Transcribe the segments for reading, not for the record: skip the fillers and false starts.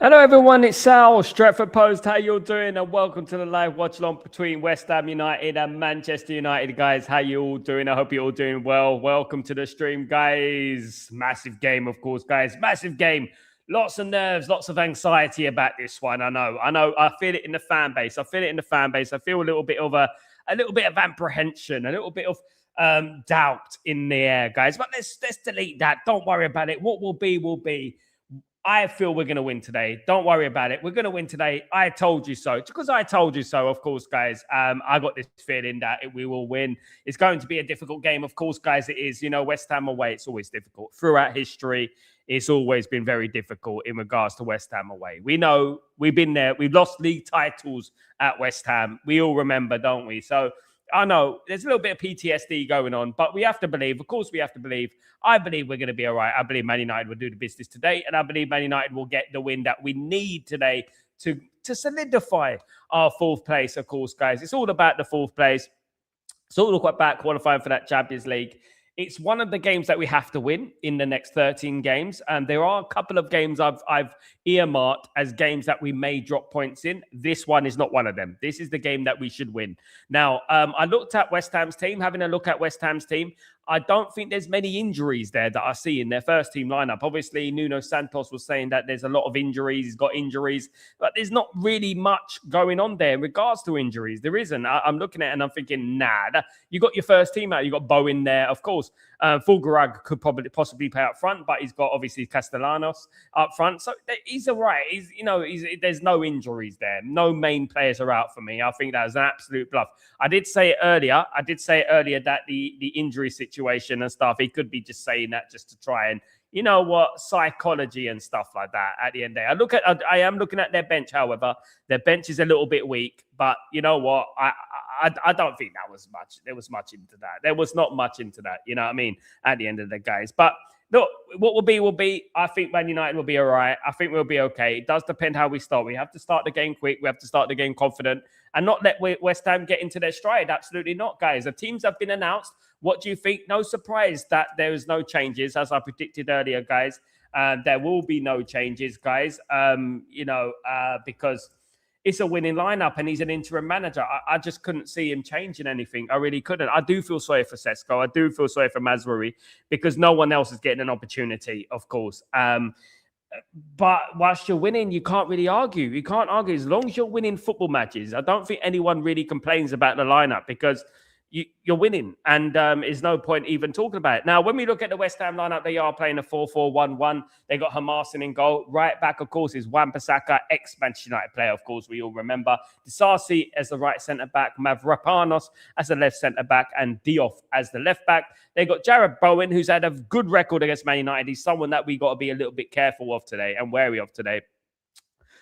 Hello everyone, it's Sal, Stretford Post. How you all doing? And welcome to the live watch along between West Ham United and Manchester United, guys. How you all doing? I hope you're all doing well. Welcome to the stream, guys. Massive game, of course, guys. Massive game. Lots of nerves, lots of anxiety about this one. I know. I feel it in the fan base. I feel a little bit of apprehension, a little bit of doubt in the air, guys. But let's delete that. Don't worry about it. What will be, will be. I feel we're going to win today. Don't worry about it. We're going to win today. I told you so. Because I told you so, of course, guys. I got this feeling that we will win. It's going to be a difficult game. Of course, guys, it is. You know, West Ham away, it's always difficult. Throughout history, it's always been very difficult in regards to West Ham away. We know, we've been there. We've lost league titles at West Ham. We all remember, don't we? So I know there's a little bit of PTSD going on, but we have to believe. Of course, we have to believe. I believe we're going to be all right. I believe Man United will do the business today, and I believe Man United will get the win that we need today to solidify our fourth place, of course, guys. It's all about the fourth place. It's all about qualifying for that Champions League. It's one of the games that we have to win in the next 13 games. And there are a couple of games I've earmarked as games that we may drop points in. This one is not one of them. This is the game that we should win. Now, I looked at West Ham's team, having a look at West Ham's team. I don't think there's many injuries there that I see in their first team lineup. Obviously, Nuno Santos was saying that there's a lot of injuries. He's got injuries, but there's not really much going on there in regards to injuries. There isn't. I'm looking at it and I'm thinking, you got your first team out. You got Bo in there, of course. Fulgarag could possibly play up front, but he's got obviously Castellanos up front. So he's all right. There's no injuries there. No main players are out for me. I think that was an absolute bluff. I did say it earlier that the injury situation and stuff, he could be just saying that just to try and, you know what, psychology and stuff like that at the end of the day. I am looking at their bench, however. Their bench is a little bit weak, but you know what? I don't think there was much into that. There was not much into that, you know what I mean, at the end of the guys. But look, what will be. I think Man United will be all right. I think we'll be okay. It does depend how we start. We have to start the game quick. We have to start the game confident and not let West Ham get into their stride. Absolutely not, guys. The teams have been announced. What do you think? No surprise that there is no changes, as I predicted earlier, guys. There will be no changes, guys, because it's a winning lineup and he's an interim manager. I just couldn't see him changing anything. I really couldn't. I do feel sorry for Sesko. I do feel sorry for Mazraoui because no one else is getting an opportunity, of course. But whilst you're winning, you can't really argue. You can't argue as long as you're winning football matches. I don't think anyone really complains about the lineup because you're winning, and there's no point even talking about it. Now, when we look at the West Ham lineup, they are playing a 4-4-1-1. They got Hamarson in goal. Right back, of course, is Wan-Bissaka, ex-Manchester United player, of course, we all remember. Disasi as the right centre-back, Mavropanos as the left centre-back, and Diouf as the left-back. They got Jared Bowen, who's had a good record against Man United. He's someone that we got to be a little bit careful of today and wary of today.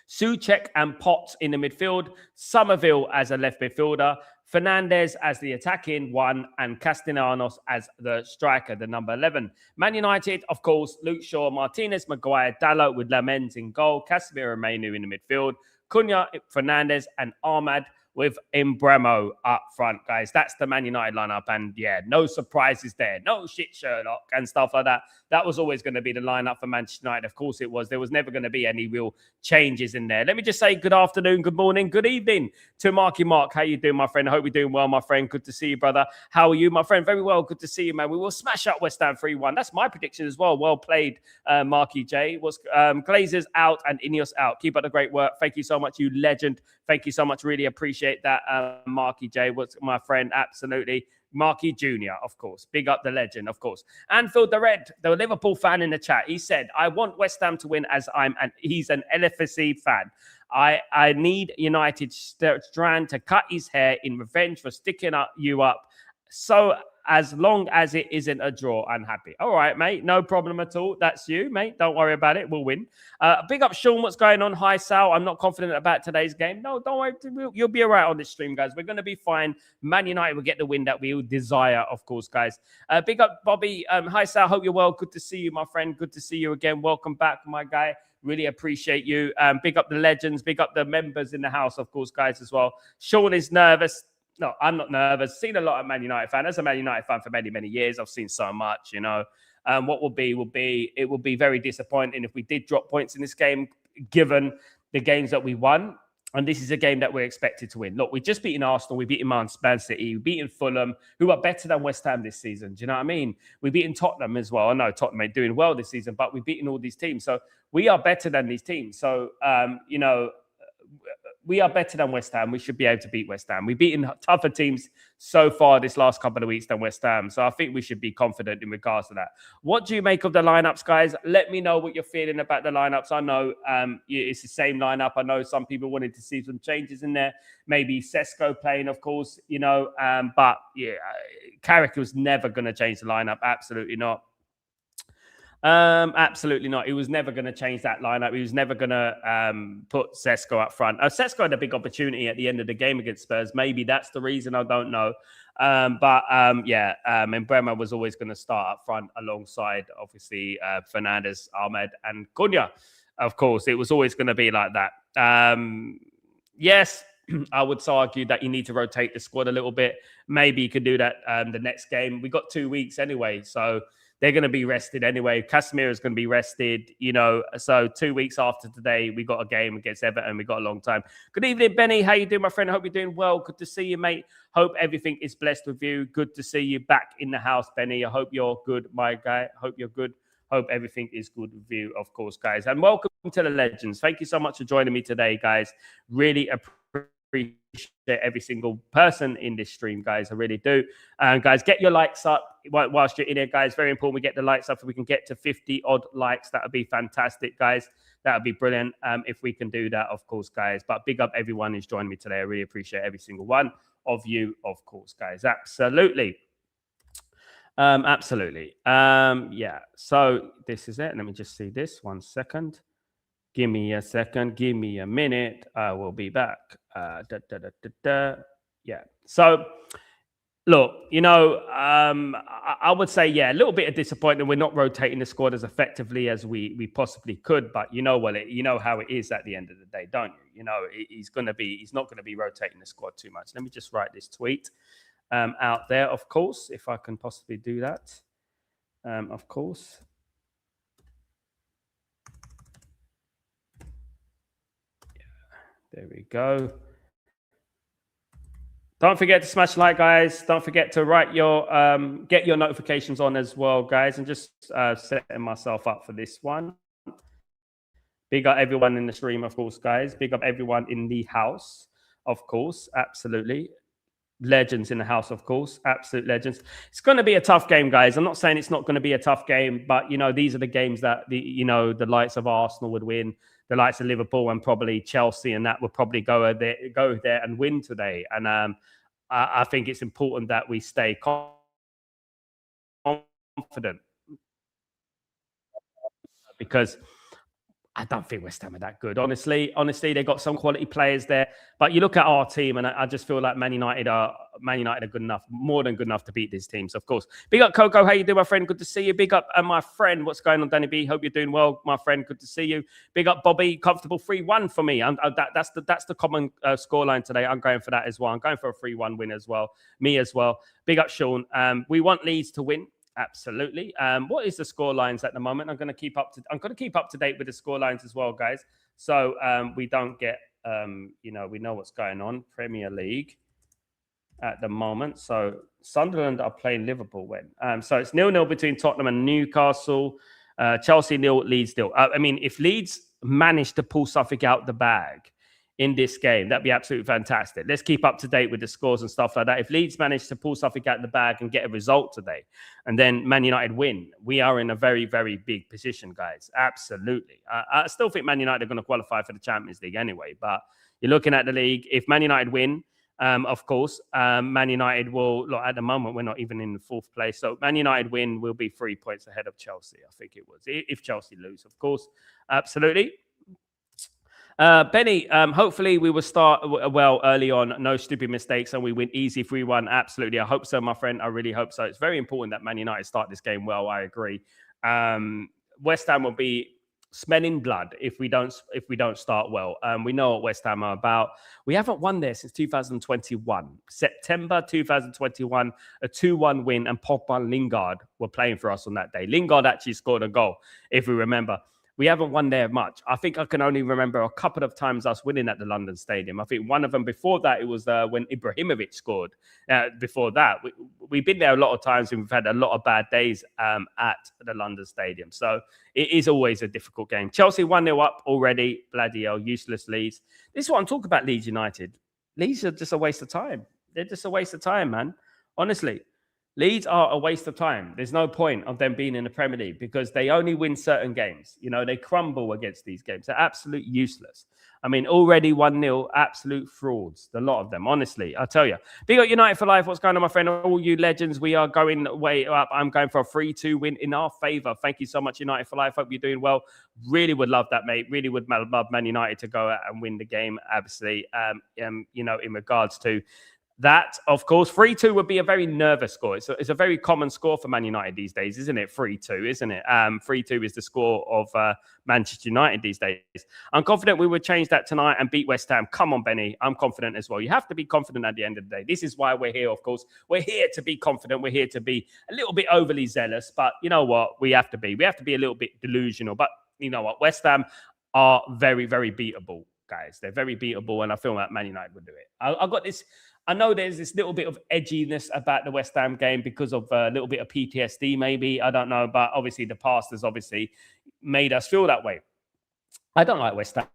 Souček and Potts in the midfield. Somerville as a left midfielder. Fernandes as the attacking one, and Castellanos as the striker, the number 11. Man United, of course, Luke Shaw, Martinez, Maguire, Dalot with Lamens in goal, Casemiro, Mainu in the midfield, Cunha, Fernandes, and Ahmad with Embremo up front, guys. That's the Man United lineup. And yeah, no surprises there. No shit Sherlock and stuff like that. That was always going to be the lineup for Manchester United. Of course it was. There was never going to be any real changes in there. Let me just say good afternoon, good morning, good evening to Marky Mark. How you doing, my friend? I hope you're doing well, my friend. Good to see you, brother. How are you, my friend? Very well. Good to see you, man. We will smash up West Ham 3-1. That's my prediction as well. Well played, Marky J. Glazers out and Ineos out. Keep up the great work. Thank you so much, you legend. Thank you so much. Really appreciate that, Marky J. Was my friend. Absolutely. Marky Jr., of course. Big up the legend, of course. Anfield the Red, the Liverpool fan in the chat. He said, I want West Ham to win as he's an LFC fan. I need United Strand to cut his hair in revenge for sticking you up. So as long as it isn't a draw, I'm happy. All right, mate. No problem at all. That's you, mate. Don't worry about it. We'll win. Big up, Sean. What's going on? Hi, Sal. I'm not confident about today's game. No, don't worry. You'll be all right on this stream, guys. We're going to be fine. Man United will get the win that we desire, of course, guys. Big up, Bobby. Hi, Sal. Hope you're well. Good to see you, my friend. Good to see you again. Welcome back, my guy. Really appreciate you. Big up the legends. Big up the members in the house, of course, guys, as well. Sean is nervous. No, I'm not nervous. Seen a lot of Man United fan. As a Man United fan for many, many years, I've seen so much, you know. What will be, it will be very disappointing if we did drop points in this game. given the games that we won. And this is a game that we're expected to win. Look, we've just beaten Arsenal. We've beaten Man City. We've beaten Fulham, who are better than West Ham this season. Do you know what I mean? We've beaten Tottenham as well. I know Tottenham ain't doing well this season, but we've beaten all these teams. So we are better than these teams. So, we are better than West Ham. We should be able to beat West Ham. We've beaten tougher teams so far this last couple of weeks than West Ham. So I think we should be confident in regards to that. What do you make of the lineups, guys? Let me know what you're feeling about the lineups. I know it's the same lineup. I know some people wanted to see some changes in there. Maybe Sesko playing, of course, but yeah, Carrick was never going to change the lineup. Absolutely not. Absolutely not. He was never going to change that lineup. He was never going to put Sesko up front. Sesko had a big opportunity at the end of the game against Spurs. Maybe that's the reason. I don't know. And Bremer was always going to start up front alongside, obviously, Fernandes, Ahmed, and Cunha. Of course, it was always going to be like that. Yes, I would argue that you need to rotate the squad a little bit. Maybe you could do that the next game. We got 2 weeks anyway, so they're going to be rested anyway. Casemiro is going to be rested, So 2 weeks after today, we got a game against Everton. We got a long time. Good evening, Benny. How you doing, my friend? I hope you're doing well. Good to see you, mate. Hope everything is blessed with you. Good to see you back in the house, Benny. I hope you're good, my guy. Hope you're good. Hope everything is good with you, of course, guys. And welcome to the Legends. Thank you so much for joining me today, guys. Really appreciate every single person in this stream, guys. I really do. And guys, get your likes up whilst you're in here, guys. Very important we get the likes up. If we can get to 50 odd likes, that would be fantastic, guys. That would be brilliant if we can do that, of course, guys. But big up everyone who's joined me today. I really appreciate every single one of you, of course, guys. Absolutely. Yeah. So this is it. Let me just see this 1 second. Give me a second. Give me a minute. I will be back. Yeah. So, look, I would say, yeah, a little bit of disappointment. We're not rotating the squad as effectively as we possibly could. But you know how it is at the end of the day, don't you? He's not going to be rotating the squad too much. Let me just write this tweet out there, of course, if I can possibly do that. Of course. There we go. Don't forget to smash like, guys. Don't forget to write get your notifications on as well, guys. And just setting myself up for this one. Big up everyone in the stream, of course, guys. Big up everyone in the house, of course. Absolutely. Legends in the house, of course. Absolute legends. It's going to be a tough game, guys. I'm not saying it's not going to be a tough game, but, these are the games that, the likes of Arsenal would win. The likes of Liverpool and probably Chelsea and that would probably go there and win today. And I think it's important that we stay confident because I don't think West Ham are that good. Honestly, they've got some quality players there. But you look at our team, and I just feel like Man United are good enough, more than good enough to beat these teams, of course. Big up, Coco. How you doing, my friend? Good to see you. Big up, my friend. What's going on, Danny B? Hope you're doing well, my friend. Good to see you. Big up, Bobby. Comfortable 3-1 for me. That's the common scoreline today. I'm going for that as well. I'm going for a 3-1 win as well. Me as well. Big up, Sean. We want Leeds to win. Absolutely. What is the score lines at the moment? I'm going to keep up to date with the score lines as well, guys. So we don't get, we know what's going on. Premier League at the moment. So Sunderland are playing Liverpool when. So it's 0-0 between Tottenham and Newcastle. Chelsea 0, Leeds 0. I mean, if Leeds manage to pull something out the bag in this game, that'd be absolutely fantastic. Let's keep up to date with the scores and stuff like that. If Leeds manage to pull something out the bag and get a result today, and then Man United win, we are in a very, very big position, guys. Absolutely. I still think Man United are going to qualify for the Champions League anyway, but you're looking at the league. If Man United win, of course, Man United will, look, at the moment, we're not even in the 4th place. So Man United win will be 3 points ahead of Chelsea, I think it was. If Chelsea lose, of course. Absolutely. Benny, hopefully we will start well early on. No stupid mistakes and we win easy 3-1. Absolutely. I hope so, my friend. I really hope so. It's very important that Man United start this game well. I agree. West Ham will be smelling blood if we don't start well. We know what West Ham are about. We haven't won there since 2021. September 2021, a 2-1 win, and Pogba and Lingard were playing for us on that day. Lingard actually scored a goal, if we remember. We haven't won there much. I think I can only remember a couple of times us winning at the London Stadium. I think one of them before that, it was when Ibrahimovic scored. Before that, we've been there a lot of times and we've had a lot of bad days at the London Stadium. So it is always a difficult game. Chelsea 1-0 up already. Bloody hell, useless Leeds. This is what I'm talking about, Leeds United. Leeds are just a waste of time. They're just a waste of time, man. Honestly. Leeds are a waste of time. There's no point of them being in the Premier League because they only win certain games. You know, they crumble against these games. They're absolute useless. I mean, already 1-0, absolute frauds. A lot of them, honestly. I tell you. Big up United for life. What's going on, my friend? All you legends, we are going way up. I'm going for a 3-2 win in our favour. Thank you so much, United for life. Hope you're doing well. Really would love that, mate. Really would love Man United to go out and win the game, obviously. You know, in regards to that, of course, 3-2 would be a very nervous score. It's a very common score for Man United these days, isn't it? 3-2, isn't it? 3-2 is the score of Manchester United these days. I'm confident we would change that tonight and beat West Ham. Come on, Benny. I'm confident as well. You have to be confident at the end of the day. This is why we're here, of course. We're here to be confident. We're here to be a little bit overly zealous. But you know what? We have to be. We have to be a little bit delusional. But you know what? West Ham are very, very beatable, guys. They're very beatable. And I feel like Man United would do it. I've got this. I know there's this little bit of edginess about the West Ham game because of a little bit of PTSD, maybe. I don't know. But obviously, the past has obviously made us feel that way. I don't like West Ham.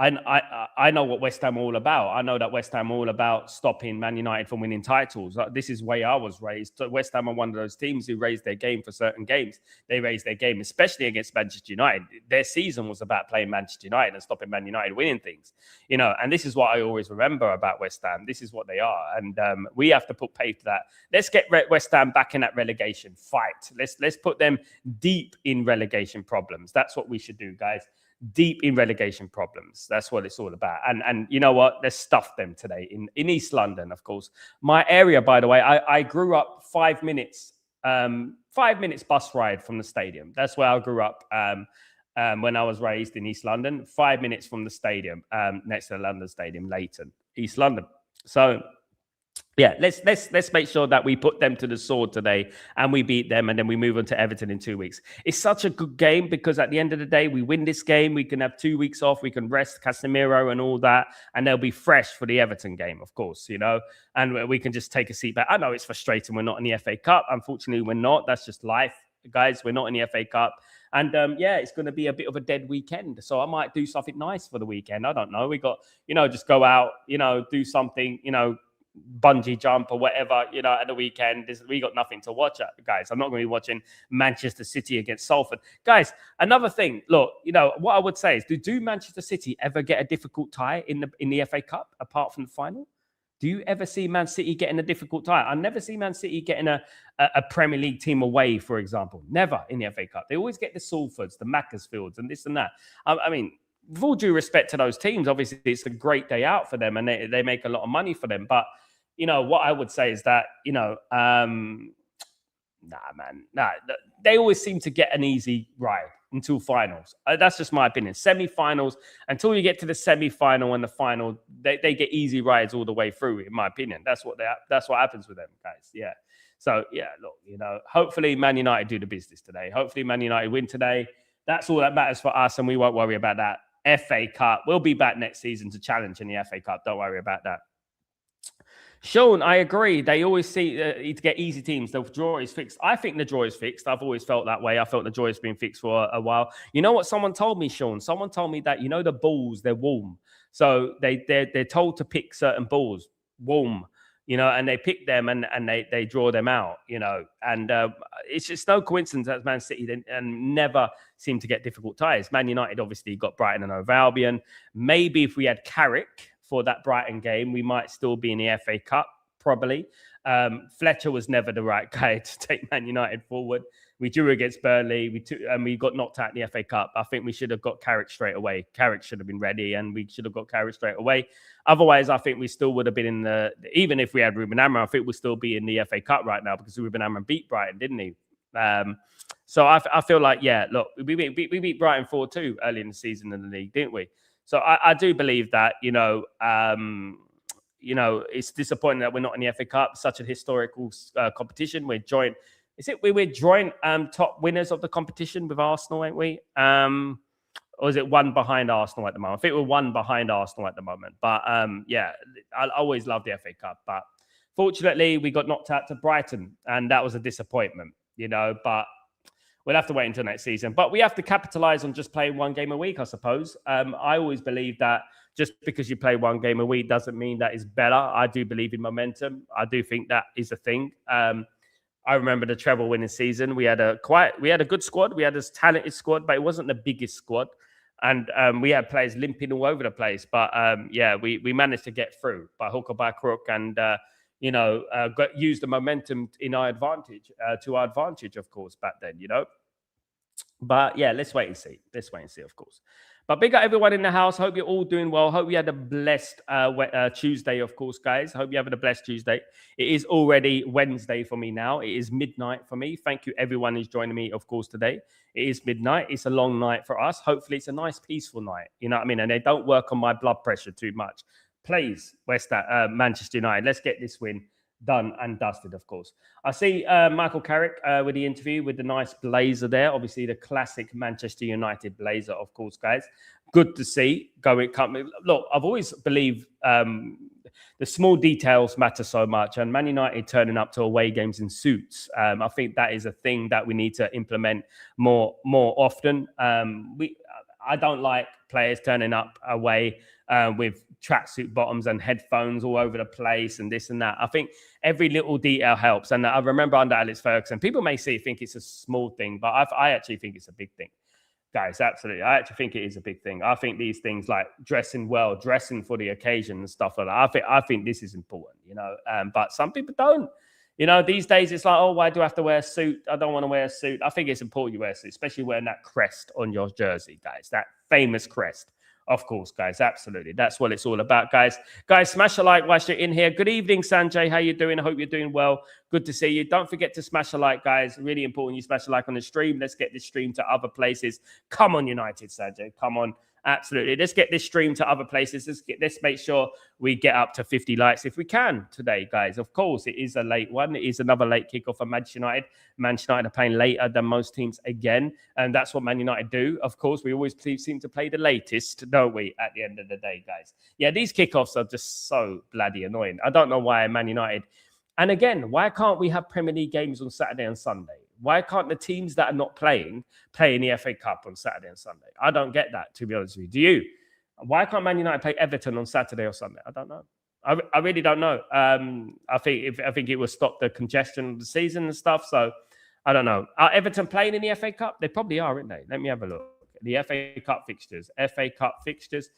I know what West Ham are all about. I know that West Ham are all about stopping Man United from winning titles. This is the way I was raised. So West Ham are one of those teams who raise their game for certain games. They raise their game, especially against Manchester United. Their season was about playing Manchester United and stopping Man United winning things. You know, and this is what I always remember about West Ham. This is what they are. And we have to put pay to that. Let's get West Ham back in that relegation fight. Let's put them deep in relegation problems. That's what we should do, guys. Deep in relegation problems. That's what it's all about. And you know what? Let's stuff them today in East London, of course. My area, by the way, I grew up 5 minutes, 5 minutes bus ride from the stadium. That's where I grew up when I was raised in East London. 5 minutes from the stadium, next to the London Stadium, Leighton, East London. So yeah, let's make sure that we put them to the sword today and we beat them and then we move on to Everton in 2 weeks. It's such a good game because at the end of the day, we win this game. We can have 2 weeks off. We can rest Casemiro and all that. And they'll be fresh for the Everton game, of course, you know, and we can just take a seat back. I know it's frustrating. We're not in the FA Cup. Unfortunately, we're not. That's just life, guys. We're not in the FA Cup. And yeah, it's going to be a bit of a dead weekend. So I might do something nice for the weekend. I don't know. We got, you know, just go out, you know, do something, you know, bungee jump or whatever, you know, at the weekend. We got nothing to watch, guys. I'm not going to be watching Manchester City against Salford. Guys, another thing, look, you know, what I would say is, do Manchester City ever get a difficult tie in the FA Cup apart from the final? Do you ever see Man City getting a difficult tie? I never see Man City getting a Premier League team away, for example. Never in the FA Cup. They always get the Salfords, the Macclesfields, and this and that. I mean, with all due respect to those teams, obviously it's a great day out for them and they make a lot of money for them. But you know, what I would say is that, you know, they always seem to get an easy ride until finals. That's just my opinion. Semi-finals, until you get to the semi-final and the final, they get easy rides all the way through, in my opinion. That's what happens with them, guys. Yeah. So, yeah, look, you know, hopefully Man United do the business today. Hopefully Man United win today. That's all that matters for us, and we won't worry about that. FA Cup, we'll be back next season to challenge in the FA Cup. Don't worry about that. Sean, I agree. They always see to get easy teams. The draw is fixed. I think the draw is fixed. I've always felt that way. I felt the draw has been fixed for a while. You know what someone told me, Sean? Someone told me that, you know, the balls, they're warm. So they're told to pick certain balls, warm, you know, and they pick them and they draw them out, you know. And it's just no coincidence that Man City and never seem to get difficult ties. Man United obviously got Brighton and Hove Albion. Maybe if we had Carrick for that Brighton game, we might still be in the FA Cup, probably. Fletcher was never the right guy to take Man United forward. We drew against Burnley, we got knocked out in the FA Cup. I think we should have got Carrick straight away. Carrick should have been ready, and we should have got Carrick straight away. Otherwise, I think we still would have been in even if we had Ruben Amorim, I think we'd still be in the FA Cup right now because Ruben Amorim beat Brighton, didn't he? So I feel like, yeah, look, we beat Brighton 4-2 early in the season in the league, didn't we? So I do believe that, you know, it's disappointing that we're not in the FA Cup, such a historical competition. We're joint is it we're joint top winners of the competition with Arsenal, ain't we? Or is it one behind Arsenal at the moment? I think we're one behind Arsenal at the moment. But yeah, I always love the FA Cup. But fortunately, we got knocked out to Brighton, and that was a disappointment, but we'll have to wait until next season. But we have to capitalize on just playing one game a week, I suppose. I always believe that just because you play one game a week doesn't mean that is better. I do believe in momentum. I do think that is a thing. I remember the treble winning season. We had a good squad. We had a talented squad, but it wasn't the biggest squad. And we had players limping all over the place. But yeah, we managed to get through by hook or by crook and, use the momentum in our advantage, to our advantage, of course, back then, But yeah, let's wait and see. Of course. But big up everyone in the house. Hope you're all doing well. Hope you had a blessed Tuesday, of course, guys. Hope you're having a blessed Tuesday. It is already Wednesday for me now. It is midnight for me. Thank you, everyone who's joining me, of course, today. It is midnight. It's a long night for us. Hopefully, it's a nice, peaceful night. You know what I mean? And they don't work on my blood pressure too much. Please, Manchester United, let's get this win done and dusted, of course. I see Michael Carrick with the interview with the nice blazer there. Obviously, the classic Manchester United blazer, of course, guys. Good to see. Look, I've always believed the small details matter so much. And Man United turning up to away games in suits, I think that is a thing that we need to implement more often. I don't like players turning up away with tracksuit bottoms and headphones all over the place and this and that. I think every little detail helps. And I remember under Alex Ferguson, people may think it's a small thing, but I actually think it's a big thing. Guys, absolutely. I actually think it is a big thing. I think these things like dressing well, dressing for the occasion and stuff like that, I think this is important, but some people don't. These days it's like, oh, why do I have to wear a suit? I don't want to wear a suit. I think it's important you wear a suit, especially wearing that crest on your jersey, guys, that famous crest. Of course, guys, absolutely. That's what it's all about, guys. Guys, smash a like whilst you're in here. Good evening, Sanjay. How you doing? I hope you're doing well. Good to see you. Don't forget to smash a like, guys. Really important you smash a like on the stream. Let's get this stream to other places. Come on, United, Sanjay. Come on. Absolutely. Let's get this stream to other places. Let's make sure we get up to 50 likes if we can today, guys. Of course, it is a late one. It is another late kickoff for Manchester United. Manchester United are playing later than most teams again. And that's what Man United do. Of course, we always seem to play the latest, don't we, at the end of the day, guys? Yeah, these kickoffs are just so bloody annoying. I don't know why Man United... And again, why can't we have Premier League games on Saturday and Sunday? Why can't the teams that are not playing play in the FA Cup on Saturday and Sunday? I don't get that, to be honest with you. Do you? Why can't Man United play Everton on Saturday or Sunday? I don't know. I really don't know. I think it will stop the congestion of the season and stuff. So I don't know. Are Everton playing in the FA Cup? They probably are, aren't they? Let me have a look. The FA Cup fixtures. FA Cup fixtures.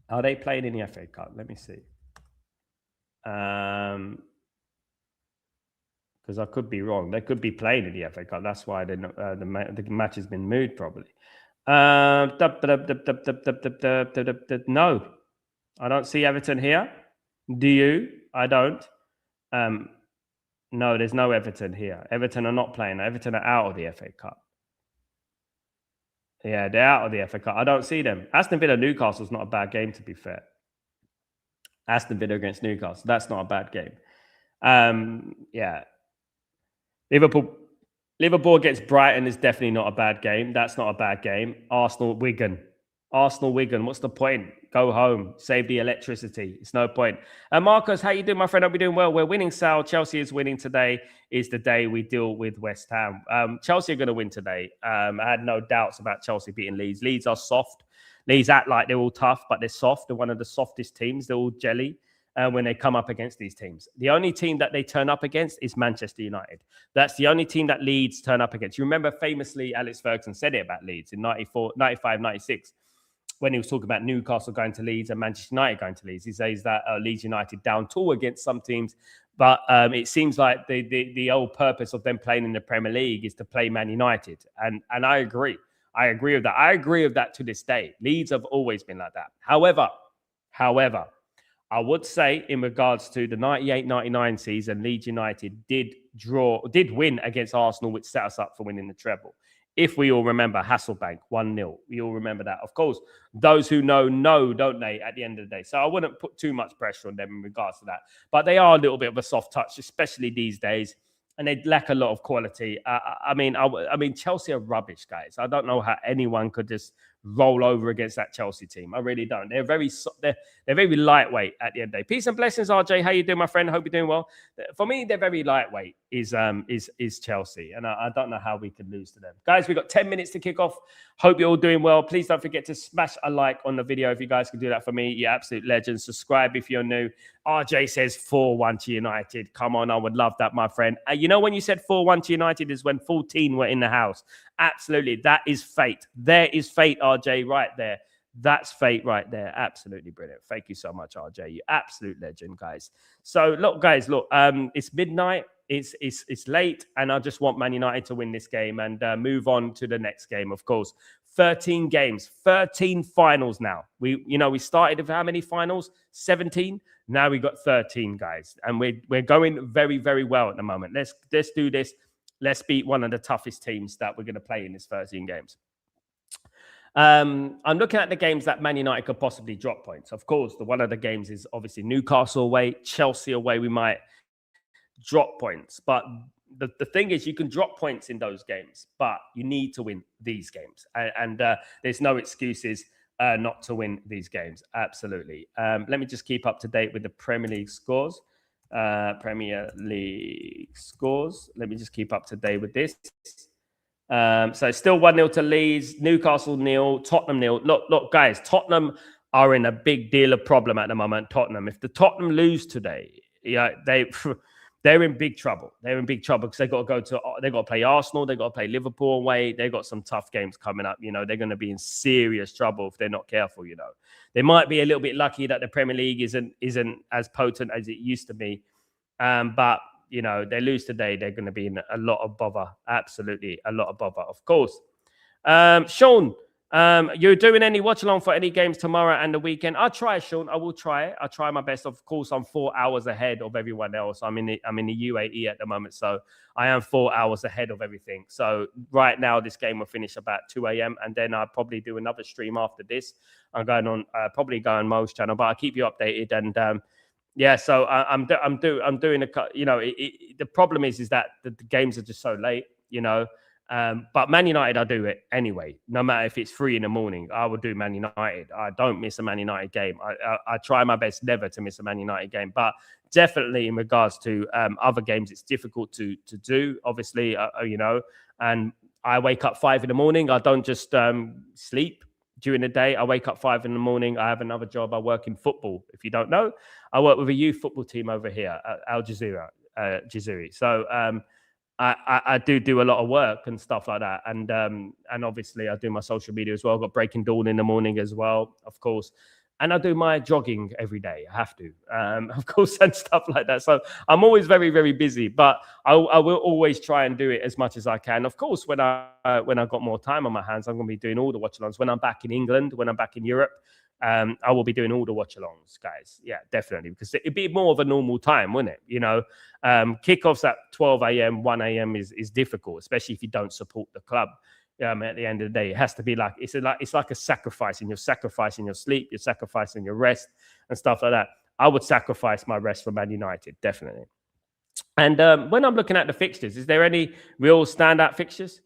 Are they playing in the FA Cup? Let me see. Because I could be wrong. They could be playing in the FA Cup. That's why the match has been moved, probably. No, I don't see Everton here. Do you? I don't. No, there's no Everton here. Everton are not playing. Everton are out of the FA Cup. Yeah, they're out of the FA Cup. I don't see them. Aston Villa Newcastle's not a bad game, to be fair. Aston Villa against Newcastle. That's not a bad game. Yeah. Liverpool against Brighton is definitely not a bad game. That's not a bad game. Arsenal, Wigan. What's the point? Go home. Save the electricity. It's no point. Marcos, how you doing, my friend? Hope you're doing well. We're winning, Sal. Chelsea is winning today. Is the day we deal with West Ham. Chelsea are going to win today. I had no doubts about Chelsea beating Leeds. Leeds are soft. Leeds act like they're all tough, but they're soft. They're one of the softest teams. They're all jelly when they come up against these teams. The only team that they turn up against is Manchester United. That's the only team that Leeds turn up against. You remember famously, Alex Ferguson said it about Leeds in 94, 95, 96. When he was talking about Newcastle going to Leeds and Manchester United going to Leeds. He says that Leeds United down tool against some teams, but it seems like the old purpose of them playing in the Premier League is to play Man United. And I agree. I agree with that. I agree with that to this day. Leeds have always been like that. However, I would say in regards to the 98-99 season, Leeds United did win against Arsenal, which set us up for winning the treble. if we all remember Hasselbank 1-0. We all remember that. Of course, those who know, don't they, at the end of the day? So I wouldn't put too much pressure on them in regards to that. But they are a little bit of a soft touch, especially these days. And they lack a lot of quality. I mean, Chelsea are rubbish, guys. I don't know how anyone could just roll over against that Chelsea team. I really don't. They're very lightweight at the end of the day. Peace and blessings, RJ. How you doing, my friend? Hope you're doing well. For me, they're very lightweight. Is Chelsea, and I don't know how we could lose to them, guys. We've got 10 minutes to kick off. Hope you're all doing well. Please don't forget to smash a like on the video if you guys can do that for me. You're absolute legends. Subscribe if you're new. RJ says 4-1 to United. Come on, I would love that, my friend. You know, when you said 4-1 to United is when 14 were in the house. Absolutely. That is fate. There is fate, RJ, right there. That's fate right there. Absolutely brilliant. Thank you so much, RJ. You absolute legend, guys. So, look, guys, it's midnight. It's late, and I just want Man United to win this game and move on to the next game, of course. 13 games, 13 finals now. We started with how many finals? 17. Now we got 13, guys, and we're going very, very well at the moment. Let's do this. Let's beat one of the toughest teams that we're going to play in this 13 games. I'm looking at the games that Man United could possibly drop points. Of course, one of the games is obviously Newcastle away, Chelsea away. We might drop points, but the thing is, you can drop points in those games, but you need to win these games, and there's no excuses not to win these games. Absolutely. Let me just keep up to date with the Premier League scores. Let me just keep up to date with this. So it's still 1-0 to Leeds, Newcastle 0, Tottenham 0. Look, guys, Tottenham are in a big deal of problem at the moment. Tottenham, if the Tottenham lose today, they're in big trouble. They're in big trouble because they got to play Arsenal, they got to play Liverpool away. They got some tough games coming up. They're going to be in serious trouble if they're not careful. They might be a little bit lucky that the Premier League isn't as potent as it used to be, but. They lose today, they're going to be in a lot of bother. Absolutely, a lot of bother, of course. Sean, you're doing any watch along for any games tomorrow and the weekend? I'll try, Sean. I will try it. I'll try my best. Of course, I'm 4 hours ahead of everyone else. I'm in the UAE at the moment, so I am 4 hours ahead of everything. So right now, this game will finish about 2 a.m. and then I'll probably do another stream after this. I'm going on, probably go on Mo's channel, but I'll keep you updated and. Yeah, so I'm doing the problem is that the games are just so late, but Man United, I do it anyway. No matter if it's 3 in the morning, I will do Man United. I don't miss a Man United game. I try my best never to miss a Man United game, but definitely in regards to other games, it's difficult to do, obviously, and I wake up 5 in the morning. I don't just sleep. During the day, I wake up 5 in the morning. I have another job. I work in football. If you don't know, I work with a youth football team over here at Al Jazeera. So I do a lot of work and stuff like that. And obviously, I do my social media as well. I've got Breaking Dawn in the morning as well, of course. And I do my jogging every day. I have to, of course, and stuff like that. So I'm always very, very busy, but I will always try and do it as much as I can. Of course, when I've got more time on my hands, I'm going to be doing all the watch-alongs. When I'm back in England, when I'm back in Europe, I will be doing all the watch-alongs, guys. Yeah, definitely, because it'd be more of a normal time, wouldn't it? Kickoffs at 12 a.m., 1 a.m. is difficult, especially if you don't support the club. At the end of the day, it has to be it's like a sacrifice, and you're sacrificing your sleep, you're sacrificing your rest and stuff like that. I would sacrifice my rest for Man United, definitely. And when I'm looking at the fixtures, is there any real standout fixtures?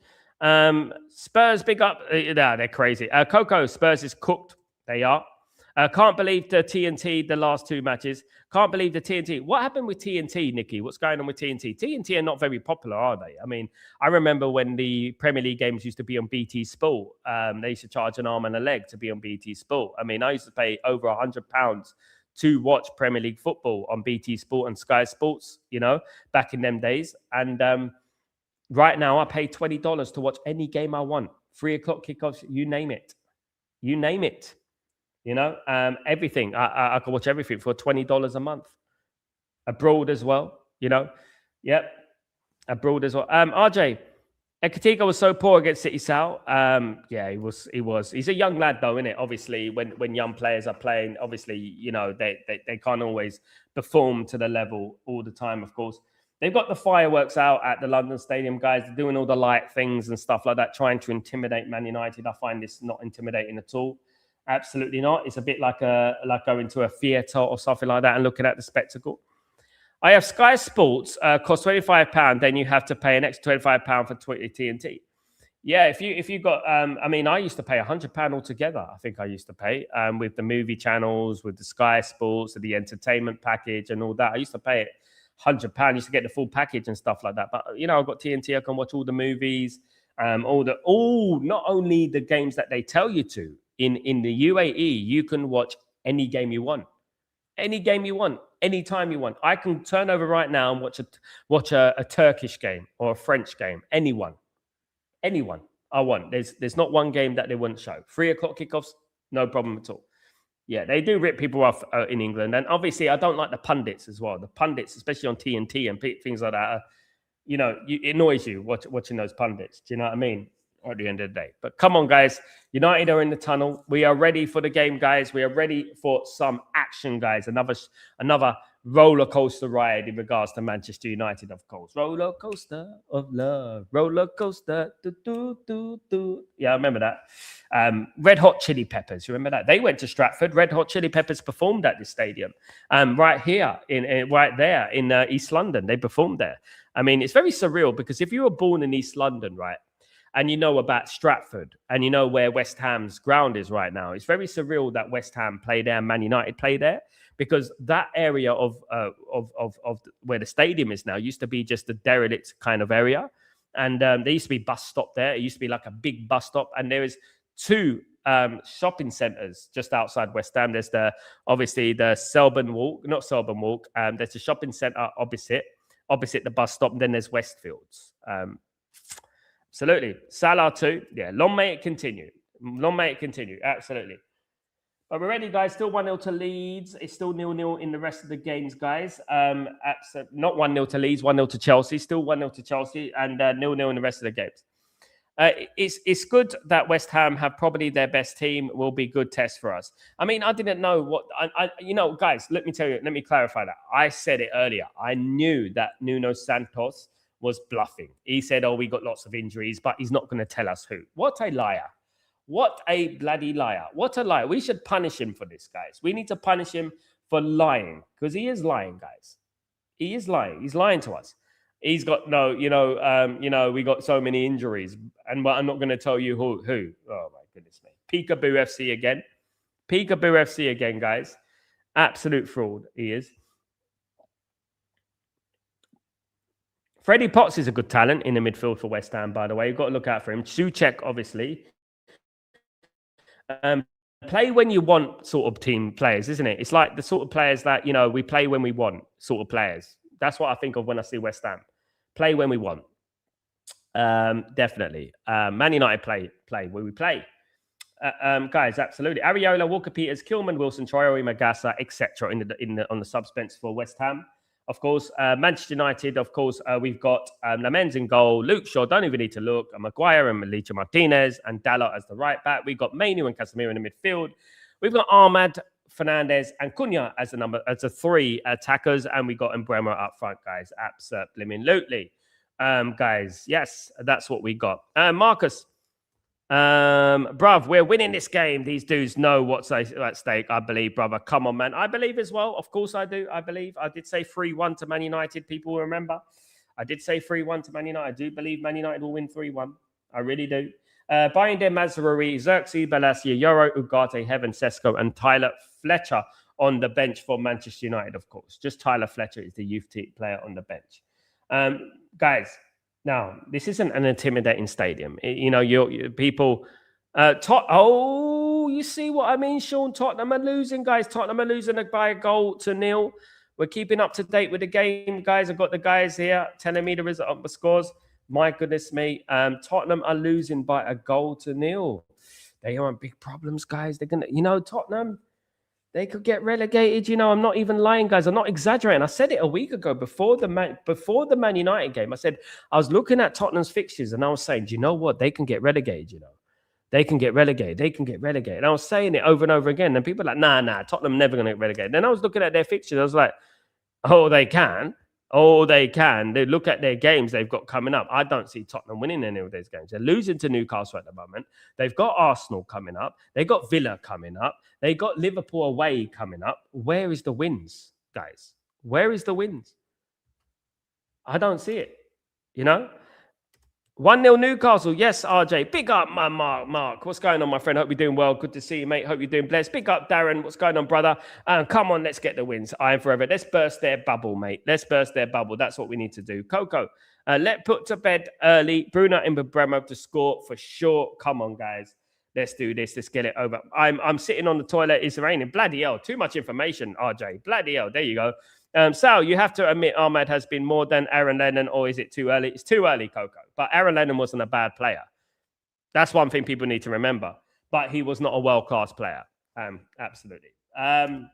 Spurs, big up. They're crazy. Coco, Spurs is cooked. They are. Can't believe the TNT, the last 2 matches. Can't believe the TNT. What happened with TNT, Nikki? What's going on with TNT? TNT are not very popular, are they? I mean, I remember when the Premier League games used to be on BT Sport. They used to charge an arm and a leg to be on BT Sport. I mean, I used to pay over £100 to watch Premier League football on BT Sport and Sky Sports, back in them days. And right now, I pay $20 to watch any game I want. 3 o'clock kickoffs, you name it. You name it. Everything. I can watch everything for $20 a month. Abroad as well, Yep. Abroad as well. RJ, Ekatiko was so poor against City South. Yeah, he was. He's a young lad, though, isn't it? Obviously, when young players are playing, obviously, they can't always perform to the level all the time, of course. They've got the fireworks out at the London Stadium, guys. They're doing all the light things and stuff like that, trying to intimidate Man United. I find this not intimidating at all. Absolutely not. It's a bit like going to a theatre or something like that and looking at the spectacle. I have Sky Sports, cost £25. Then you have to pay an extra £25 for TNT. Yeah, if you got, I mean, I used to pay £100 altogether. I think I used to pay with the movie channels, with the Sky Sports, and the entertainment package, and all that. I used to pay it £100. Used to get the full package and stuff like that. But you know, I've got TNT. I can watch all the movies, not only the games that they tell you to. In the UAE, you can watch any game you want, anytime you want. I can turn over right now and watch a Turkish game or a French game. Anyone I want. There's not one game that they wouldn't show. 3:00 kickoffs, no problem at all. Yeah, they do rip people off in England. And obviously, I don't like the pundits as well. The pundits, especially on TNT and things like that, it annoys you watching those pundits. Do you know what I mean? At the end of the day. But come on, guys. United are in the tunnel. We are ready for the game, guys. We are ready for some action, guys. Another roller coaster ride in regards to Manchester United, of course. Roller coaster of love. Roller coaster. Yeah, I remember that. Red Hot Chili Peppers. You remember that? They went to Stratford. Red Hot Chili Peppers performed at this stadium. Right here, right there in East London. They performed there. I mean, it's very surreal because if you were born in East London, right, and you know about Stratford, and you know where West Ham's ground is right now, it's very surreal that West Ham play there, Man United play there, because that area of where the stadium is now used to be just a derelict kind of area, and there used to be bus stop there. It used to be like a big bus stop, and there is two shopping centres just outside West Ham. There's obviously the Selborne Walk, not Selborne Walk. There's a shopping centre opposite the bus stop, and then there's Westfields. Absolutely. Salah too. Yeah, long may it continue. Absolutely. But we're ready, guys. Still 1-0 to Leeds. It's still 0-0 in the rest of the games, guys. Not 1-0 to Leeds, 1-0 to Chelsea. Still 1-0 to Chelsea and 0-0 in the rest of the games. It's good that West Ham have probably their best team. Will be good test for us. I mean, I didn't know what guys. Let me clarify that. I said it earlier. I knew that Nuno Santos was bluffing. He said, "Oh, we got lots of injuries, but he's not going to tell us who." What a liar! What a bloody liar! What a liar! We should punish him for this, guys. We need to punish him for lying because he is lying, guys. He is lying. He's lying to us. He's got we got so many injuries, and I'm not going to tell you who. Oh my goodness me! Peekaboo FC again. Peekaboo FC again, guys. Absolute fraud. He is. Freddie Potts is a good talent in the midfield for West Ham, by the way. You've got to look out for him. Souček, obviously. Play when you want sort of team players, isn't it? It's like the sort of players that, we play when we want sort of players. That's what I think of when I see West Ham. Play when we want. Definitely. Man United play when we play. Guys, absolutely. Areola, Walker-Peters, Kilman, Wilson, Traore, Magassa, etc. on the subs for West Ham. Of course, Manchester United, of course, we've got Lamens in goal, Luke Shaw, don't even need to look, Maguire and Melissa Martinez, and Dalot as the right back. We've got Mainu and Casemiro in the midfield. We've got Ahmad, Fernandez, and Cunha as the three attackers, and we got Mbeumo up front, guys. Absolutely. Guys, yes, that's what we got. Marcus, bruv, we're winning this game. These dudes know what's at stake, I believe, brother. Come on, man. I believe as well. Of course I do. I believe. I did say 3-1 to Man United. People will remember. I did say 3-1 to Man United. I do believe Man United will win 3-1. I really do. Bayinde Mazraoui, Xerxes, Balasia, Yoro, Ugarte, Heaven, Sesko, and Tyler Fletcher on the bench for Manchester United, of course. Just Tyler Fletcher is the youth team player on the bench. Guys, now, this isn't an intimidating stadium. Your people... you see what I mean, Sean? Tottenham are losing, guys. Tottenham are losing by a goal to 0. We're keeping up to date with the game, guys. I've got the guys here telling me the result, the scores. My goodness me. Tottenham are losing by a goal to 0. They are in big problems, guys. They're going to... Tottenham... They could get relegated. I'm not even lying, guys. I'm not exaggerating. I said it a week ago before the Man United game. I said I was looking at Tottenham's fixtures and I was saying, do you know what? They can get relegated. They can get relegated. They can get relegated. And I was saying it over and over again. And people are like, nah, Tottenham never going to get relegated. Then I was looking at their fixtures. I was like, oh, they can. Oh, they can. They look at their games they've got coming up. I don't see Tottenham winning any of those games. They're losing to Newcastle at the moment. They've got Arsenal coming up. They got Villa coming up. They got Liverpool away coming up. Where is the wins, guys? Where is the wins? I don't see it. You know? 1-0 Newcastle. Yes, RJ. Big up, my Mark. What's going on, my friend? Hope you're doing well. Good to see you, mate. Hope you're doing blessed. Big up, Darren. What's going on, brother? Come on, let's get the wins. I am forever. Let's burst their bubble, mate. Let's burst their bubble. That's what we need to do. Coco, let put to bed early. Bruno and Bremo to score for sure. Come on, guys. Let's do this. Let's get it over. I'm sitting on the toilet. It's raining. Bloody hell. Too much information, RJ. Bloody hell. There you go. Sal, you have to admit Ahmad has been more than Aaron Lennon, or is it too early? It's too early, Coco. But Aaron Lennon wasn't a bad player. That's one thing people need to remember. But he was not a world-class player. Absolutely. Come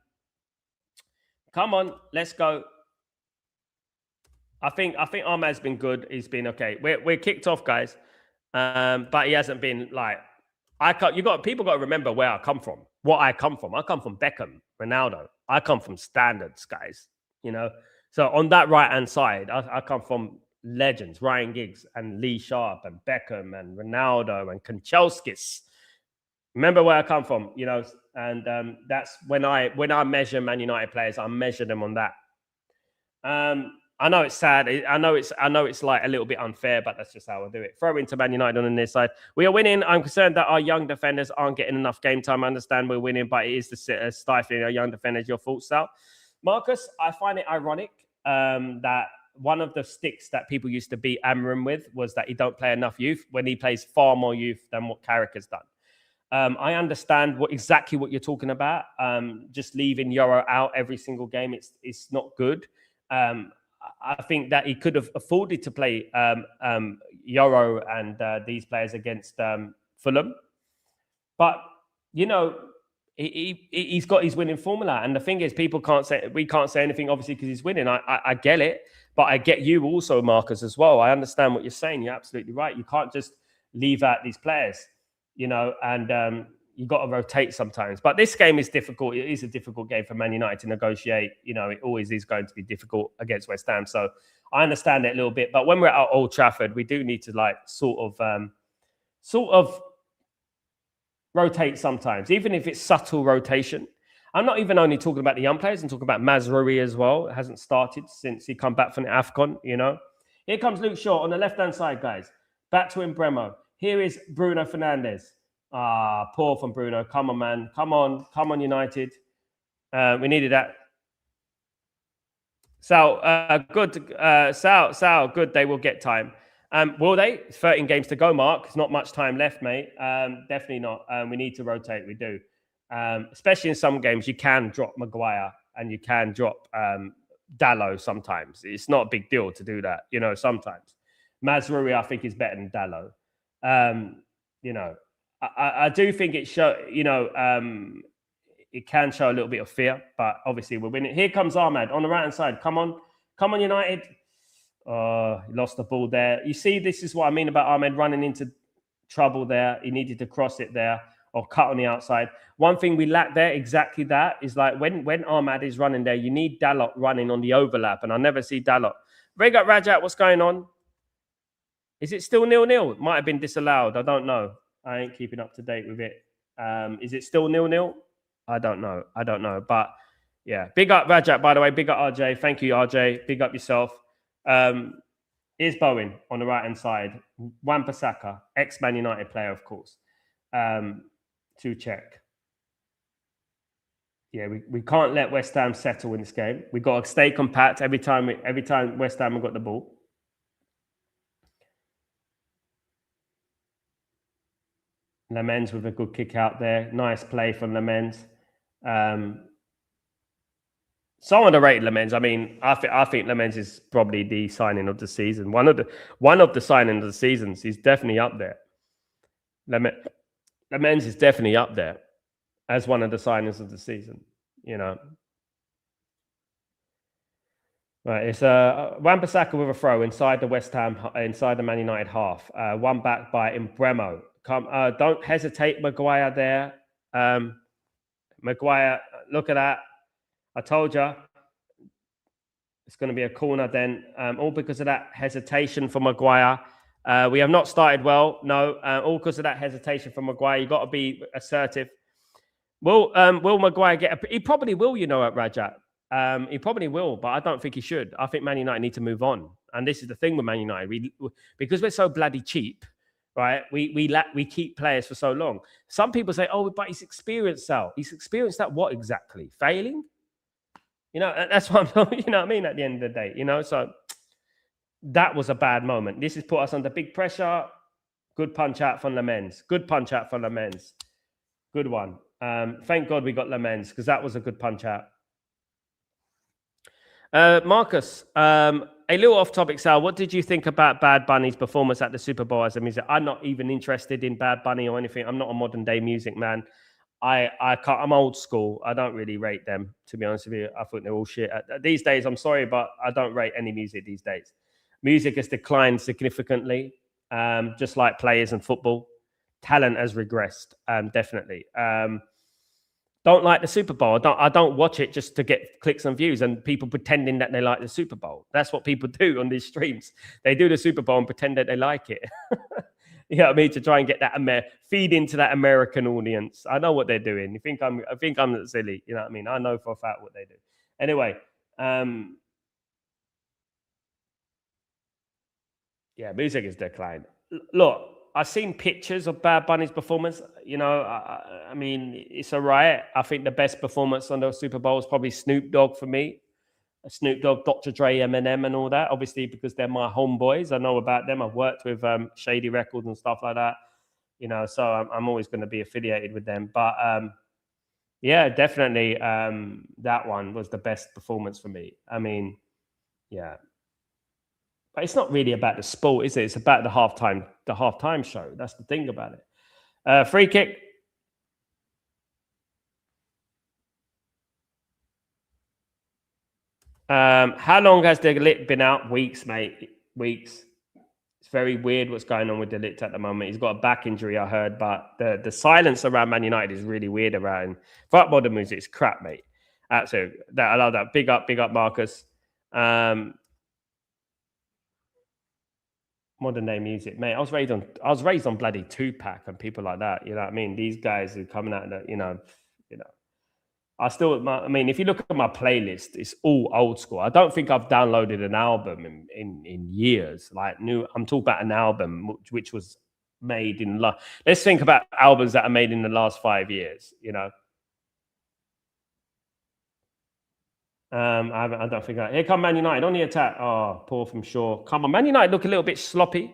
on, let's go. I think Ahmad's been good. He's been okay. We're kicked off, guys. But he hasn't been like people got to remember where I come from. What I come from. I come from Beckham, Ronaldo. I come from standards, guys. You know, so on that right-hand side, I come from legends, Ryan Giggs and Lee Sharp and Beckham and Ronaldo and Kanchelskis. Remember where I come from, you know, and that's when I measure Man United players, I measure them on that. I know it's sad. I know it's like a little bit unfair, but that's just how I do it. Throw into Man United on this side. We are winning. I'm concerned that our young defenders aren't getting enough game time. I understand we're winning, but it is the stifling our young defenders. Your fault, Sal. Marcus, I find it ironic that one of the sticks that people used to beat Amram with was that he don't play enough youth when he plays far more youth than what Carrick has done. I understand exactly what you're talking about. Just leaving Euro out every single game, it's not good. I think that he could have afforded to play Euro and these players against Fulham. But, you know, he's got his winning formula. And the thing is, we can't say anything, obviously, because he's winning. I get it. But I get you also, Marcus, as well. I understand what you're saying. You're absolutely right. You can't just leave out these players, you know, and you've got to rotate sometimes. But this game is difficult. It is a difficult game for Man United to negotiate. You know, it always is going to be difficult against West Ham. So I understand it a little bit. But when we're at Old Trafford, we do need to like sort of rotate sometimes, even if it's subtle rotation. I'm not even only talking about the young players. I'm talking about Mazraoui as well. It hasn't started since he come back from the AFCON, you know. Here comes Luke Shaw on the left-hand side, guys. Back to Bremo. Here is Bruno Fernandes. Poor from Bruno. Come on, man. Come on, United. We needed that. Sal, good. Sal, good. They will get time. Will they? It's 13 games to go, Mark. It's not much time left, mate. Definitely not. We need to rotate. We do. Especially in some games, you can drop Maguire and you can drop Dalot sometimes. It's not a big deal to do that, you know, sometimes. Mazraoui, I think, is better than Dalot. You know, I do think it it can show a little bit of fear, but obviously we're winning. Here comes Ahmad on the right-hand side. Come on, United. He lost the ball there. You see, this is what I mean about Ahmed running into trouble there. He needed to cross it there or cut on the outside. One thing we lack there, exactly that, is like when Ahmad is running there, you need Dalot running on the overlap, and I never see Dalot. Regat Rajat, what's going on? Is it still 0-0? It might have been disallowed. I don't know. I ain't keeping up to date with it. Is it still 0-0? I don't know. But yeah, big up Rajat, by the way. Big up RJ. Thank you, RJ. Big up yourself. Here's Bowen on the right-hand side. Wan-Bissaka, ex-Man United player, of course. To check. Yeah, we can't let West Ham settle in this game. We've got to stay compact every time West Ham have got the ball. Lamens with a good kick out there. Nice play from Lamens. So underrated, Lamens. I mean, I think Lamens is probably the signing of the season. One of the signings of the seasons. He's definitely up there. Lamens is definitely up there as one of the signings of the season. You know. Right, it's Wan-Bissaka with a throw inside the Man United half. One back by Bremo. Don't hesitate, Maguire there. Maguire, look at that. I told you. It's going to be a corner then, all because of that hesitation from Maguire. We have not started well. No, all because of that hesitation from Maguire. You got to be assertive. Will Maguire get he probably will, at Rajat. He probably will, but I don't think he should. I think Man United need to move on. And this is the thing with Man United. Because we're so bloody cheap, right? We keep players for so long. Some people say, oh, but he's experienced Sal. He's experienced that what exactly? Failing? That's what I'm, what I mean, at the end of the day, so that was a bad moment. This has put us under big pressure. Good punch out from Lamens. Good punch out from Lamens. Good one. Thank God we got Lamens because that was a good punch out. Marcus, a little off topic, Sal. What did you think about Bad Bunny's performance at the Super Bowl as a music? I'm not even interested in Bad Bunny or anything. I'm not a modern day music man. I can't. I'm old school. I don't really rate them, to be honest with you. I think they're all shit. These days, I'm sorry, but I don't rate any music these days. Music has declined significantly, just like players in football. Talent has regressed, definitely. Don't like the Super Bowl. I don't watch it just to get clicks and views and people pretending that they like the Super Bowl. That's what people do on these streams. They do the Super Bowl and pretend that they like it. You know what I mean? To try and get that feed into that American audience. I know what they're doing. I think I'm silly. You know what I mean? I know for a fact what they do. Anyway, yeah, music is declined. Look, I've seen pictures of Bad Bunny's performance. I mean, it's a riot. I think the best performance on the Super Bowl is probably Snoop Dogg for me. Snoop Dogg, Dr. Dre, Eminem, and all that. Obviously, because they're my homeboys. I know about them. I've worked with Shady Records and stuff like that. So I'm always going to be affiliated with them. But yeah, definitely that one was the best performance for me. I mean, yeah. But it's not really about the sport, is it? It's about the halftime show. That's the thing about it. Free kick. How long has De Ligt been out? Weeks, mate. Weeks. It's very weird what's going on with De Ligt at the moment. He's got a back injury, I heard, but the silence around Man United is really weird around. Football music is crap, mate. Absolutely. I love that. Big up, Marcus. Modern day music, mate. I was raised on bloody Tupac and people like that. You know what I mean? These guys who are coming out of I mean, if you look at my playlist, it's all old school. I don't think I've downloaded an album in years. Like I'm talking about an album which was made in let's think about albums that are made in the last 5 years, I don't think here come Man United on the attack. Oh, poor from Shaw. Come on, Man United look a little bit sloppy.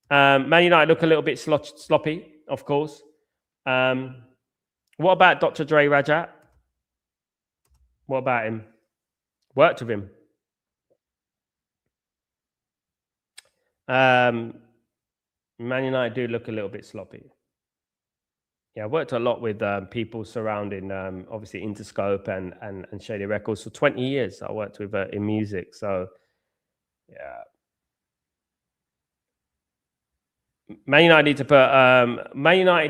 Man United look a little bit sloppy, of course. What about Dr. Dre, Rajat? What about him? Worked with him. Man United do look a little bit sloppy. Yeah, I worked a lot with people surrounding, obviously, Interscope and Shady Records for 20 years. I worked with in music, so yeah. Man United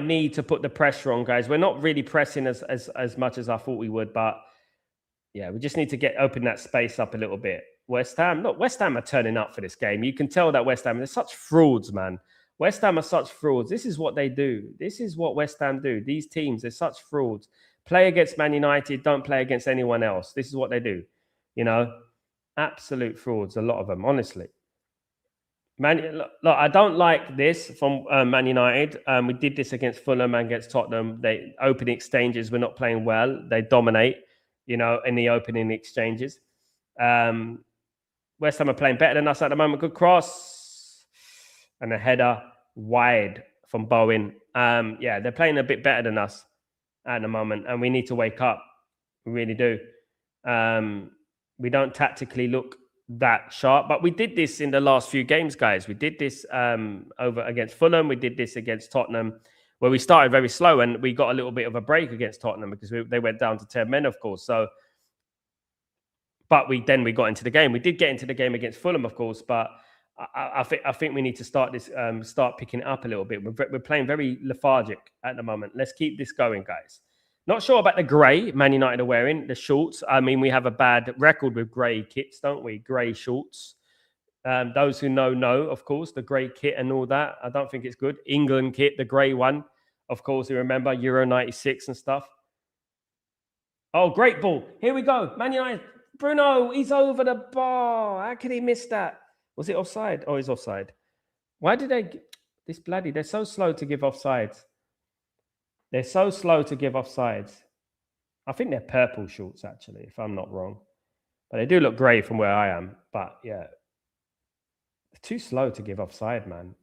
need to put the pressure on, guys. We're not really pressing as much as I thought we would, but yeah, we just need to open that space up a little bit. West Ham are turning up for this game. You can tell that West Ham, they're such frauds, man. West Ham are such frauds. This is what they do. This is what West Ham do. These teams, they're such frauds. Play against Man United, don't play against anyone else. This is what they do. Absolute frauds, a lot of them, honestly. Look, I don't like this from Man United. We did this against Fulham and against Tottenham. They opening exchanges, we're not playing well. They dominate, in the opening exchanges. West Ham are playing better than us at the moment. Good cross and a header wide from Bowen. Yeah, they're playing a bit better than us at the moment, and we need to wake up. We really do. We don't tactically look that sharp, but we did this in the last few games, guys. We did this over against Fulham. We did this against Tottenham, where we started very slow and we got a little bit of a break against Tottenham because they went down to 10 men, of course. So, but we got into the game. We did get into the game against Fulham, of course, but I think we need to start picking it up a little bit. We're playing very lethargic at the moment. Let's keep this going, guys. Not sure about the grey Man United are wearing, the shorts. I mean, we have a bad record with grey kits, don't we? Grey shorts. Those who know, of course, the grey kit and all that. I don't think it's good. England kit, the grey one. Of course, you remember Euro 96 and stuff. Oh, great ball. Here we go. Man United. Bruno, he's over the bar. How could he miss that? Was it offside? Oh, he's offside. Why did they... This bloody... They're so slow to give offsides. They're so slow to give offsides. I think they're purple shorts, actually, if I'm not wrong. But they do look grey from where I am. But, yeah. They're too slow to give offside, man.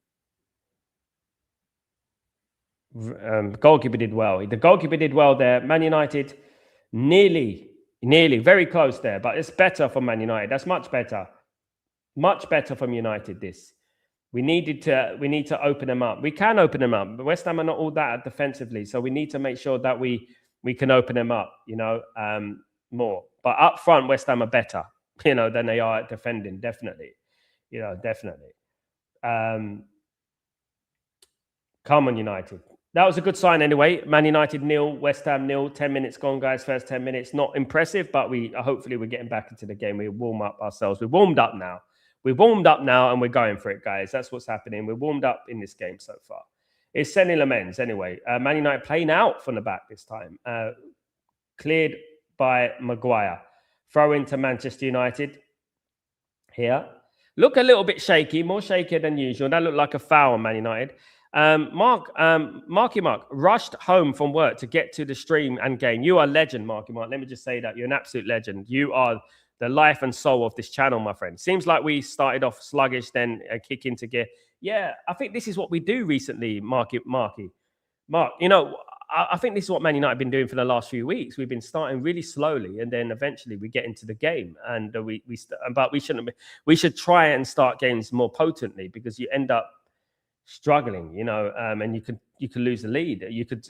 Goalkeeper did well. The goalkeeper did well there. Man United... Nearly, very close there, but it's better for Man United. That's much better from United. This we need to open them up. We can open them up. But West Ham are not all that defensively, so we need to make sure that we can open them up. More. But up front, West Ham are better, than they are at defending. Definitely, definitely. Come on, United. That was a good sign anyway. Man United 0, West Ham 0. 10 minutes gone, guys. First 10 minutes. Not impressive, but hopefully we're getting back into the game. We warm up ourselves. We're warmed up now. And we're going for it, guys. That's what's happening. We're warmed up in this game so far. It's Senny Lamens anyway. Man United playing out from the back this time. Cleared by Maguire. Throw into Manchester United here. Look a little bit shaky, more shaky than usual. That looked like a foul on Man United. Marky Mark rushed home from work to get to the stream and game. You are a legend, Marky Mark. Let me just say that you're an absolute legend. You are the life and soul of this channel, my friend. Seems like we started off sluggish, then kick into gear. Yeah, I think this is what we do recently, Mark. I think this is what Man United have been doing for the last few weeks. We've been starting really slowly, and then eventually we get into the game. And but we shouldn't. We should try and start games more potently, because you end up struggling, and you can lose the lead. You can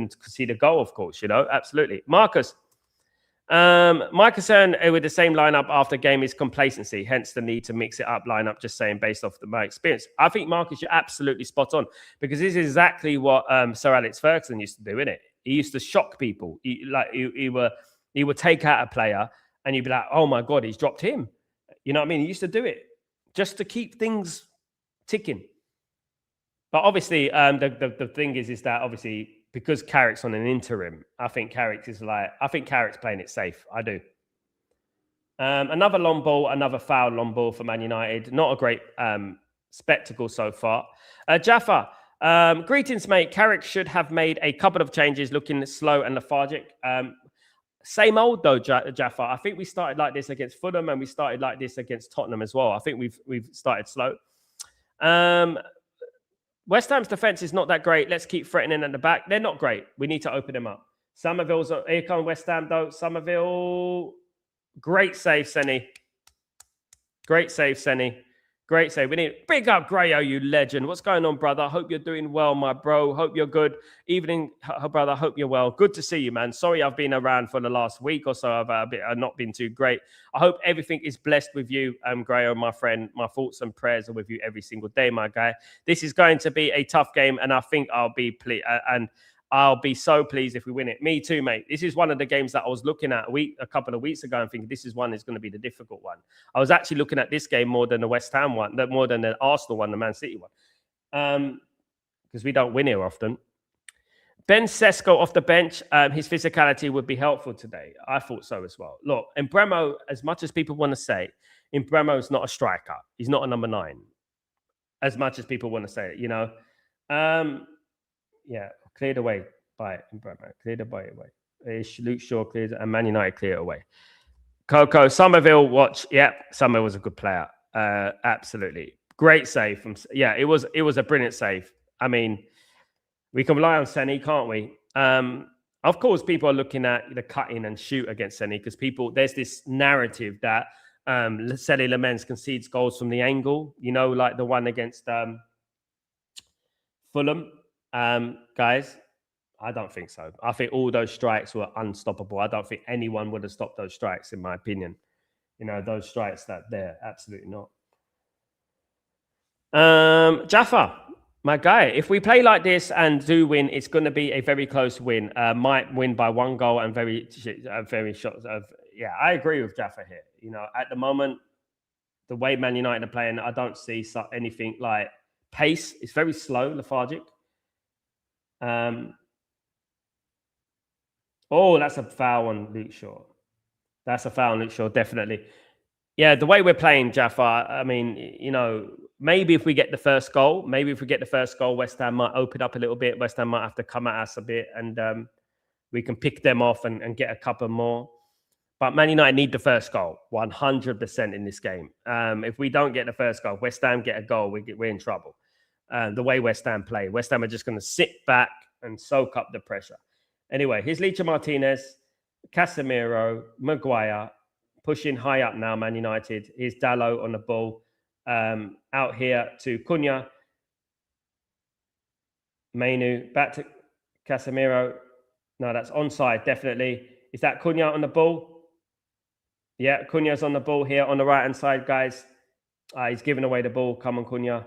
concede a goal, of course, absolutely. My concern with the same lineup after game is complacency, hence the need to mix it up lineup, just saying based off my experience. I think, Marcus, you're absolutely spot on, because this is exactly what Sir Alex Ferguson used to do, innit? He used to shock people. He would take out a player and you'd be like, oh my God, he's dropped him. You know what I mean? He used to do it just to keep things ticking. But obviously, the thing is that obviously, because Carrick's on an interim, I think Carrick's playing it safe. I do. Another long ball, another foul long ball for Man United. Not a great spectacle so far. Jaffa, greetings, mate. Carrick should have made a couple of changes, looking slow and lethargic. Same old though, Jaffa. I think we started like this against Fulham, and we started like this against Tottenham as well. I think we've started slow. West Ham's defense is not that great. Let's keep threatening at the back. They're not great. We need to open them up. Somerville's here come West Ham though. Somerville, great save, Senny. Great save, Senny. Great save. We need big up, Grayo, you legend. What's going on, brother? Hope you're doing well, my bro. Hope you're good. Evening, brother. Hope you're well. Good to see you, man. Sorry I've been around for the last week or so. I've not been too great. I hope everything is blessed with you, Grayo, my friend. My thoughts and prayers are with you every single day, my guy. This is going to be a tough game, and I think I'll be so pleased if we win it. Me too, mate. This is one of the games that I was looking at a couple of weeks ago and thinking this is one that's going to be the difficult one. I was actually looking at this game more than the West Ham one, more than the Arsenal one, the Man City one, because we don't win here often. Ben Sesko off the bench. His physicality would be helpful today. I thought so as well. Look, Mbremo, as much as people want to say, Mbremo is not a striker. He's not a number 9, as much as people want to say it, yeah. Cleared away by Mbremo. Cleared away. Luke Shaw cleared, and Man United clear it away. Coco, Somerville, watch. Yeah, Somerville was a good player. Absolutely. Great save. It was a brilliant save. I mean, we can rely on Senny, can't we? Of course, people are looking at the cut in and shoot against Senny, because there's this narrative that Senny Lamens concedes goals from the angle, like the one against Fulham. Guys, I don't think so. I think all those strikes were unstoppable. I don't think anyone would have stopped those strikes, in my opinion. Those strikes that they're absolutely not. Jaffa, My guy, if we play like this and do win, it's going to be a very close win. Might win by 1 goal and very short. Yeah, I agree with Jaffa here. You know, at the moment, the way Man United are playing, I don't see anything like pace. It's very slow, lethargic. Oh, that's a foul on Luke Shaw. That's a foul on Luke Shaw, definitely. Yeah, the way we're playing, Jaffa, I mean, you know, maybe if we get the first goal, West Ham might open up a little bit. West Ham might have to come at us a bit, and we can pick them off and get a couple more. But Man United need the first goal, 100% in this game. If we don't get the first goal, West Ham get a goal, we're in trouble. The way West Ham play, West Ham are just going to sit back and soak up the pressure. Anyway, here's Licha Martinez, Casemiro, Maguire, pushing high up now, Man United. Here's Dalot on the ball. Out here to Cunha. Mainu, back to Casemiro. No, that's onside, definitely. Is that Cunha on the ball? Yeah, Cunha's on the ball here on the right-hand side, guys. He's giving away the ball. Come on, Cunha.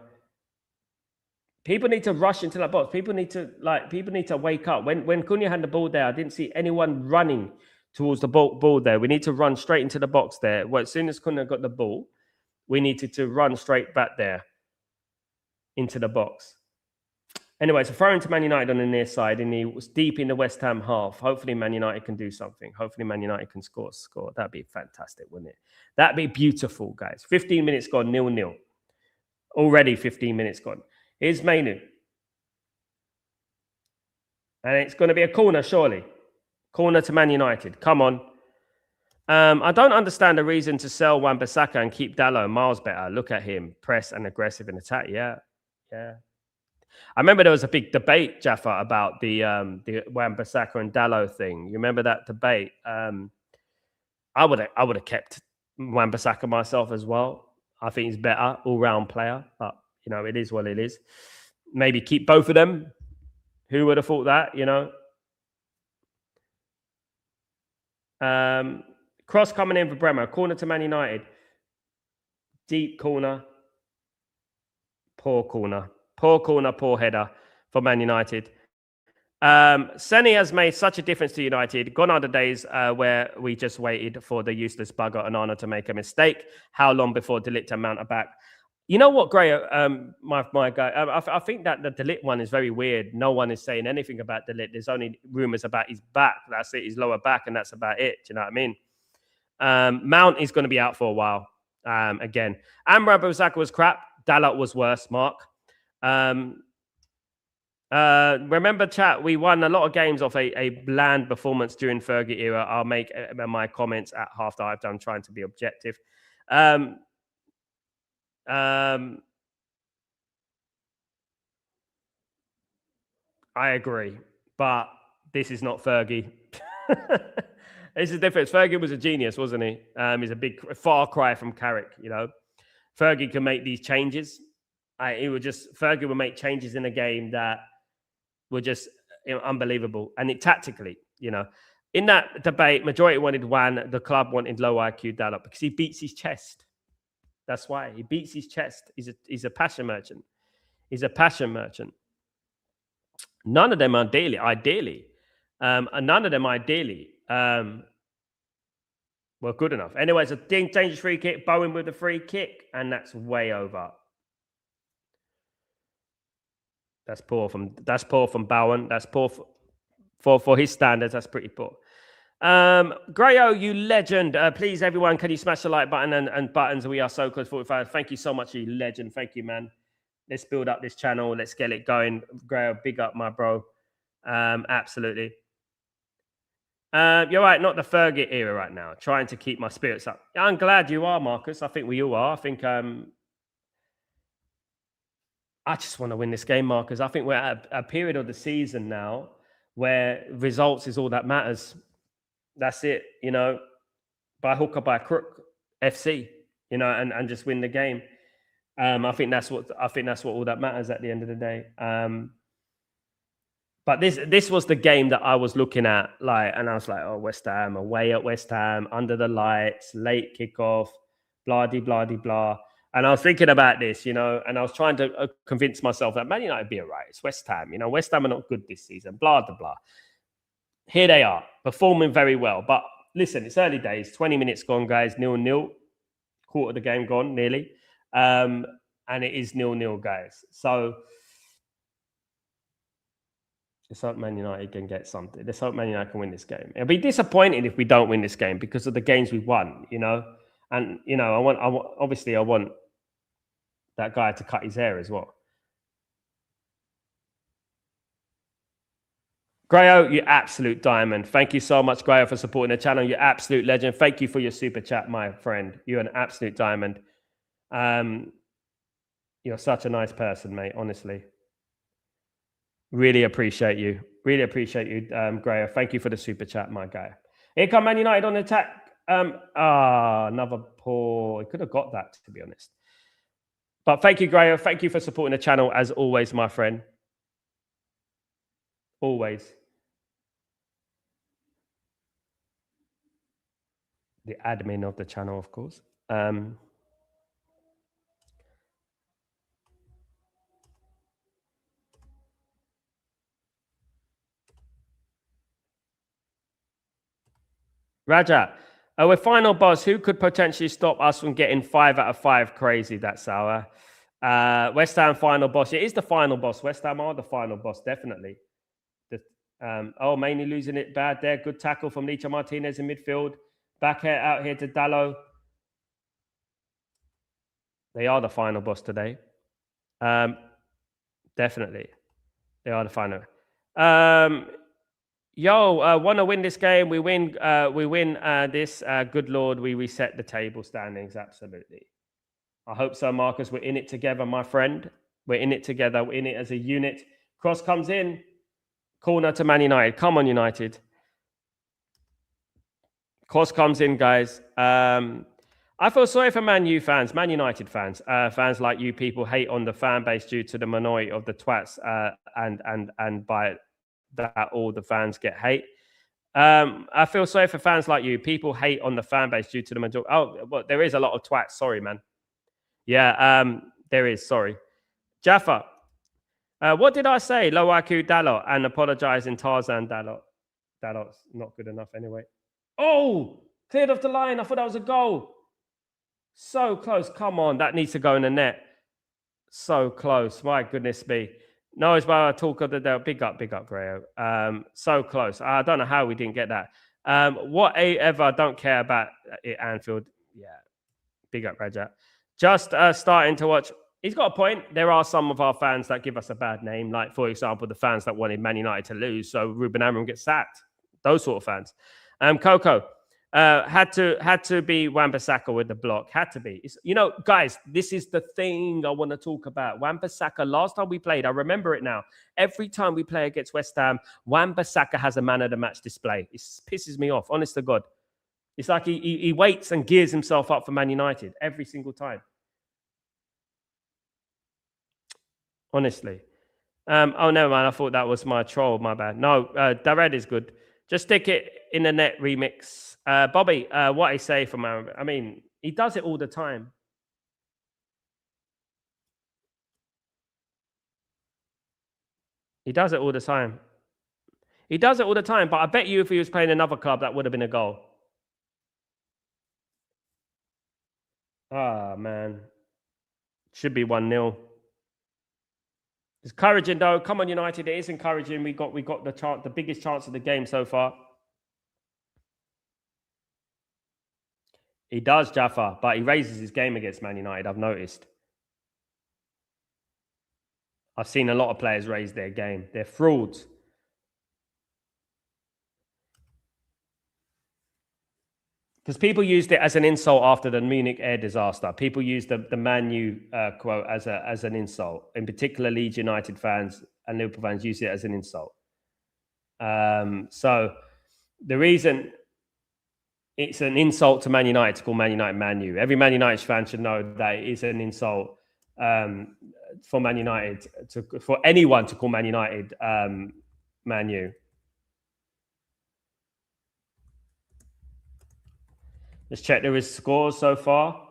People need to rush into that box. People need to wake up. When Cunha had the ball there, I didn't see anyone running towards the ball there. We need to run straight into the box there. Well, as soon as Cunha got the ball, we needed to run straight back there into the box. Anyway, so throwing to Man United on the near side, and he was deep in the West Ham half. Hopefully, Man United can do something. Hopefully, Man United can score. That'd be fantastic, wouldn't it? That'd be beautiful, guys. 15 minutes gone, 0-0. Already 15 minutes gone. Here's Mainu. And it's going to be a corner, surely. Corner to Man United. Come on. I don't understand the reason to sell Wan-Bissaka and keep Dalot miles better. Look at him. Press and aggressive in attack. Yeah. I remember there was a big debate, Jaffa, about the Wan-Bissaka and Dalot thing. You remember that debate? I would have kept Wan-Bissaka myself as well. I think he's better, all-round player. But, you know, it is what it is. Maybe keep both of them. Who would have thought that, you know? Cross coming in for Bremer. Corner to Man United. Deep corner. Poor corner. Poor header for Man United. Senny has made such a difference to United. Gone are the days where we just waited for the useless bugger Onana to make a mistake. How long before De Ligt and Mount are back? You know what, Gray? My guy, I think that the De Ligt one is very weird. No one is saying anything about De Ligt. There's only rumors about his back. That's it, his lower back, and that's about it. Do you know what I mean? Mount is going to be out for a while again. Amrabat Osaka was crap. Dalot was worse, Mark. Remember, chat, we won a lot of games off a bland performance during Fergie era. I'll make my comments at half-time. I'm trying to be objective. I agree, but this is not Fergie. This is different. Fergie was a genius, wasn't he? He's a big far cry from Carrick, you know. Fergie can make these changes. Fergie would make changes in a game that were just unbelievable. And tactically, you know, in that debate, majority wanted Wan, the club wanted low IQ Dalot because he beats his chest. That's why he beats his chest. He's a passion merchant. He's a passion merchant. None of them ideally. None of them ideally were good enough. Anyway, it's a dangerous free kick. Bowen with the free kick, and that's way over. That's poor from Bowen. That's poor for his standards. That's pretty poor. Grayo, you legend. Please, everyone, can you smash the like button and buttons? We are so close 45. Thank you so much, you legend. Thank you, man. Let's build up this channel. Let's get it going. Grayo, big up, my bro. Absolutely. You're right, not the Fergie era right now. Trying to keep my spirits up. I'm glad you are, Marcus. I think we all are. I think I just want to win this game, Marcus. I think we're at a period of the season now where results is all that matters. That's it, you know, by hook or by crook, FC, you know, and just win the game. I think that's what all that matters at the end of the day. But this was the game that I was looking at, like, and I was like, oh, West Ham, away at West Ham, under the lights, late kickoff, blah de blah de blah. And I was thinking about this, and I was trying to convince myself that Man United be all right. It's West Ham. West Ham are not good this season, blah, blah, blah. Here they are, performing very well. But listen, it's early days. 20 minutes gone, guys. 0-0. Quarter of the game gone, nearly. And it is 0-0, guys. So let's hope Man United can get something. Let's hope Man United can win this game. It'll be disappointing if we don't win this game because of the games we've won, And, I want that guy to cut his hair as well. Grayo, you absolute diamond. Thank you so much, Grayo, for supporting the channel. You're absolute legend. Thank you for your super chat, my friend. You're an absolute diamond. You're such a nice person, mate, honestly. Really appreciate you. Really appreciate you, Grayo. Thank you for the super chat, my guy. Here come Man United on attack. Another poor. He could have got that, to be honest. But thank you, Grayo. Thank you for supporting the channel, as always, my friend. Always. The admin of the channel, of course. Raja, with final boss, who could potentially stop us from getting 5 out of 5? Crazy, that's our West Ham final boss. It is the final boss. West Ham are the final boss, definitely. Mainly losing it bad there. Good tackle from Licha Martinez in midfield. Back out here to Dallo. They are the final boss today. Definitely. They are the final. Want to win this game. We win this. Good Lord, we reset the table standings. Absolutely. I hope so, Marcus. We're in it together, my friend. We're in it together. We're in it as a unit. Cross comes in. Corner to Man United. Come on, United. Cross comes in, guys. I feel sorry for Man U fans, Man United fans. Fans like you people hate on the fan base due to the minority of the twats, and by that all the fans get hate. I feel sorry for fans like you. People hate on the fan base due to the majority. Oh, well, there is a lot of twats. Sorry, man. Yeah, there is. Sorry. Jaffa, what did I say? Low IQ Dalot and apologizing Tarzan Dalot. Dalot's not good enough anyway. Oh, cleared off the line. I thought that was a goal. So close. Come on. That needs to go in the net. So close. My goodness me. No, it's by a talk of the day. Big up, Grayo. So close. I don't know how we didn't get that. Whatever. I don't care about it, Anfield. Yeah. Big up, Raja. Just starting to watch. He's got a point. There are some of our fans that give us a bad name. Like, for example, the fans that wanted Man United to lose. So Ruben Amorim gets sacked. Those sort of fans. Coco. Had to be Wan-Bissaka with the block. Had to be. Guys, this is the thing I want to talk about. Wan-Bissaka, last time we played, I remember it now. Every time we play against West Ham, Wan-Bissaka has a man of the match display. It pisses me off, honest to God. It's like he waits and gears himself up for Man United every single time. Honestly. Oh, no, man. I thought that was my troll. My bad. No, Darred is good. Just stick it in the net remix. Bobby, what I say from Aaron, I mean, he does it all the time. He does it all the time. He does it all the time, but I bet you if he was playing another club, that would have been a goal. Ah, man. Should be 1-0. It's encouraging, though. Come on, United. It is encouraging. We got the biggest chance of the game so far. He does, Jaffa, but he raises his game against Man United, I've noticed. I've seen a lot of players raise their game. They're frauds. Because people used it as an insult after the Munich air disaster. People used the Man U quote as an insult. In particular, Leeds United fans and Liverpool fans use it as an insult. So the reason it's an insult to Man United to call Man United Man U. Every Man United fan should know that it is an insult for Man United for anyone to call Man United Man U. Let's check there is scores so far.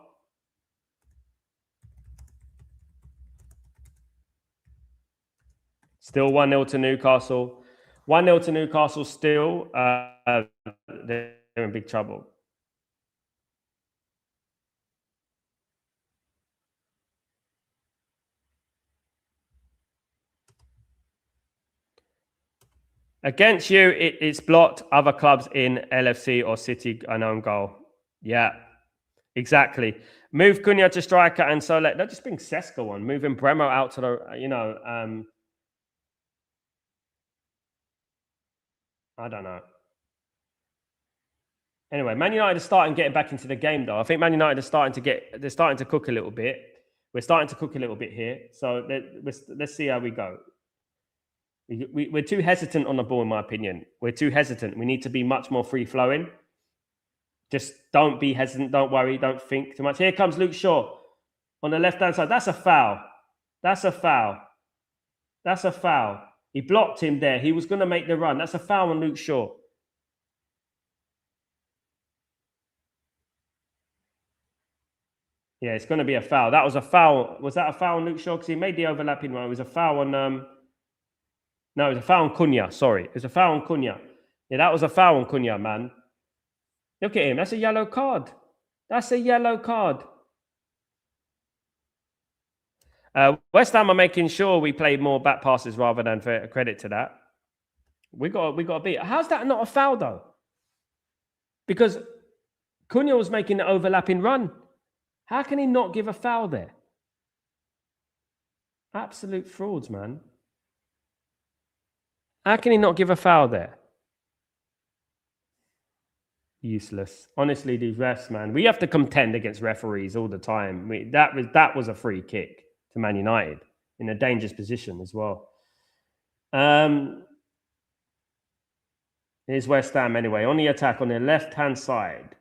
Still 1-0 to Newcastle. 1-0 to Newcastle still. They're in big trouble. Against you, it's blocked other clubs in LFC or City an own goal. Yeah, exactly. Move Cunha to striker and so let just bring Sesko on. Moving Bremo out to the, I don't know. Anyway, Man United are starting getting back into the game though. I think Man United are they're starting to cook a little bit. We're starting to cook a little bit here. So let's see how we go. We're too hesitant on the ball, in my opinion. We're too hesitant. We need to be much more free-flowing. Just don't be hesitant. Don't worry. Don't think too much. Here comes Luke Shaw on the left-hand side. That's a foul. That's a foul. That's a foul. He blocked him there. He was going to make the run. That's a foul on Luke Shaw. Yeah, it's going to be a foul. That was a foul. Was that a foul on Luke Shaw? Because he made the overlapping one. It was a foul on... No, it was a foul on Cunha. Sorry. It was a foul on Cunha. Yeah, that was a foul on Cunha, man. Look at him. That's a yellow card. That's a yellow card. West Ham are making sure we play more back passes rather than for credit to that. We got to beat. How's that not a foul, though? Because Cunha was making the overlapping run. How can he not give a foul there? Absolute frauds, man. How can he not give a foul there? Useless. Honestly, these refs, man. We have to contend against referees all the time. That was a free kick to Man United in a dangerous position as well. Here's West Ham anyway. On the attack on the left-hand side.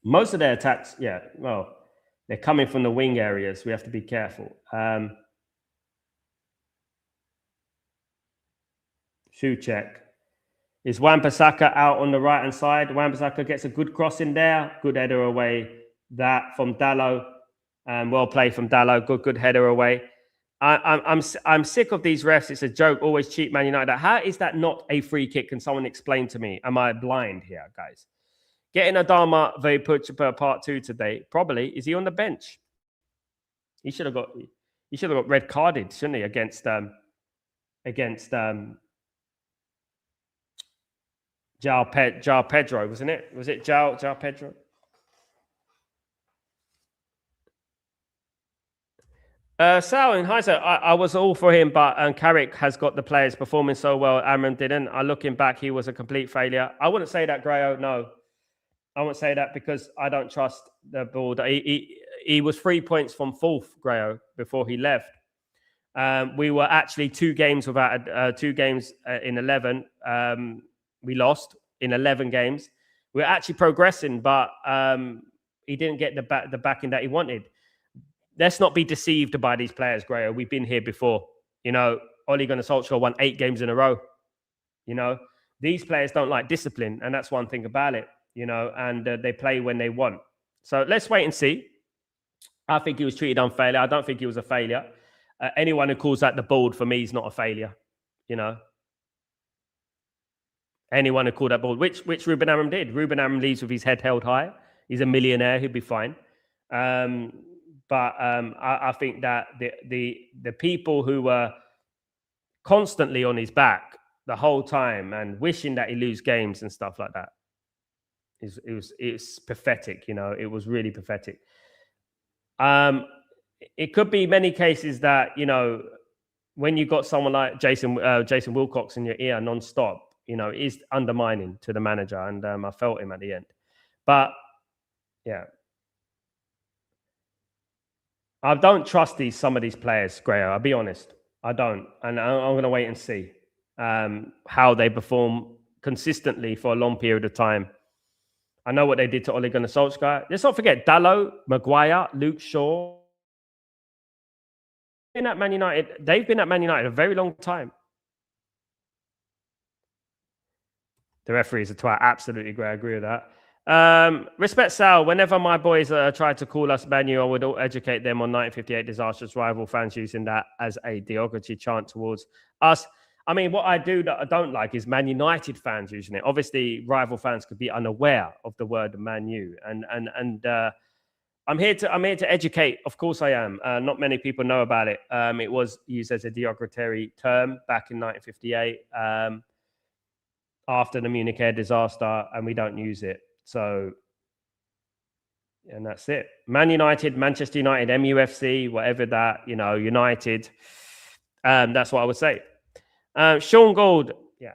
Most of their attacks, they're coming from the wing areas. We have to be careful. Shoe check. Is Wan-Bissaka out on the right-hand side? Wan-Bissaka gets a good cross in there. Good header away. That from Dalot. Well played from Dalot. Good header away. I'm sick of these refs. It's a joke. Always cheat Man United. How is that not a free kick? Can someone explain to me? Am I blind here, guys? Getting Adama Vaypucha part 2 today. Probably. Is he on the bench? He should have got red carded, shouldn't he? Against João Pedro, wasn't it? Was it João Pedro? Sal in hindsight, I was all for him, but Carrick has got the players performing so well. Amram didn't. Looking back, he was a complete failure. I wouldn't say that, Grayo. No, I wouldn't say that because I don't trust the board. He was 3 points from fourth, Grayo, before he left. We were actually 2 games without 2 games in 11. We lost in 11 games. We're actually progressing, but he didn't get the backing that he wanted. Let's not be deceived by these players, Grayo. We've been here before. Ole Gunnar Solskjaer won 8 games in a row. These players don't like discipline, and that's one thing about it. And they play when they want. So let's wait and see. I think he was treated unfairly. I don't think he was a failure. Anyone who calls that the board for me is not a failure. Anyone who called that board, which Ruben Amram did. Ruben Amram leaves with his head held high. He's a millionaire. He'll be fine. But I think that the people who were constantly on his back the whole time and wishing that he lose games and stuff like that, it's pathetic. It was really pathetic. It could be many cases that when you got someone like Jason Wilcox in your ear non-stop, it is undermining to the manager, and I felt him at the end. But yeah. I don't trust some of these players, Grayo. I'll be honest. I don't. And I'm going to wait and see how they perform consistently for a long period of time. I know what they did to Ole Gunnar Solskjaer. Let's not forget Dalot, Maguire, Luke Shaw. They've been at Man United a very long time. The referee is a twat. Absolutely, Grayo. I agree with that. Respect Sal. Whenever my boys try to call us Man U, I would educate them on 1958 disastrous rival fans using that as a derogatory chant towards us. I mean, what I do that I don't like is Man United fans using it. Obviously, rival fans could be unaware of the word Man U, and I'm here to educate. Of course, I am. Not many people know about it. It was used as a derogatory term back in 1958 after the Munich air disaster, and we don't use it. So, and that's it. Man United, Manchester United, MUFC, whatever that, United. That's what I would say. Sean Gould, yeah.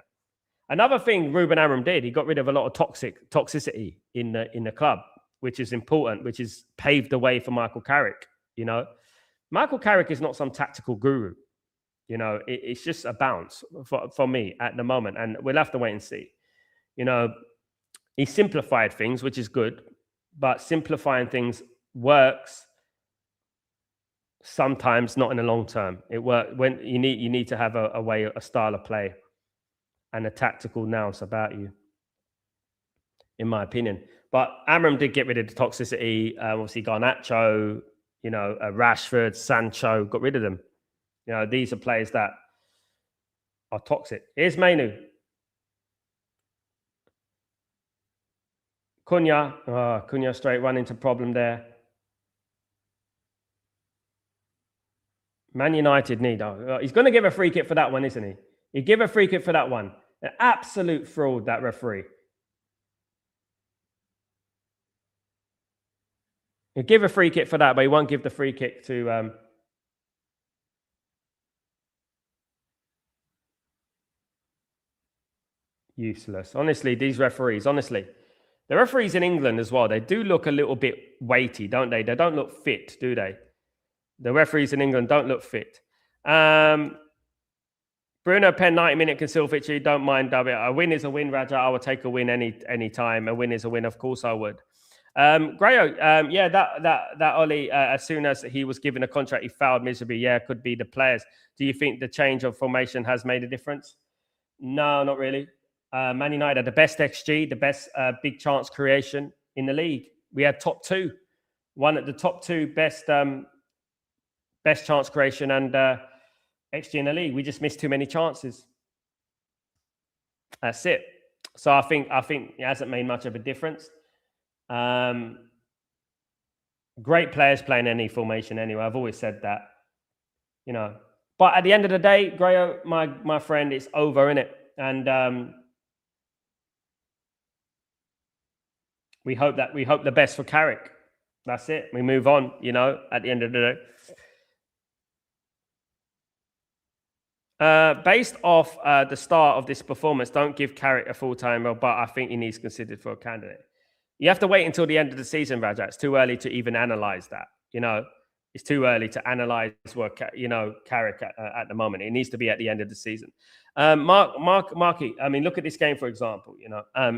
Another thing Ruben Amorim did, he got rid of a lot of toxicity in the club, which is important, which is paved the way for Michael Carrick. Michael Carrick is not some tactical guru. It's just a bounce for me at the moment, and we'll have to wait and see. He simplified things, which is good, but simplifying things works sometimes, not in the long term. It works when you need to have a style of play and a tactical nous about you, in my opinion. But Amorim did get rid of the toxicity. Obviously, Garnacho, Rashford, Sancho, got rid of them. These are players that are toxic. Here's Mainu. Cunha straight run into problem there. Man United need. He's going to give a free kick for that one, isn't he? He give a free kick for that one. An absolute fraud, that referee. He'll give a free kick for that, but he won't give the free kick to... useless. Honestly, these referees, the referees in England as well, they do look a little bit weighty, don't they? They don't look fit, do they? The referees in England don't look fit. Bruno Penn, 90-minute concealed victory. Don't mind, David. A win is a win, Raja. I would take a win any time. A win is a win. Of course I would. Grayo, that Ollie, as soon as he was given a contract, he fouled miserably. Yeah, could be the players. Do you think the change of formation has made a difference? No, not really. Man United had the best XG, the best big chance creation in the league. We had top two. One at the top two best chance creation and XG in the league. We just missed too many chances. That's it. So I think it hasn't made much of a difference. Great players playing any formation anyway. I've always said that. But at the end of the day, Grayo, my friend, it's over, innit? And we hope the best for Carrick. That's it. We move on, at the end of the day. Based off the start of this performance, don't give Carrick a full-time role, but I think he needs considered for a candidate. You have to wait until the end of the season, Raja. It's too early to even analyze that. It's too early to analyze Carrick at the moment. It needs to be at the end of the season. Marky, I mean, look at this game, for example,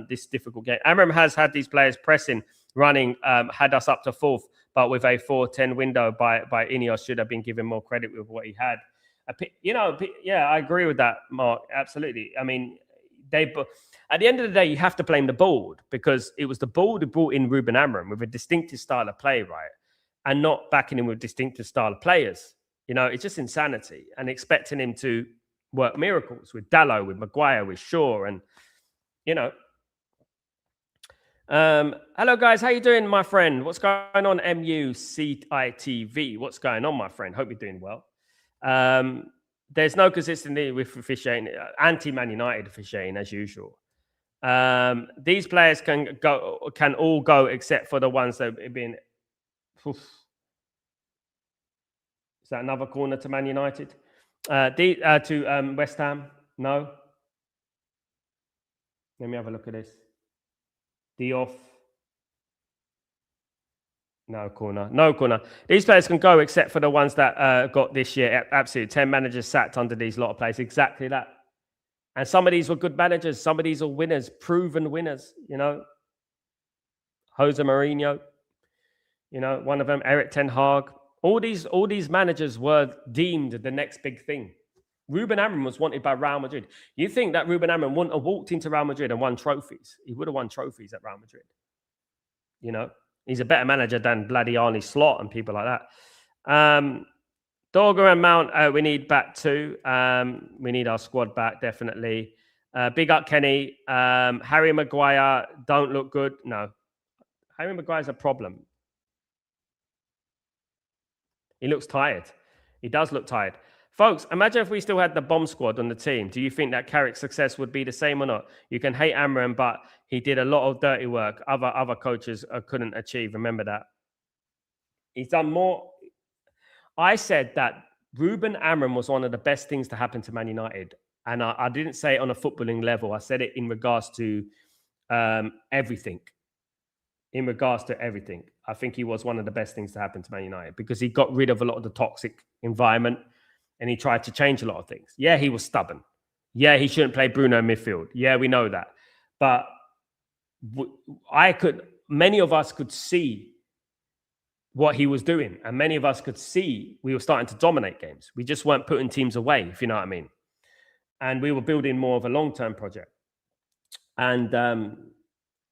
this difficult game. Amorim has had these players pressing, running, had us up to fourth, but with a 4-10 window by Ineos, should have been given more credit with what he had. Yeah, I agree with that, Mark. Absolutely. I mean, at the end of the day, you have to blame the board, because it was the board who brought in Ruben Amorim with a distinctive style of play, right? And not backing him with distinctive style of players. It's just insanity. And expecting him to work miracles with Dalot, with Maguire, with Shaw, and hello guys, how you doing, my friend? What's going on, MUCITV? What's going on, my friend? Hope you're doing well. There's no consistency with officiating, anti-Man United officiating as usual. These players can all go except for the ones that have been. Oof. Is that another corner to Man United? To West Ham? No. Let me have a look at this. Diouf. No corner. These players can go except for the ones that got this year. Absolutely. 10 managers sacked under these lot of players. Exactly that. And some of these were good managers. Some of these are winners, proven winners, Jose Mourinho, one of them, Eric Ten Hag. All these managers were deemed the next big thing. Ruben Amorim was wanted by Real Madrid. You think that Ruben Amorim wouldn't have walked into Real Madrid and won trophies? He would have won trophies at Real Madrid. You know, he's a better manager than bloody Arnie Slot and people like that. Dorger and Mount, we need back too. We need our squad back, definitely. Big up Kenny. Harry Maguire don't look good. No, Harry Maguire's a problem. He looks tired. He does look tired. Folks, imagine if we still had the bomb squad on the team. Do you think that Carrick's success would be the same or not? You can hate Amram, but he did a lot of dirty work other coaches couldn't achieve. Remember that. He's done more. I said that Ruben Amram was one of the best things to happen to Man United. And I didn't say it on a footballing level. I said it in regards to everything. In regards to everything. I think he was one of the best things to happen to Man United because he got rid of a lot of the toxic environment and he tried to change a lot of things. Yeah, he was stubborn. Yeah, he shouldn't play Bruno in midfield. Yeah, we know that. But many of us could see what he was doing. And many of us could see we were starting to dominate games. We just weren't putting teams away, if you know what I mean. And we were building more of a long-term project. And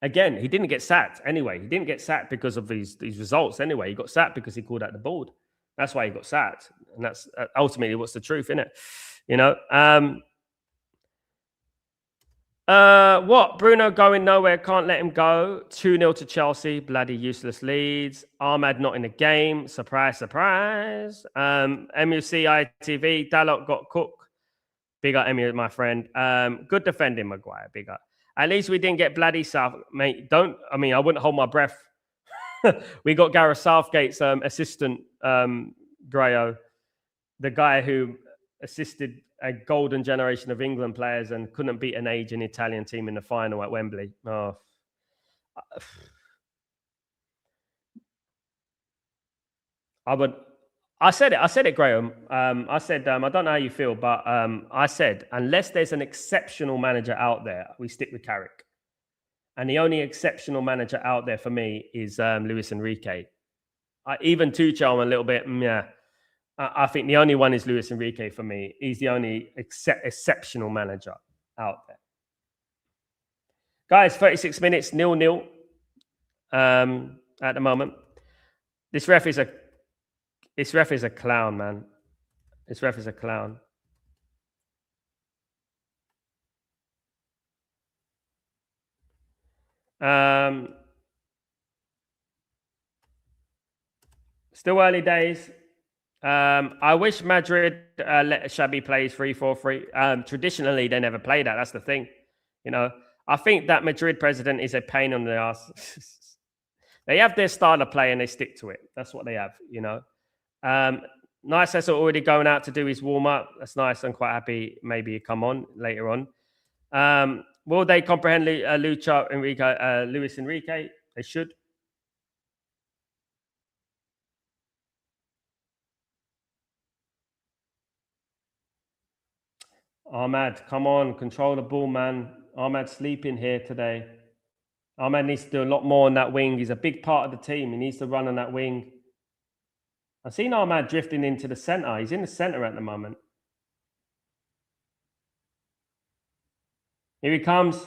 again, he didn't get sacked anyway. He didn't get sacked because of these results anyway. He got sacked because he called out the board. That's why he got sacked. And that's ultimately what's the truth, isn't it? You know? What? Bruno going nowhere. Can't let him go. 2-0 to Chelsea. Bloody useless leads. Ahmad not in the game. Surprise, surprise. MUC ITV. Dalot got cooked. Big up Emu, my friend. Good defending, Maguire. Big up. At least we didn't get bloody South, mate. I wouldn't hold my breath. We got Gareth Southgate's assistant, Grayo, the guy who assisted a golden generation of England players and couldn't beat an aging Italian team in the final at Wembley. Oh. I said it, Graham. I said, I don't know how you feel, but I said, unless there's an exceptional manager out there, we stick with Carrick. And the only exceptional manager out there for me is Luis Enrique. Even Tuchel, I'm a little bit, yeah. I think the only one is Luis Enrique for me. He's the only exceptional manager out there. Guys, 36 minutes, 0-0 at the moment. This ref is a clown, man. This ref is a clown. Still early days. I wish Madrid let Xabi play his 3-4-3. Traditionally, they never play that. That's the thing. You know, I think that Madrid president is a pain on the ass. They have their style of play and they stick to it. That's what they have, you know. Nice that's already going out to do his warm-up. That's nice. I'm quite happy maybe he'll come on later on. Will they comprehend Luis Enrique? They should. Ahmad, come on. Control the ball, man. Ahmad's sleeping here today. Ahmad needs to do a lot more on that wing. He's a big part of the team. He needs to run on that wing. I've seen Ahmad drifting into the centre. He's in the centre at the moment. Here he comes.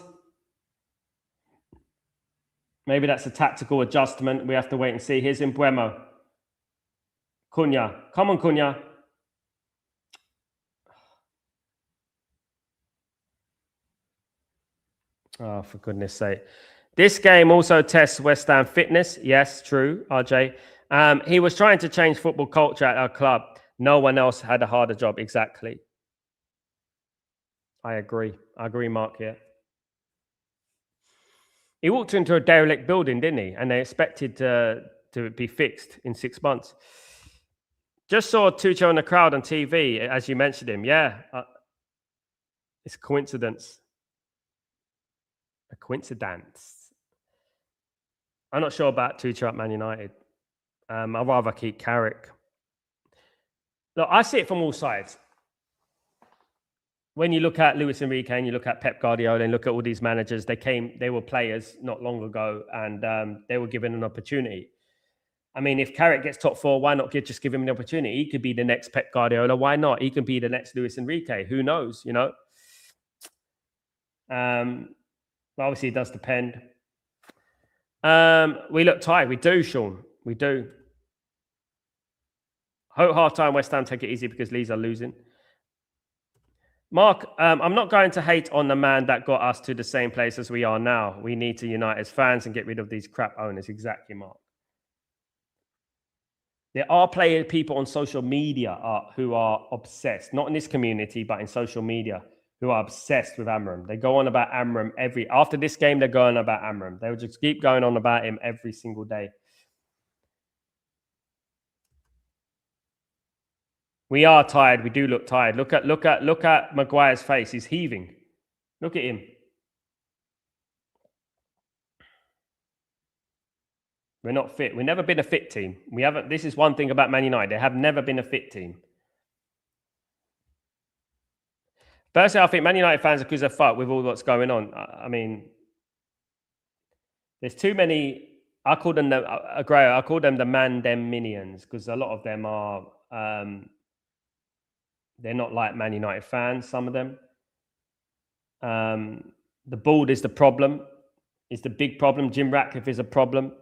Maybe that's a tactical adjustment. We have to wait and see. Here's Mbuemo. Cunha. Come on, Cunha. Oh, for goodness sake. This game also tests West Ham fitness. Yes, true, RJ. He was trying to change football culture at our club. No one else had a harder job. Exactly. I agree. Mark, here. He walked into a derelict building, didn't he? And they expected to be fixed in 6 months. Just saw Tuchel in the crowd on TV, as you mentioned him. Yeah. It's a coincidence. A coincidence. I'm not sure about Tuchel at Man United. I'd rather keep Carrick. Look, I see it from all sides. When you look at Luis Enrique and you look at Pep Guardiola and look at all these managers, they were players not long ago and they were given an opportunity. I mean, if Carrick gets top four, why not just give him an opportunity? He could be the next Pep Guardiola. Why not? He can be the next Luis Enrique. Who knows, you know? Obviously, it does depend. We look tired. We do, Sean. We do. Hope half time West Ham take it easy because Leeds are losing. Mark, I'm not going to hate on the man that got us to the same place as we are now. We need to unite as fans and get rid of these crap owners. Exactly, Mark. There are people on social media who are obsessed, not in this community, but in social media, who are obsessed with Amram. They go on about Amram after this game, they're going about Amram. They'll just keep going on about him every single day. We are tired. We do look tired. Look at Maguire's face. He's heaving. Look at him. We're not fit. We've never been a fit team. We haven't. This is one thing about Man United. They have never been a fit team. Personally, I think Man United fans are because they're fucked with all what's going on. I mean, there's too many. I call them the man dem minions because a lot of them are. They're not like Man United fans. Some of them. The board is the problem. Is the big problem. Jim Ratcliffe is a problem.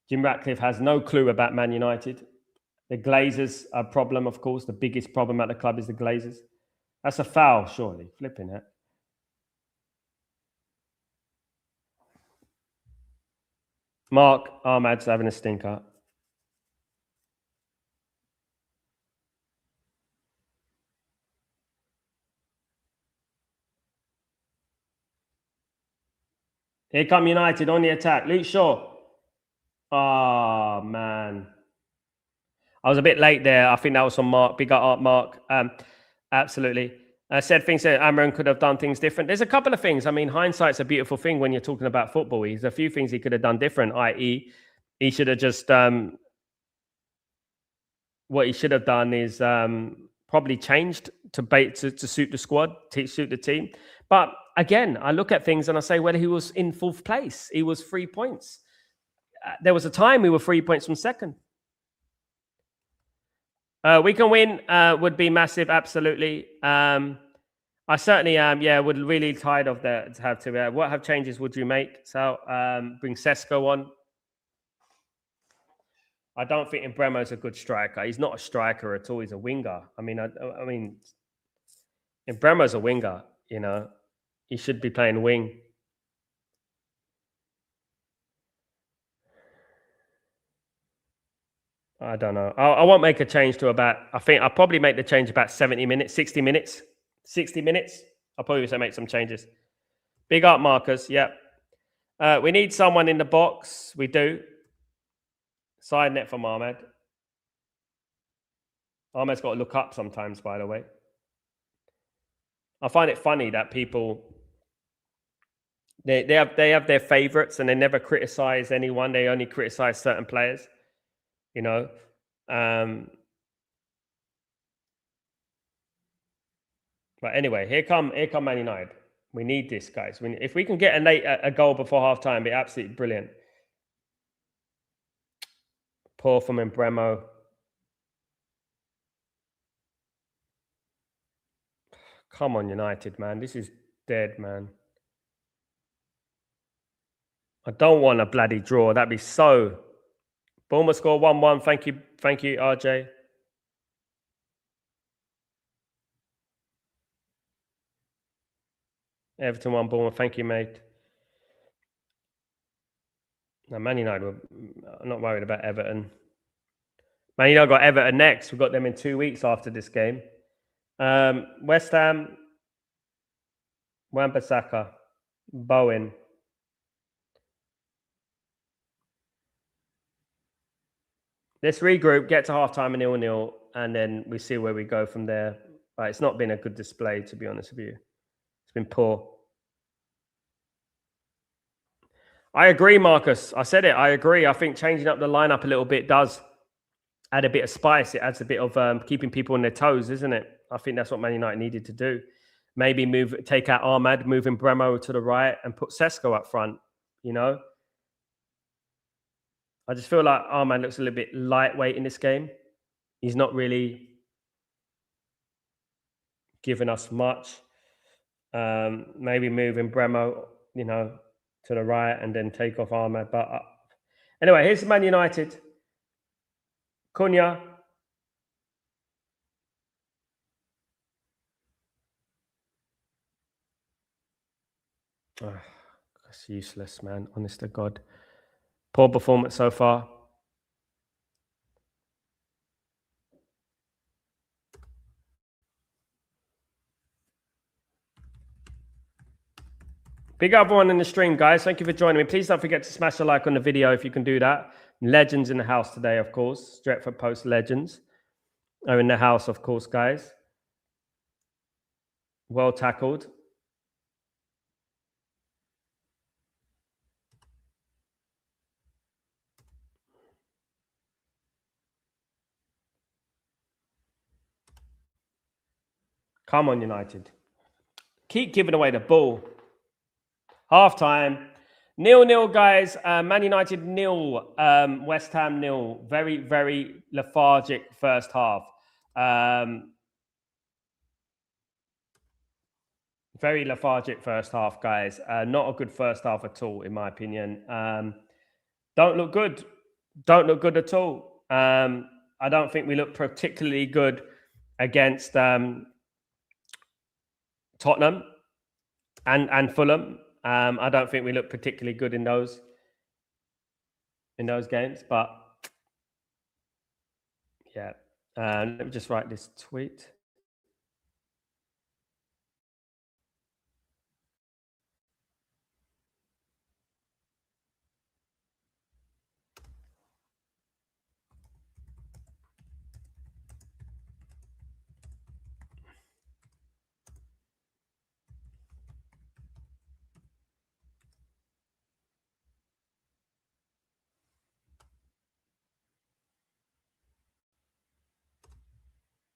Jim Ratcliffe has no clue about Man United. The Glazers are a problem, of course. The biggest problem at the club is the Glazers. That's a foul, surely. Flipping it. Mark Ahmad's having a stinker. Here come United on the attack. Luke Shaw. Oh, man. I was a bit late there. I think that was from Mark. Big up, Mark. Absolutely. Said things that Amram could have done things different. There's a couple of things. I mean, hindsight's a beautiful thing when you're talking about football. There's a few things he could have done different, i.e., he should have just what he should have done is probably changed to suit the squad, to suit the team. But again, I look at things and I say, well, he was in fourth place. He was 3 points. There was a time we were 3 points from second. We can win would be massive, absolutely. I certainly am. Yeah, would really tired of that to have to. What changes would you make? So bring Sesko on. I don't think Mbremo's a good striker. He's not a striker at all. He's a winger. I mean, Mbremo's a winger. You know, he should be playing wing. I don't know. I won't make a change to about. I think I'll probably make the change about 70 minutes, 60 minutes, 60 minutes. I'll probably say make some changes. Big up, Marcus. Yep. We need someone in the box. We do. Side net from Ahmed. Ahmed's got to look up sometimes, by the way. I find it funny that people they have their favorites and they never criticize anyone. They only criticize certain players. You know. But anyway, here come Man United. We need this, guys. If we can get a goal before half time, it'd be absolutely brilliant. Poor from Mbeumo. Come on, United, man. This is dead, man. I don't want a bloody draw. That'd be so. Bournemouth score 1-1. Thank you, RJ. Everton 1, Bournemouth. Thank you, mate. Now, Man United, I'm not worried about Everton. Man United got Everton next. We've got them in 2 weeks after this game. West Ham, Wan-Bissaka, Bowen. Let's regroup, get to halftime and 0-0, and then we see where we go from there. It's not been a good display, to be honest with you. It's been poor. I agree, Marcus. I said it. I agree. I think changing up the lineup a little bit does add a bit of spice. It adds a bit of keeping people on their toes, isn't it? I think that's what Man United needed to do. Maybe take out Ahmad, move Mbeumo to the right, and put Sesko up front. You know, I just feel like Ahmad looks a little bit lightweight in this game. He's not really giving us much. Maybe move Mbeumo, you know, to the right and then take off Ahmed. But anyway, here's Man United. Cunha. Oh, that's useless, man. Honest to God. Poor performance so far. Big up everyone in the stream, guys. Thank you for joining me. Please don't forget to smash a like on the video if you can do that. Legends in the house today, of course. Stretford Post legends are in the house, of course, guys. Well tackled. Come on, United. Keep giving away the ball. Half time. 0-0, guys. Man United 0. West Ham 0. Very, very lethargic first half. Very lethargic first half, guys. Not a good first half at all, in my opinion. Don't look good. Don't look good at all. I don't think we look particularly good against Tottenham and Fulham. I don't think we look particularly good in those games. But yeah, let me just write this tweet.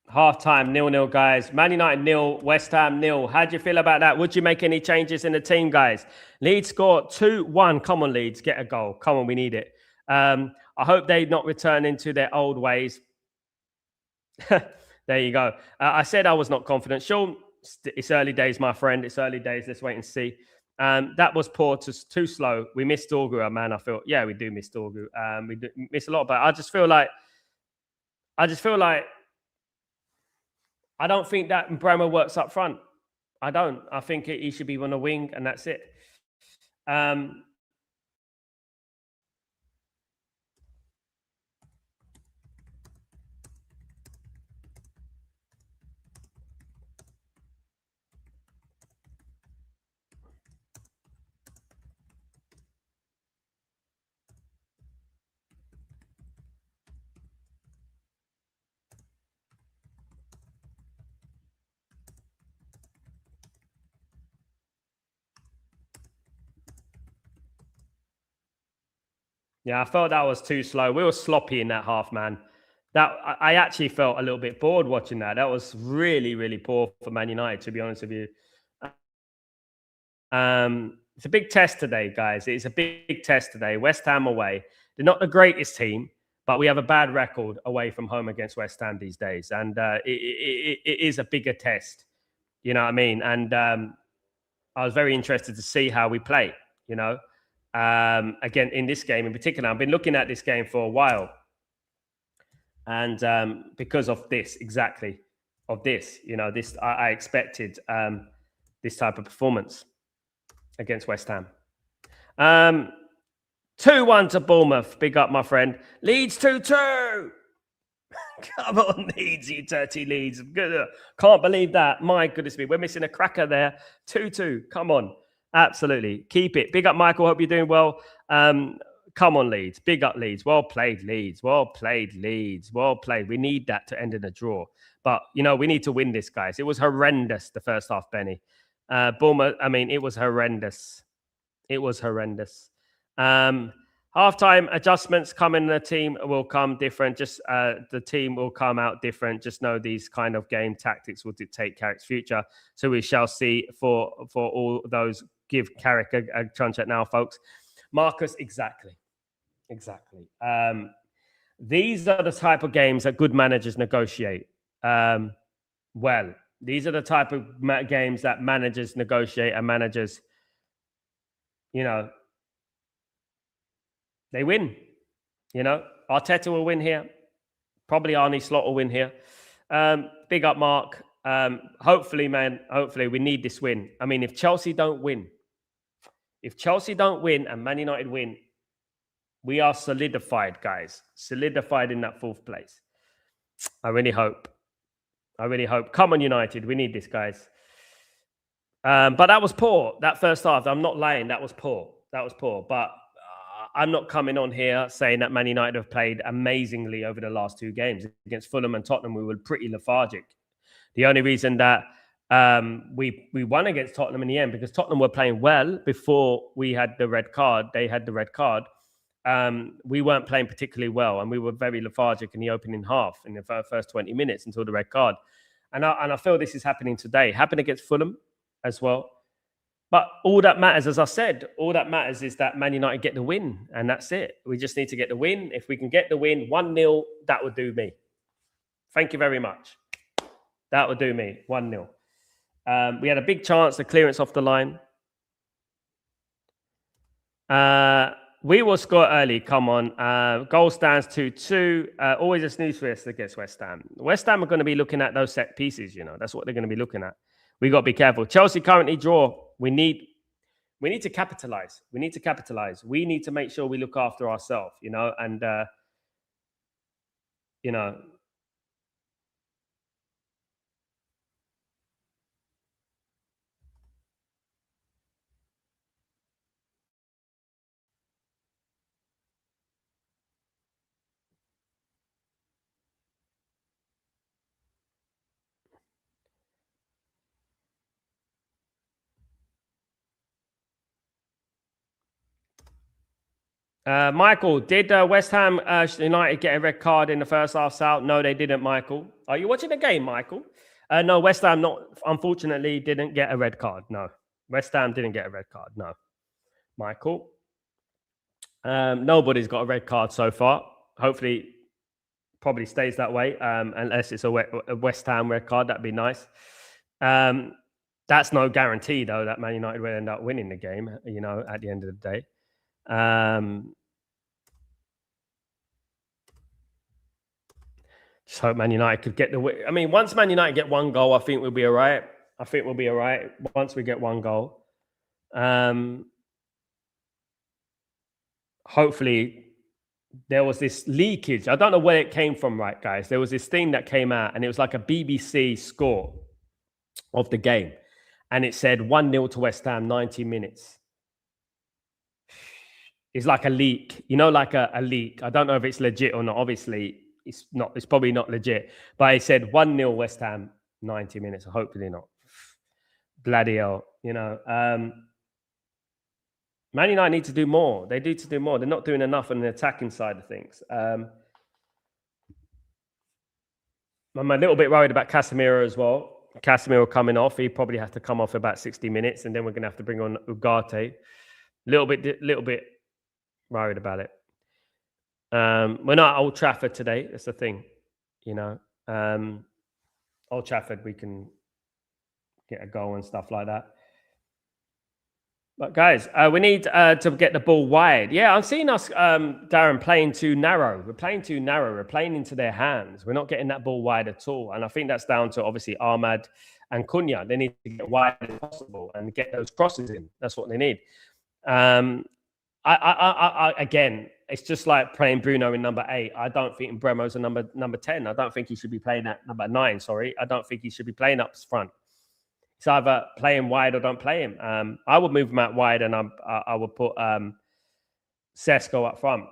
Half time, 0-0, guys. Man United 0, West Ham 0. How do you feel about that? Would you make any changes in the team, guys? Leeds scored 2-1. Come on, Leeds, get a goal. Come on, we need it. I hope they not return into their old ways. There you go. I said I was not confident. Sean, it's early days, my friend. It's early days. Let's wait and see. That was poor, too slow. We missed Dorgu, man. I feel, yeah, we do miss Dorgu. We do miss a lot, but I just feel like I don't think that Bremo works up front. I don't. I think he should be on the wing, and that's it. Yeah, I felt that was too slow. We were sloppy in that half, man. I actually felt a little bit bored watching that. That was really, really poor for Man United, to be honest with you. It's a big test today, guys. It's a big test today. West Ham away. They're not the greatest team, but we have a bad record away from home against West Ham these days. And it is a bigger test. You know what I mean? And I was very interested to see how we play, you know. Again, in this game in particular, I've been looking at this game for a while. And because of this, exactly, of this, you know, this I expected this type of performance against West Ham. 2-1 to Bournemouth. Big up, my friend. Leeds 2-2. Come on, Leeds, you dirty Leeds. Can't believe that. My goodness me. We're missing a cracker there. 2-2. Come on. Absolutely. Keep it. Big up, Michael. Hope you're doing well. Come on, Leeds. Big up, Leeds. Well played, Leeds. Well played, Leeds. Well played. We need that to end in a draw. But, you know, we need to win this, guys. It was horrendous, the first half, Benny. Bournemouth, I mean, it was horrendous. It was horrendous. Halftime adjustments coming. The team will come different. Just the team will come out different. Just know these kind of game tactics will dictate Carrick's future. So we shall see for all those. Give Carrick a chance at now, folks. Marcus, exactly. These are the type of games that good managers negotiate. Well, these are the type of games that managers negotiate and managers, they win. Arteta will win here. Probably Arnie Slot will win here. Big up, Mark. Hopefully, man. Hopefully, we need this win. I mean, if Chelsea don't win and Man United win, we are solidified, guys. Solidified in that 4th place. I really hope. Come on, United. We need this, guys. But that was poor. That first half, I'm not lying. That was poor. But I'm not coming on here saying that Man United have played amazingly over the last 2 games. Against Fulham and Tottenham, we were pretty lethargic. The only reason that we won against Tottenham in the end, because Tottenham were playing well before we had the red card. They had the red card. We weren't playing particularly well, and we were very lethargic in the opening half in the first 20 minutes until the red card. And I feel this is happening today. Happened against Fulham as well. But all that matters, as I said, is that Man United get the win, and that's it. We just need to get the win. If we can get the win 1-0, that would do me. Thank you very much. That would do me, 1-0. We had a big chance, the clearance off the line. We will score early. Come on. Goal stands 2-2. Always a snooze fest against West Ham. West Ham are going to be looking at those set pieces, That's what they're going to be looking at. We got to be careful. Chelsea currently draw. We need to capitalize. We need to make sure we look after ourselves, and Michael, did West Ham United get a red card in the first half, Sal? No, they didn't, Michael. Are you watching the game, Michael? No, West Ham unfortunately didn't get a red card. No, West Ham didn't get a red card. No, Michael. Nobody's got a red card so far. Hopefully, probably stays that way, unless it's a West Ham red card. That'd be nice. That's no guarantee, though, that Man United will end up winning the game, at the end of the day. Just hope Man United could get the win. I mean, once Man United get 1 goal, I think we'll be all right. Once we get 1 goal. Hopefully, there was this leakage. I don't know where it came from, right, guys? There was this thing that came out, and it was like a BBC score of the game. And it said 1-0 to West Ham, 90 minutes. It's like a leak, like a leak. I don't know if it's legit or not. Obviously, it's not. It's probably not legit. But it said 1-0 West Ham, 90 minutes. Hopefully not. Bloody hell, Man United need to do more. They need to do more. They're not doing enough on the attacking side of things. I'm a little bit worried about Casemiro as well. Casemiro coming off. He probably has to come off about 60 minutes, and then we're going to have to bring on Ugarte. Little bit worried about it. We're not at Old Trafford today. That's the thing, Old Trafford, we can get a goal and stuff like that. But guys, we need to get the ball wide. Yeah, I'm seeing us, Darren, playing too narrow. We're playing too narrow. We're playing into their hands. We're not getting that ball wide at all. And I think that's down to, obviously, Ahmad and Cunha. They need to get wide as possible and get those crosses in. That's what they need. Again, it's just like playing Bruno in number 8. I don't think Mbeumo's a number 10. I don't think he should be playing at number 9. Sorry, I don't think he should be playing up front. It's either play him wide or don't play him. I would move him out wide, and I would put Sesko up front.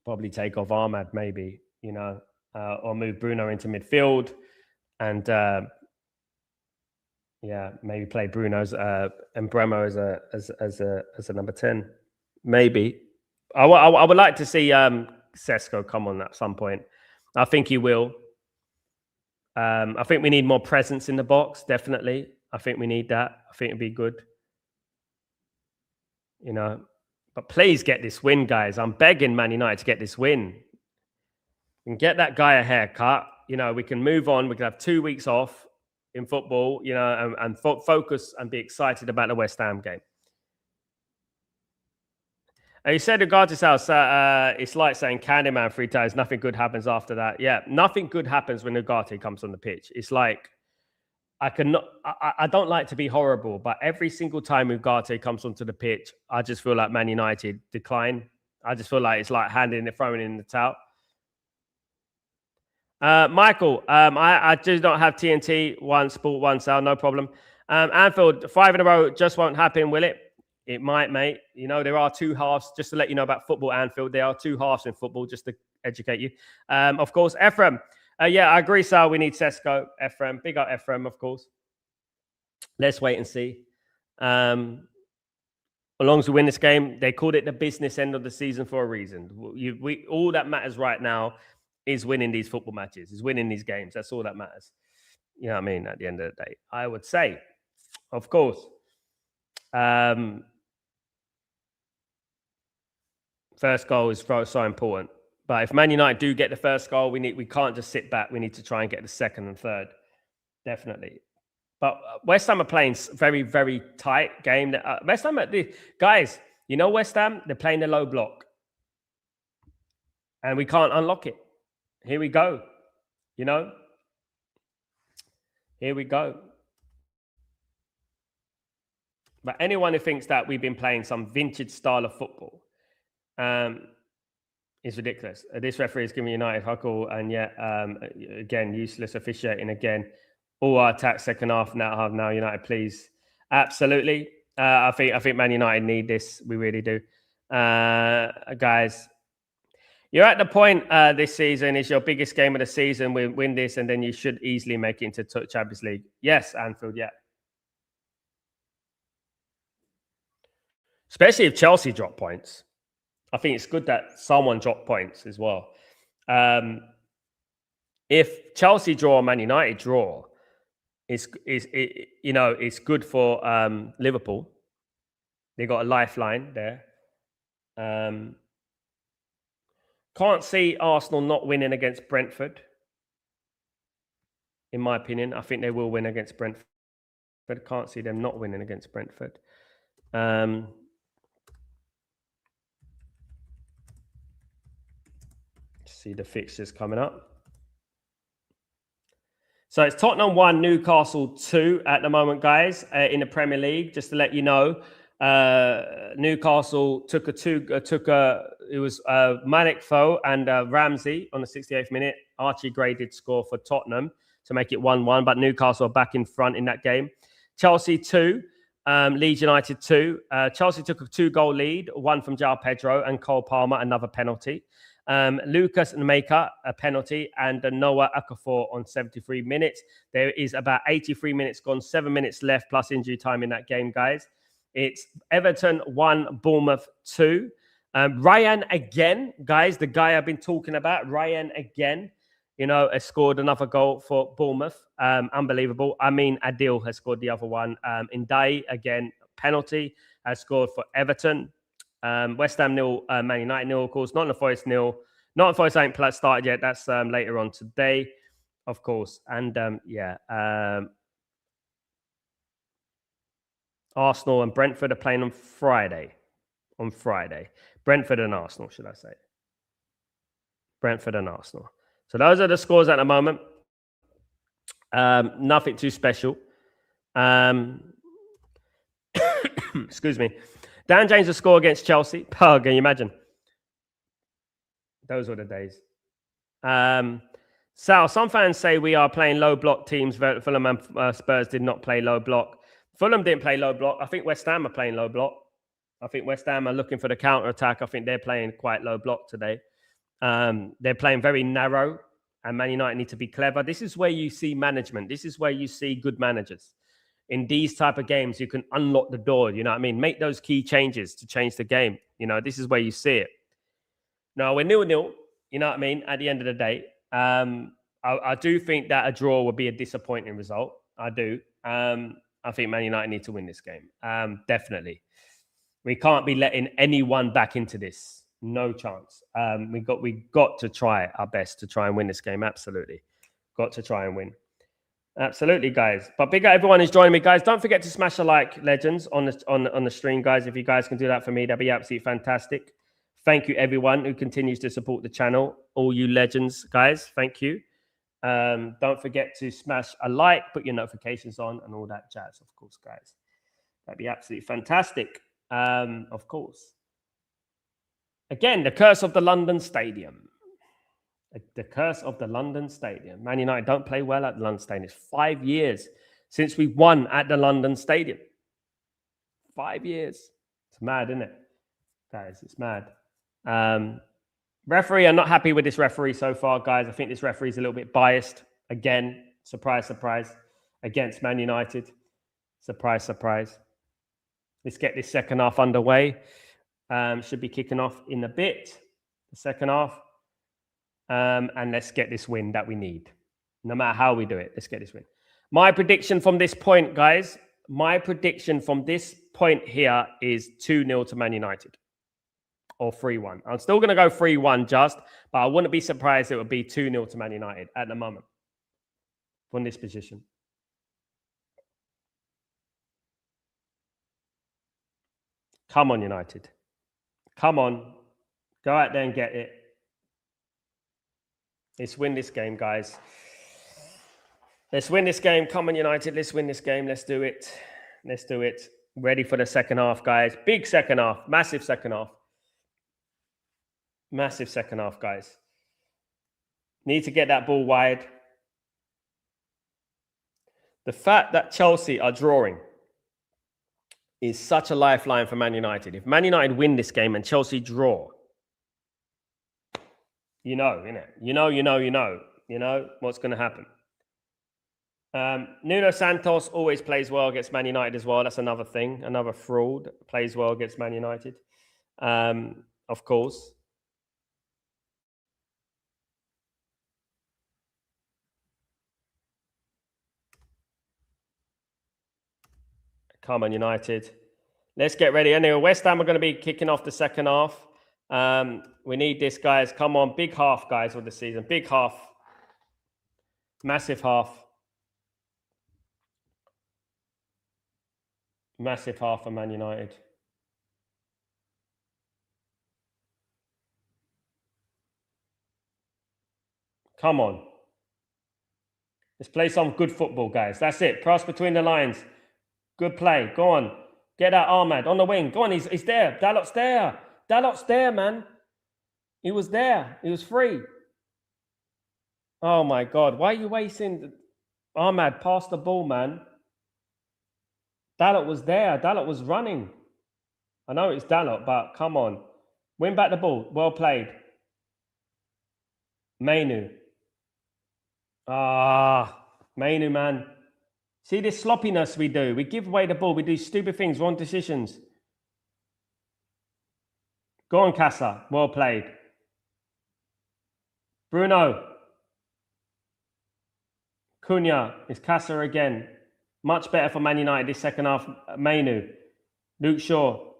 Probably take off Ahmad, maybe, or move Bruno into midfield, and maybe play Bruno's and Mbeumo as a number 10. Maybe. I would like to see Sesko come on at some point. I think he will. I think we need more presence in the box, definitely. I think we need that. I think it'd be good. But please get this win, guys. I'm begging Man United to get this win. And get that guy a haircut. We can move on. We can have 2 weeks off in football, and focus and be excited about the West Ham game. You said Ugarte's house, it's like saying Candyman 3 times, nothing good happens after that. Yeah, nothing good happens when Ugarte comes on the pitch. It's like, I don't like to be horrible, but every single time Ugarte comes onto the pitch, I just feel like Man United decline. I just feel like it's like throwing in the towel. Michael, I do not have TNT, one sport, one sale, no problem. Anfield, 5 in a row just won't happen, will it? It might, mate. You know, there are 2 halves, just to let you know about football, Anfield. There are 2 halves in football, just to educate you. Of course, Ephraim. Yeah, I agree, Sal. We need Sesko. Ephraim. Big up Ephraim, of course. Let's wait and see. As long as we win this game, they called it the business end of the season for a reason. All that matters right now is winning these football matches, is winning these games. That's all that matters. You know what I mean? At the end of the day, I would say, of course. First goal is so important. But if Man United do get the first goal, we can't just sit back. We need to try and get the second and third. Definitely. But West Ham are playing very, very tight game. West Ham, guys, you know West Ham? They're playing the low block. And we can't unlock it. Here we go. You know? Here we go. But anyone who thinks that we've been playing some vintage style of football is ridiculous. This referee is giving United huckle, and yet, again, useless officiating again. All our attacks second half now. United, please. Absolutely. I think Man United need this. We really do. Guys, you're at the point this season. It's your biggest game of the season. We win this, and then you should easily make it into Champions League. Yes, Anfield, yeah. Especially if Chelsea drop points. I think it's good that someone dropped points as well. If Chelsea draw, Man United draw, it's good for Liverpool. They got a lifeline there. Can't see Arsenal not winning against Brentford. In my opinion, I think they will win against Brentford. But can't see them not winning against Brentford. See the fixtures coming up. So it's Tottenham 1, Newcastle 2 at the moment, guys, in the Premier League. Just to let you know, Newcastle took it was Manic Foe and Ramsey on the 68th minute. Archie Gray did score for Tottenham to make it 1-1, but Newcastle are back in front in that game. Chelsea 2, Leeds United 2. Chelsea took a 2-goal lead, one from João Pedro and Cole Palmer, another penalty. Lucas Nmeka, a penalty, and Noah Okafor on 73 minutes. There is about 83 minutes gone, 7 minutes left plus injury time in that game, guys. It's Everton 1, Bournemouth 2. Ryan again, guys, the guy I've been talking about, Ryan again, has scored another goal for Bournemouth. Unbelievable. I mean, Adil has scored the other one. Ndai, again, penalty, has scored for Everton. West Ham 0, Man United 0, of course. Nottingham Forest 0. Nottingham Forest ain't started yet. That's later on today, of course. And Arsenal and Brentford are playing on Friday. Brentford and Arsenal, should I say. Brentford and Arsenal. So those are the scores at the moment. Nothing too special. Excuse me. Dan James will score against Chelsea. Oh, can you imagine? Those were the days. Sal, some fans say we are playing low block teams. Fulham and Spurs did not play low block. Fulham didn't play low block. I think West Ham are playing low block. I think West Ham are looking for the counter-attack. I think they're playing quite low block today. They're playing very narrow, and Man United need to be clever. This is where you see management. This is where you see good managers. In these type of games, you can unlock the door. You know what I mean? Make those key changes to change the game. This is where you see it. Now, we're 0-0. You know what I mean? At the end of the day, I do think that a draw would be a disappointing result. I do. I think Man United need to win this game. Definitely. We can't be letting anyone back into this. No chance. We got to try our best to try and win this game. Absolutely. Got to try and win. Absolutely, guys. But big up everyone who's joining me, guys. Don't forget to smash a like, legends, on the stream, guys. If you guys can do that for me, that'd be absolutely fantastic. Thank you, everyone who continues to support the channel. All you legends, guys. Thank you. Don't forget to smash a like, put your notifications on, and all that jazz, of course, guys. That'd be absolutely fantastic. Of course. Again, the curse of the London Stadium. The curse of the London Stadium. Man United don't play well at the London Stadium. It's 5 years since we won at the London Stadium. 5 years. It's mad, isn't it? Guys, it's mad. Referee, I'm not happy with this referee so far, guys. I think this referee is a little bit biased. Again, surprise, surprise, against Man United. Surprise, surprise. Let's get this second half underway. Should be kicking off in a bit, the second half. And let's get this win that we need. No matter how we do it, let's get this win. My prediction from this point, guys, my prediction from this point here is 2-0 to Man United. Or 3-1. I'm still going to go 3-1 just, but I wouldn't be surprised it would be 2-0 to Man United at the moment from this position. Come on, United. Come on. Go out there and get it. Let's win this game, guys. Let's win this game. Come on, United. Let's win this game. Let's do it. Let's do it. Ready for the second half, guys. Big second half. Massive second half. Massive second half, guys. Need to get that ball wide. The fact that Chelsea are drawing is such a lifeline for Man United. If Man United win this game and Chelsea draw, you know, innit? You know what's going to happen. Nuno Santos always plays well against Man United as well. That's another thing. Another fraud. Plays well against Man United. Of course. Come on, United. Let's get ready. Anyway, West Ham are going to be kicking off the second half. We need this, guys. Come on. Big half, guys, of the season. Big half. Massive half. Massive half for Man United. Come on. Let's play some good football, guys. That's it. Cross between the lines. Good play. Go on. Get that Ahmad on the wing. Go on. He's there. Dalot's there. Dalot's there, man. He was there. He was free. Oh, my God. Why are you wasting... Ahmad, pass the ball, man. Dalot was there. Dalot was running. I know it's Dalot, but come on. Win back the ball. Well played. Mainu. Mainu, man. See this sloppiness we do. We give away the ball. We do stupid things, wrong decisions. Go on, Casa. Well played. Bruno. Cunha. It's Casa again. Much better for Man United this second half. Mainu. Luke Shaw.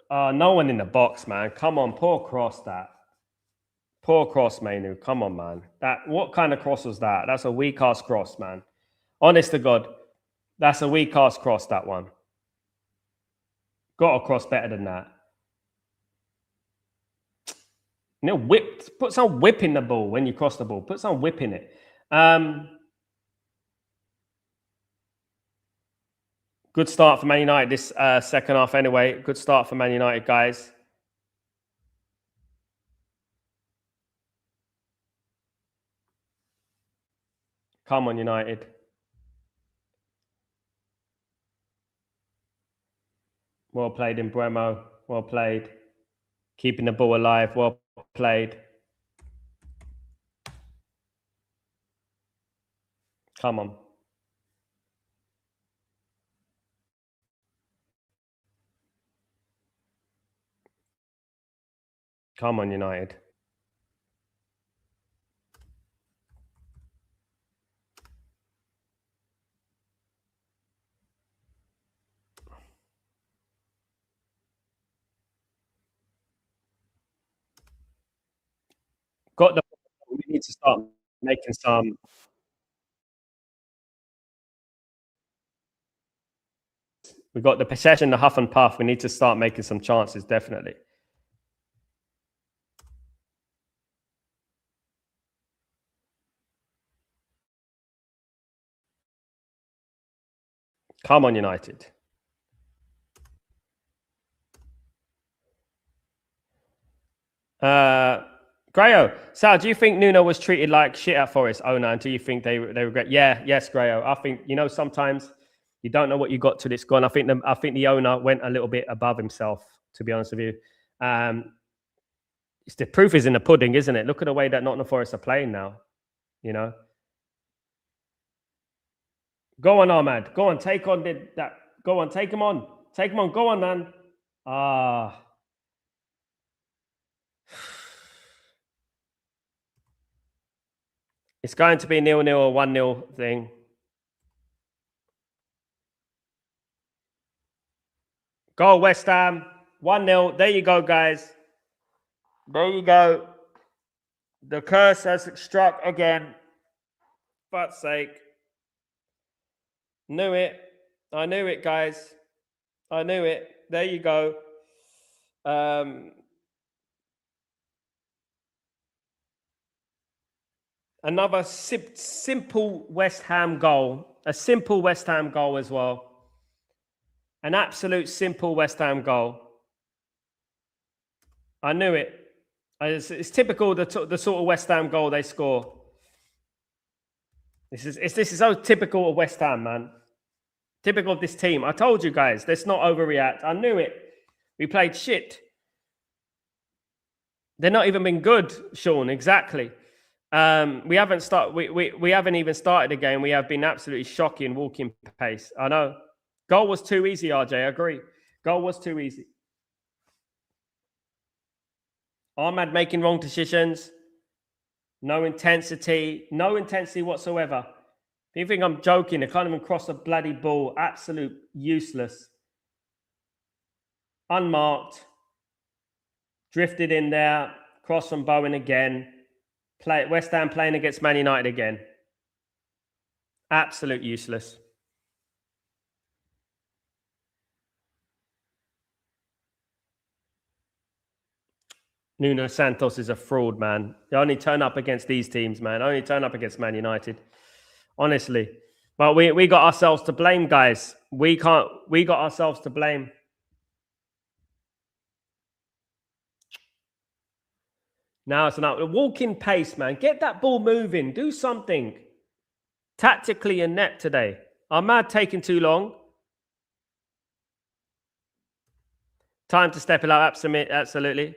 No one in the box, man. Come on, poor cross that. Poor cross, Mainu. Come on, man. What kind of cross was that? That's a weak-ass cross, man. Honest to God. That's a weak-ass cross, that one. Got to cross better than that. You know, put some whip in the ball when you cross the ball. Put some whip in it. Good start for Man United this second half anyway. Good start for Man United, guys. Come on, United. Well played in Bremo. Well played. Keeping the ball alive. Well played. Come on. Come on, United. Got the... We need to start Making some. We've got the possession, the huff and puff. We need to start making some chances, definitely. Come on, United. Grayo, Sal, do you think Nuno was treated like shit at Forest owner until you think they regret? Yeah, yes, Grayo. I think sometimes you don't know what you got till it's gone. I think the owner went a little bit above himself. To be honest with you, it's the proof is in the pudding, isn't it? Look at the way that Nottingham Forest are playing now. You know, go on, Ahmad. Go on, take on that. Go on, take him on. Take him on. Go on, man. Ah. It's going to be 0-0 or 1-0 thing. Go West Ham. 1-0. There you go, guys. There you go. The curse has struck again. Fuck's sake. Knew it. I knew it, guys. I knew it. There you go. Another simple West Ham goal. A simple West Ham goal as well. An absolute simple West Ham goal. I knew it. It's typical the sort of West Ham goal they score. This is so typical of West Ham, man. Typical of this team. I told you guys, let's not overreact. I knew it. We played shit. They're not even been good, Sean. Exactly. We haven't we haven't even started the game. We have been absolutely shocking walking pace. I know. Goal was too easy, RJ. I agree. Goal was too easy. Ahmad making wrong decisions. No intensity whatsoever. If you think I'm joking, they can't even cross a bloody ball. Absolute useless. Unmarked. Drifted in there. Cross from Bowen again. West Ham playing against Man United again. Absolute useless. Nuno Santos is a fraud, man. They only turn up against these teams, man. Only turn up against Man United. Honestly. But we got ourselves to blame, guys. We got ourselves to blame. Now it's a walking pace, man. Get that ball moving. Do something. Tactically inept today. Ahmad taking too long. Time to step it up. Absolutely.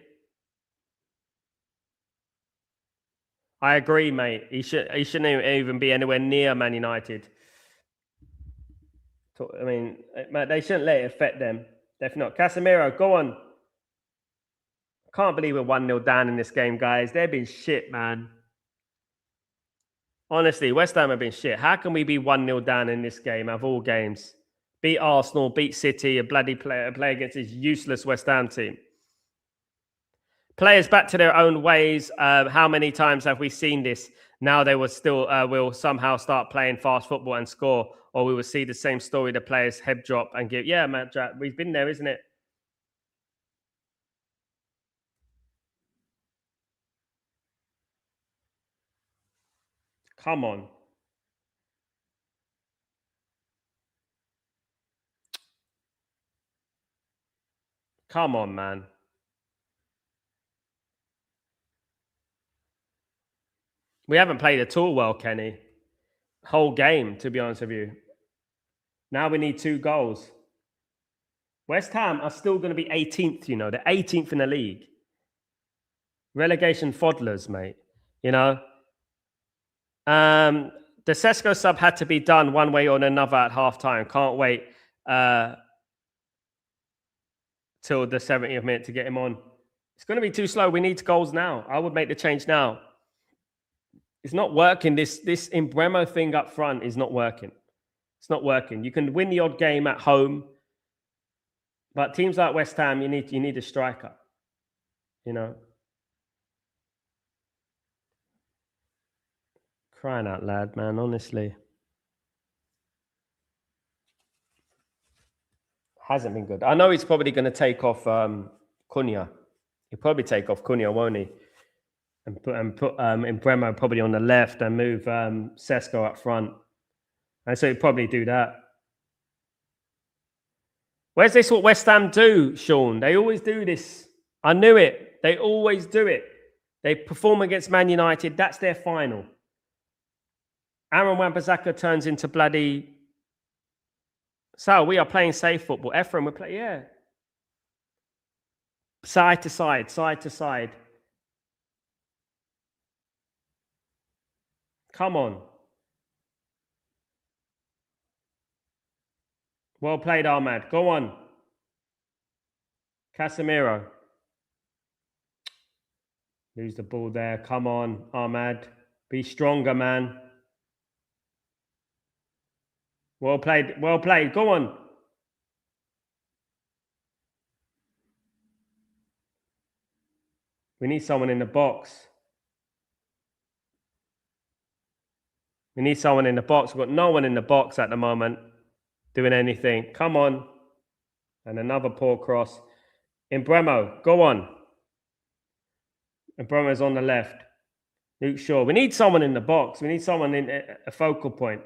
I agree, mate. He shouldn't even be anywhere near Man United. I mean, they shouldn't let it affect them. Definitely not. Casemiro, go on. I can't believe we're 1-0 down in this game, guys. They've been shit, man. Honestly, West Ham have been shit. How can we be 1-0 down in this game of all games? Beat Arsenal, beat City, a bloody play against this useless West Ham team. Players back to their own ways. How many times have we seen this? Now they will somehow start playing fast football and score, or we will see the same story. The players head drop and give. Yeah, man, we've been there, isn't it? Come on. Come on, man. We haven't played at all well, Kenny. Whole game, to be honest with you. Now we need 2 goals. West Ham are still going to be 18th, you know. They're 18th in the league. Relegation fodlers, mate. You know. The Sesko sub had to be done one way or another at halftime. Can't wait till the 70th minute to get him on. It's going to be too slow. We need goals now. I would make the change now. It's not working. This Embremo thing up front is not working. It's not working. You can win the odd game at home, but teams like West Ham, you need a striker. You know. Crying out loud, man, honestly. Hasn't been good. I know he's probably going to take off Cunha. He'll probably take off Cunha, won't he? And put Bremo probably on the left and move Sesko up front. And so he'd probably do that. Where's this what West Ham do, Sean? They always do this. I knew it. They always do it. They perform against Man United. That's their final. Aaron Wan-Bissaka turns into bloody... So we are playing safe football. Ephraim, we're playing, yeah. Side to side, side to side. Come on. Well played, Ahmad. Go on. Casemiro. Lose the ball there. Come on, Ahmad. Be stronger, man. Well played. Well played. Go on. We need someone in the box. We need someone in the box. We've got no one in the box at the moment doing anything. Come on. And another poor cross. Bremo, go on. And Bremo's on the left. Luke Shaw. We need someone in the box. We need someone in a focal point.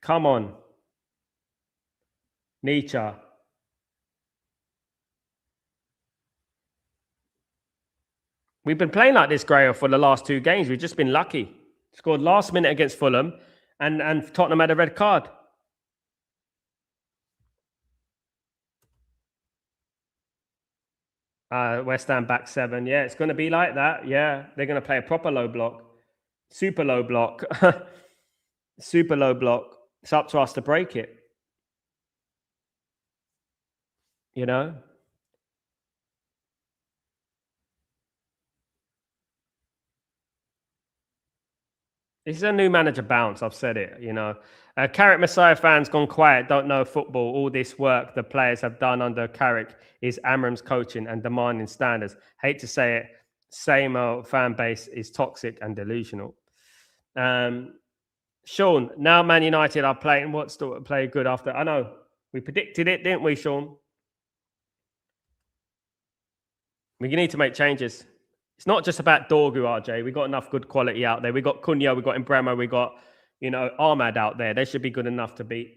Come on. Nietzsche. We've been playing like this, Grayer, for the last 2 games. We've just been lucky. Scored last minute against Fulham, and Tottenham had a red card. West Ham back 7. Yeah, it's going to be like that. Yeah, they're going to play a proper low block. Super low block. Super low block. It's up to us to break it. You know? This is a new manager bounce. I've said it, you know. Carrick Messiah fans gone quiet, don't know football. All this work the players have done under Carrick is Amram's coaching and demanding standards. Hate to say it, same old fan base is toxic and delusional. Sean, now Man United are playing. What's to play good after? I know we predicted it, didn't we, Sean? We need to make changes. It's not just about Dorgu, RJ. We got enough good quality out there. We got Cunha, we got Bremo, we got Ahmad out there. They should be good enough to beat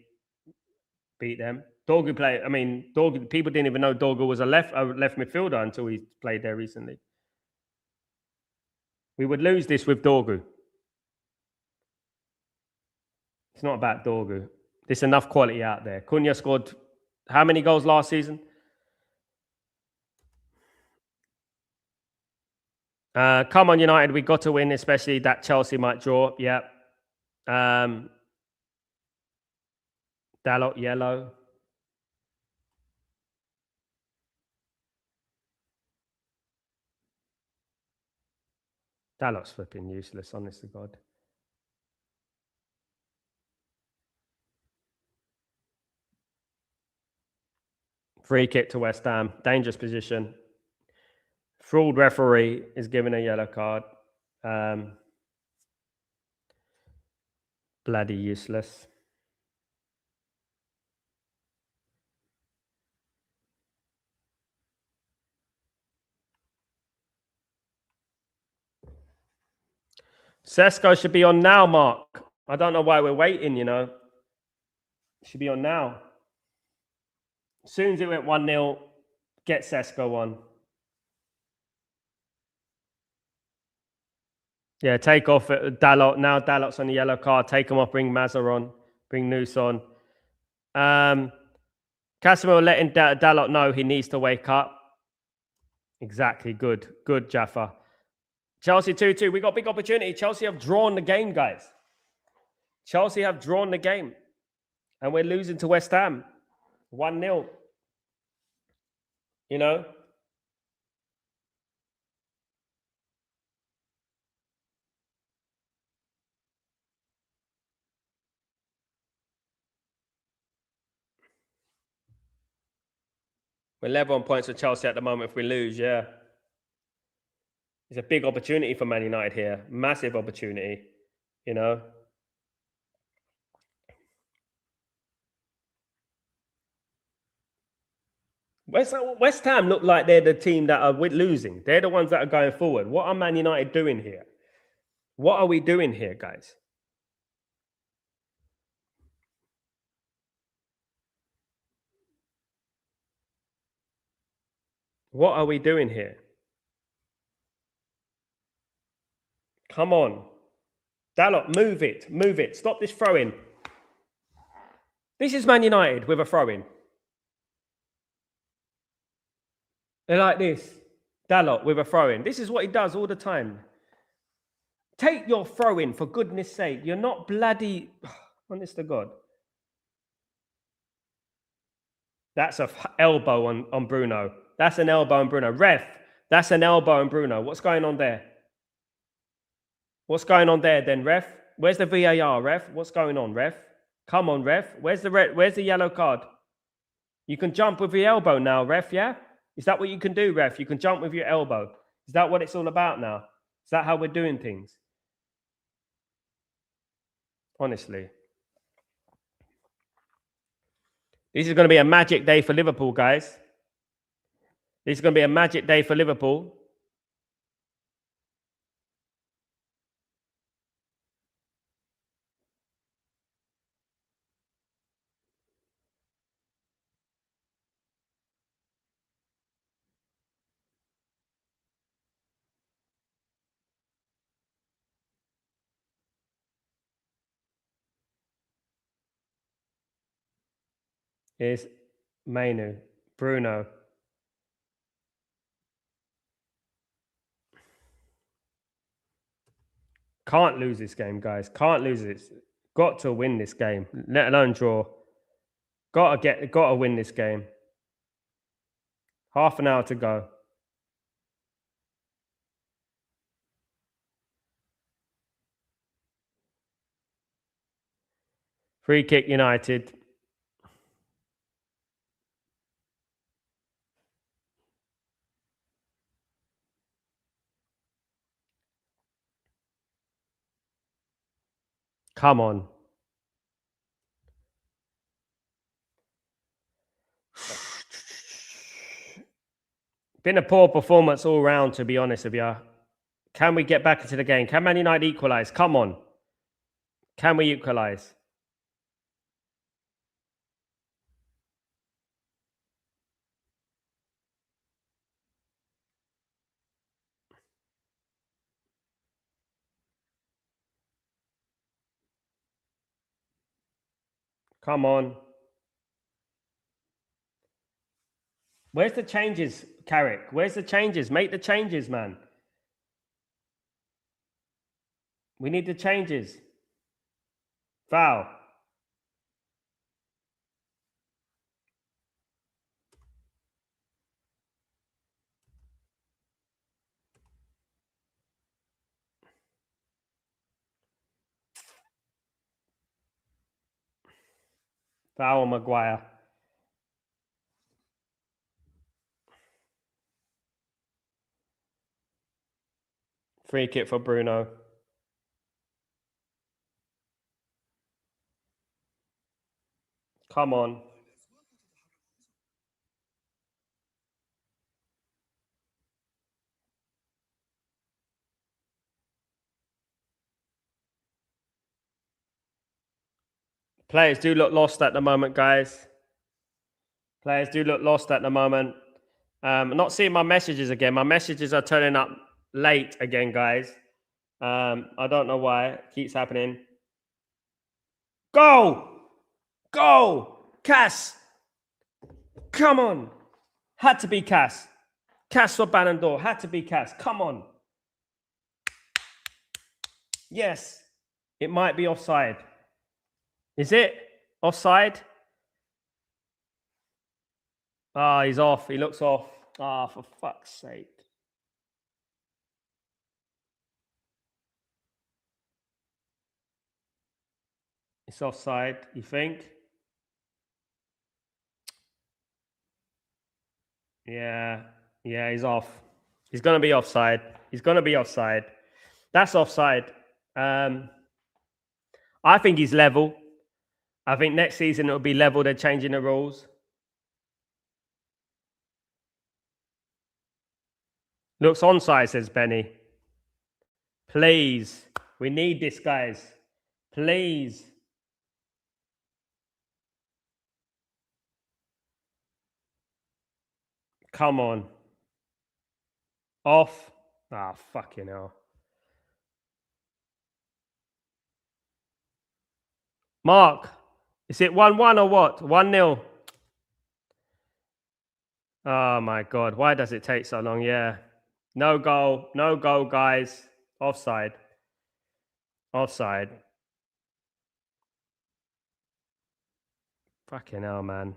them. Dorgu play. I mean, Dorgu. People didn't even know Dorgu was a left midfielder until he played there recently. We would lose this with Dorgu. It's not about Dorgu. There's enough quality out there. Cunha scored how many goals last season? Come on, United. We got to win, especially that Chelsea might draw. Yeah. Dalot, yellow. Dalot's flipping useless, honest to God. Free kick to West Ham. Dangerous position. Fraud referee is given a yellow card. Bloody useless. Sesko should be on now, Mark. I don't know why we're waiting, you know. Should be on now. As soon as it went 1-0, get Sesko on. Yeah, take off Dalot. Now Dalot's on the yellow card. Take him off, bring Mazza on, bring Noose on. Casemiro letting Dalot know he needs to wake up. Exactly. Good, Jaffa. Chelsea 2-2. We got big opportunity. Chelsea have drawn the game, guys. Chelsea have drawn the game. And we're losing to West Ham. 1-0. You know? We're level on points with Chelsea at the moment if we lose, yeah. It's a big opportunity for Man United here. Massive opportunity, you know. West Ham look like they're the team that are losing. They're the ones that are going forward. What are Man United doing here? What are we doing here, guys? What are we doing here? Come on. Dalot, move it. Move it. Stop this throwing. This is Man United with a throw-in. They're like this. Dalot with a throw-in. This is what he does all the time. Take your throw-in, for goodness sake. You're not bloody... Honest to God. That's an elbow on Bruno. That's an elbow on Bruno. Ref, that's an elbow on Bruno. What's going on there? What's going on there then, ref? Where's the VAR, ref? What's going on, ref? Come on, ref. Where's the yellow card? You can jump with your elbow now, ref, yeah? Is that what you can do, ref? You can jump with your elbow. Is that what it's all about now? Is that how we're doing things? Honestly. This is going to be a magic day for Liverpool, guys. This is going to be a magic day for Liverpool. Here's Mainu, Bruno. Can't lose this game, guys. Can't lose this. Got to win this game, let alone draw. Got to win this game. Half an hour to go. Free kick United. Come on. Been a poor performance all round, to be honest with you. Can we get back into the game? Can Man United equalise? Come on. Can we equalise? Come on. Where's the changes, Carrick? Where's the changes? Make the changes, man. We need the changes. Foul. Foul, Maguire. Free kick for Bruno. Come on. Players do look lost at the moment, guys. Players do look lost at the moment. I'm not seeing my messages again. My messages are turning up late again, guys. I don't know why. It keeps happening. Go! Go! Cass! Come on! Had to be Cass. Cass for Ballon d'Or. Had to be Cass. Come on. Yes. It might be offside. Is it offside? Ah, he's off. He looks off. Ah, for fuck's sake. It's offside, you think? Yeah, he's off. He's going to be offside. He's going to be offside. That's offside. I think he's level. I think next season it'll be level. They're changing the rules. Looks onside, says Benny. Please. We need this, guys. Please. Come on. Off. Ah, fucking hell. Mark, is it 1-1 or what? 1-0. Oh my God. Why does it take so long? Yeah. No goal. No goal, guys. Offside. Offside. Fucking hell, man.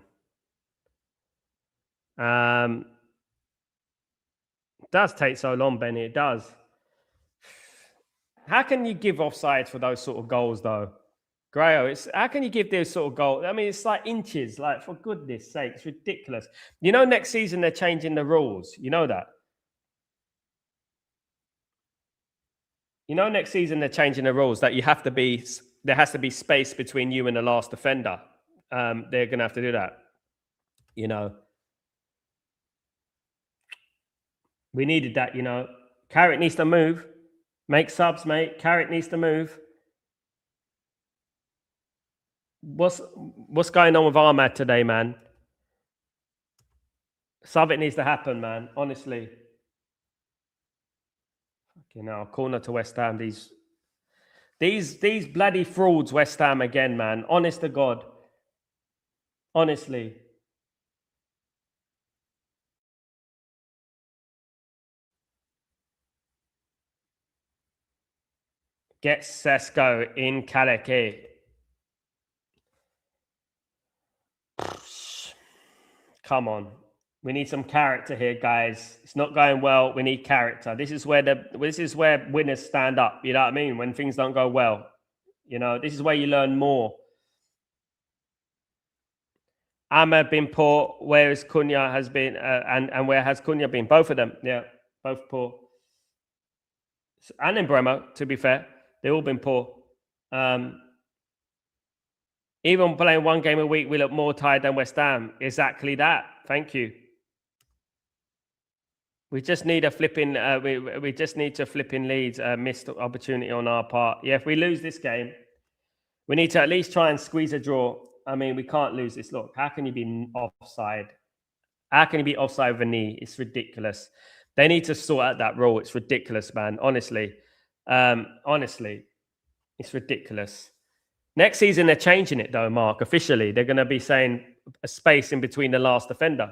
It does take so long, Benny. It does. How can you give offsides for those sort of goals, though? Grayo, how can you give those sort of goals? I mean, it's like inches. Like, for goodness sake, it's ridiculous. You know, next season they're changing the rules. You know that. You know, next season they're changing the rules that there has to be space between you and the last defender. They're going to have to do that. You know, we needed that. You know, Carrot needs to move. Make subs, mate. Carrot needs to move. What's going on with Ahmad today, man? Something needs to happen, man. Honestly. Fucking hell, corner to West Ham. These bloody frauds, West Ham again, man. Honest to God. Honestly. Get Sesko in Kaleke. Come on. We need some character here, guys. It's not going well. We need character. This is where winners stand up. You know what I mean? When things don't go well. You know, this is where you learn more. Ahmed been poor, whereas Cunha has been, and where has Cunha been? Both of them, yeah, both poor. And in Bremer, to be fair, they've all been poor. Even playing one game a week, we look more tired than West Ham. Exactly that. Thank you. We just need a flipping. We just need to flip in leads. Missed opportunity on our part. Yeah, if we lose this game, we need to at least try and squeeze a draw. I mean, we can't lose this. Look, how can you be offside? How can you be offside with a knee? It's ridiculous. They need to sort out that rule. It's ridiculous, man. Honestly, it's ridiculous. Next season, they're changing it, though, Mark. Officially, they're going to be saying a space in between the last defender.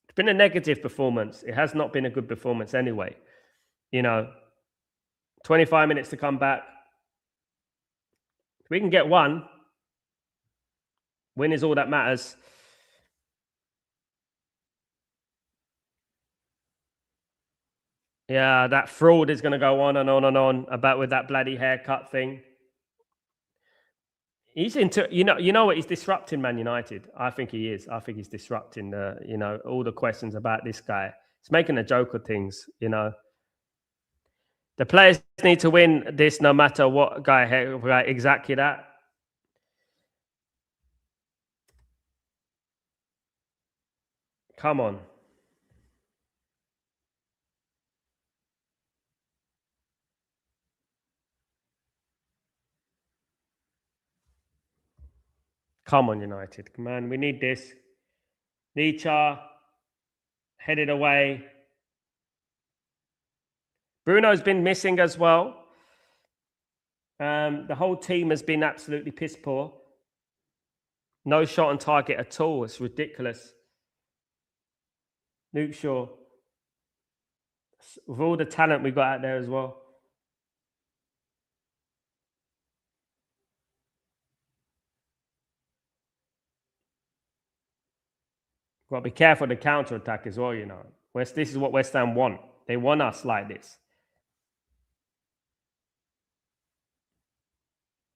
It's been a negative performance. It has not been a good performance anyway. You know, 25 minutes to come back. If we can get one, win is all that matters. Yeah, that fraud is going to go on and on and on about with that bloody haircut thing. He's into, you know what? He's disrupting Man United. I think he is. I think he's disrupting all the questions about this guy. He's making a joke of things, you know. The players need to win this no matter what guy, exactly that. Come on. Come on, United. Come on, we need this. Licha headed away. Bruno's been missing as well. The whole team has been absolutely piss poor. No shot on target at all. It's ridiculous. Luke Shaw. With all the talent we got out there as well. Got to be careful of the counter-attack as well, you know. This is what West Ham want. They want us like this.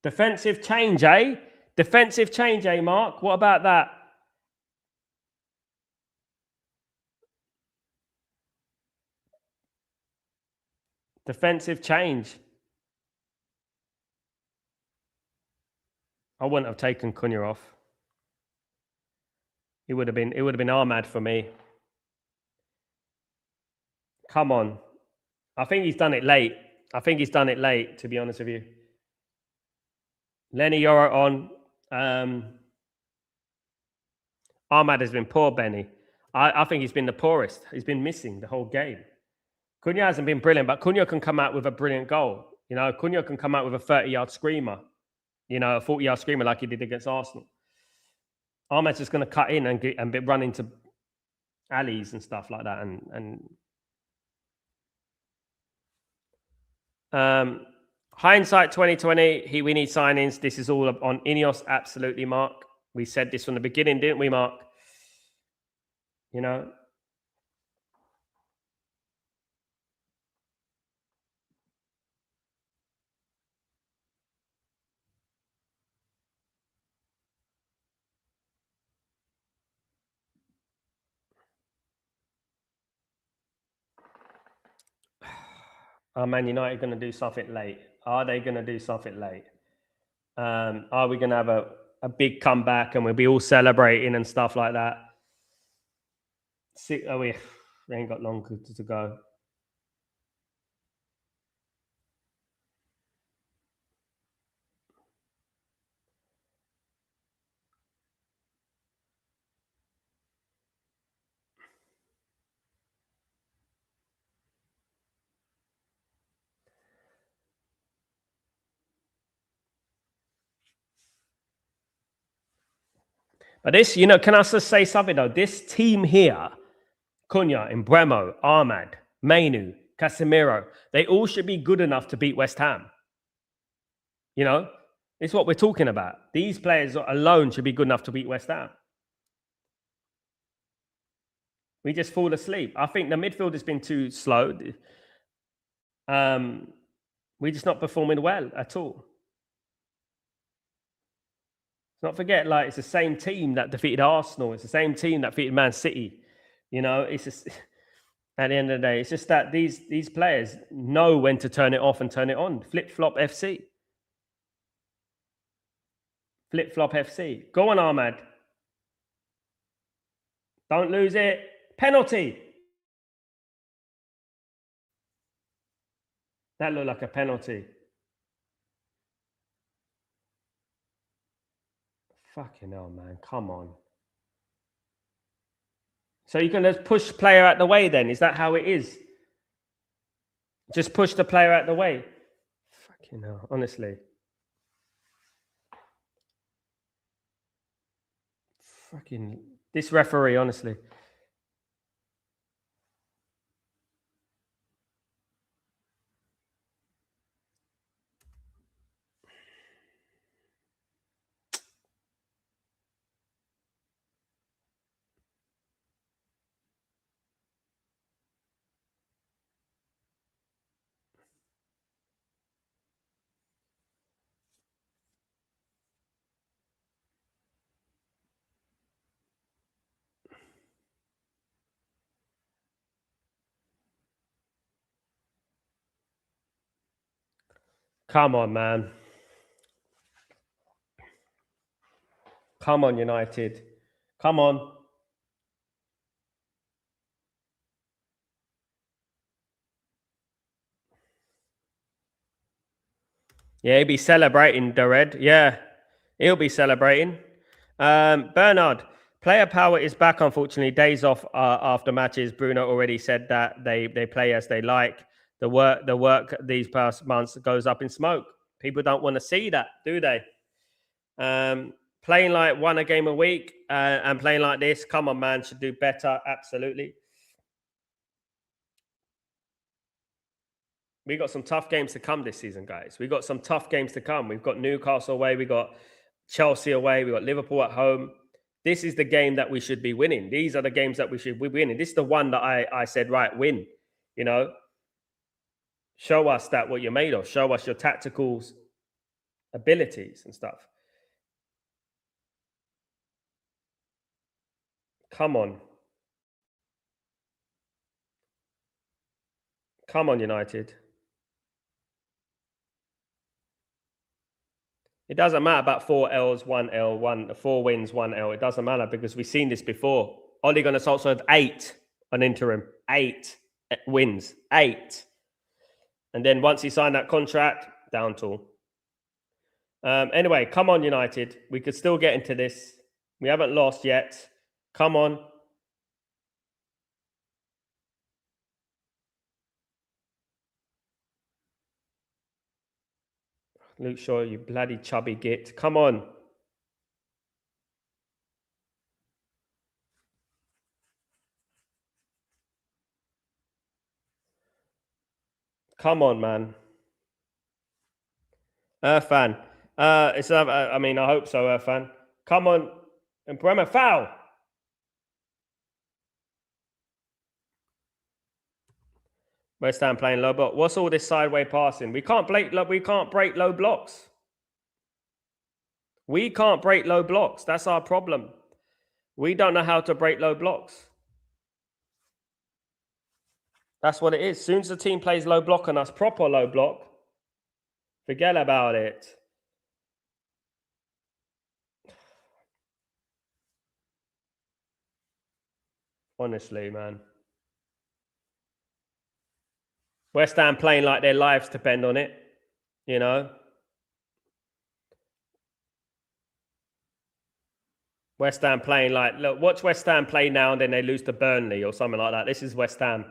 Defensive change, eh? Defensive change, eh, Mark? What about that? Defensive change. I wouldn't have taken Cunha off. It would have been Ahmad for me. Come on. I think he's done it late. To be honest with you. Lenny, you're on. Ahmad has been poor, Benny. I think he's been the poorest. He's been missing the whole game. Cunha hasn't been brilliant, but Cunha can come out with a brilliant goal. You know, Cunha can come out with a 30-yard screamer. You know, a 40-yard screamer like he did against Arsenal. Ahmed's just going to cut in and run into alleys and stuff like that. Hindsight 2020, we need signings. This is all on Ineos, absolutely, Mark. We said this from the beginning, didn't we, Mark? You know. Are Man United going to do something late? Are they going to do something late? Are we going to have a big comeback and we'll be all celebrating and stuff like that? We ain't got long to go. But this, you know, can I just say something though? This team here, Cunha, Embremo, Ahmad, Mainu, Casemiro, they all should be good enough to beat West Ham. You know, it's what we're talking about. These players alone should be good enough to beat West Ham. We just fall asleep. I think the midfield has been too slow. We're just not performing well at all. Not forget, like, it's the same team that defeated Arsenal. It's the same team that defeated Man City. You know, it's just at the end of the day, it's just that these players know when to turn it off and turn it on. Flip-flop FC. Flip-flop FC. Go on, Ahmad. Don't lose it. Penalty. That looked like a penalty. Fucking hell, man. Come on. So you're going to push player out the way then? Is that how it is? Just push the player out the way? Fucking hell, honestly. Fucking... This referee, honestly. Come on, man. Come on, United. Come on. Yeah, he'll be celebrating, the Red. Yeah, he'll be celebrating. Bernard, player power is back, unfortunately. Days off after matches. Bruno already said that they play as they like. The work these past months goes up in smoke. People don't want to see that, do they? Playing like one a game a week and playing like this, come on, man, should do better. Absolutely. We got some tough games to come this season, guys. We got some tough games to come. We've got Newcastle away, we got Chelsea away, we got Liverpool at home. This is the game that we should be winning. These are the games that we should be winning. This is the one that I said, right, win. You know, show us that what you're made of. Show us your tactical abilities and stuff. Come on. Come on, United. It doesn't matter about 4 L's, 1 L, 4 wins, 1 L. It doesn't matter because we've seen this before. Ole Gunnar Solskjaer had 8 on interim. 8 wins. 8. And then once he signed that contract, down tool. Anyway, come on, United. We could still get into this. We haven't lost yet. Come on. Luke Shaw, you bloody chubby git. Come on. Come on, man. Irfan. I mean, I hope so, Irfan. Come on. And Bremer, foul. West Ham playing low block. What's all this sideways passing? We can't break low blocks. We can't break low blocks. That's our problem. We don't know how to break low blocks. That's what it is. As soon as the team plays low block on us, proper low block, forget about it. Honestly, man. West Ham playing like their lives depend on it, you know. West Ham playing like, look, watch West Ham play now and then they lose to Burnley or something like that. This is West Ham.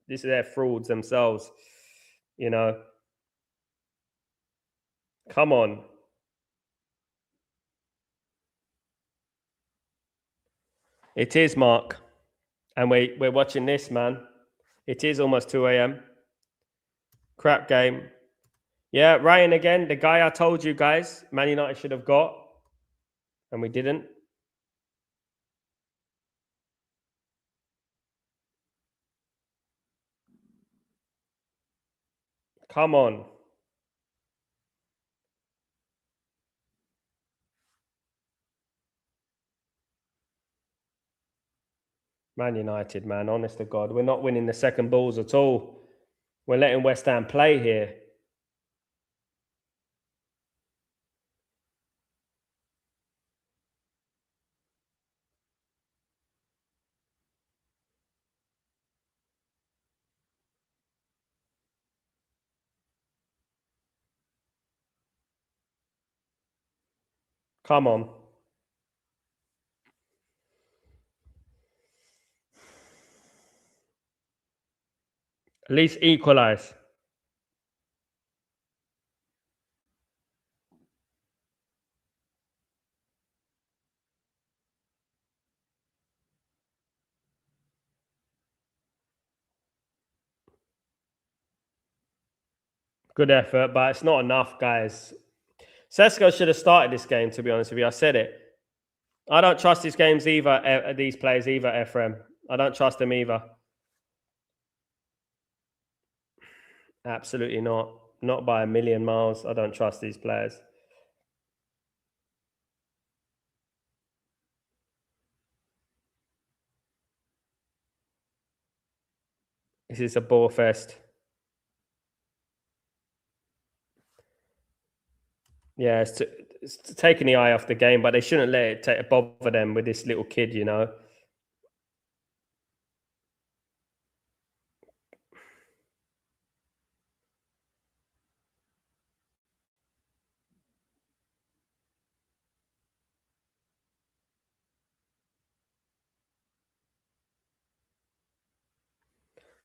This is their frauds themselves, you know. Come on. It is, Mark. And we're watching this, man. It is almost 2 a.m. Crap game. Yeah, Ryan again. The guy I told you guys, Man United should have got. And we didn't. Come on. Man United, man. Honest to God. We're not winning the second balls at all. We're letting West Ham play here. Come on. At least equalise. Good effort, but it's not enough, guys. Sesko should have started this game, to be honest with you. I said it. I don't trust these games either, these players either, Ephraim. I don't trust them either. Absolutely not. Not by a million miles. I don't trust these players. This is a bore fest. Yeah, it's taking the eye off the game, but they shouldn't let it bother them with this little kid, you know.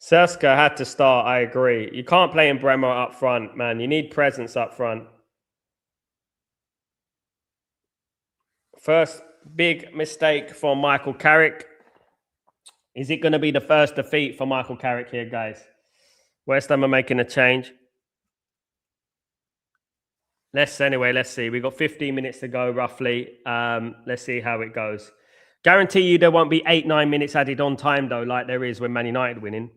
Seska had to start, I agree. You can't play in Bremer up front, man. You need presence up front. First big mistake for Michael Carrick. Is it going to be the first defeat for Michael Carrick here, guys? West Ham are making a change. Let's see. We've got 15 minutes to go, roughly. Let's see how it goes. Guarantee you there won't be 8-9 minutes added on time, though, like there is when Man United winning.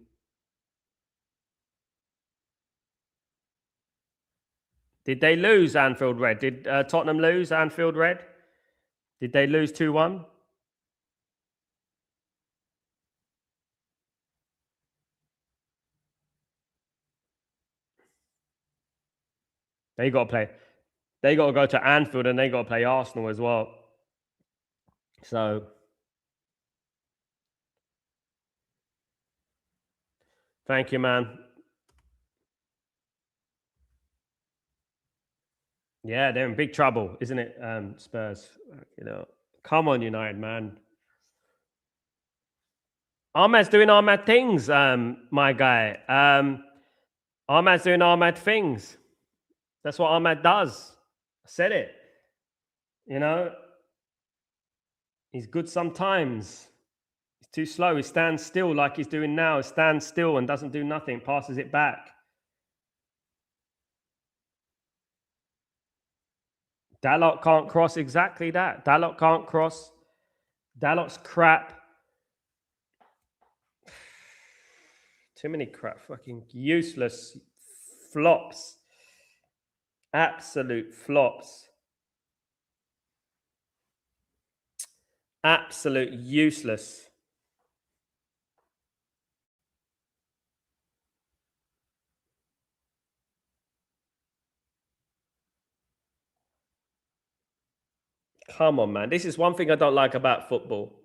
Did they lose Anfield Red? Did Tottenham lose Anfield Red? Did they lose 2-1? They got to play. They got to go to Anfield and they got to play Arsenal as well. So, thank you, man. Yeah, they're in big trouble, isn't it, Spurs? You know, come on, United, man. Ahmad's doing Ahmad things, my guy. Ahmad's doing Ahmad things. That's what Ahmad does. I said it. You know, he's good sometimes. He's too slow. He stands still like he's doing now. He stands still and doesn't do nothing, passes it back. Dalot can't cross, exactly that. Dalot can't cross. Dalot's crap. Too many crap. Fucking useless flops. Absolute flops. Absolute useless. Come on, man. This is one thing I don't like about football.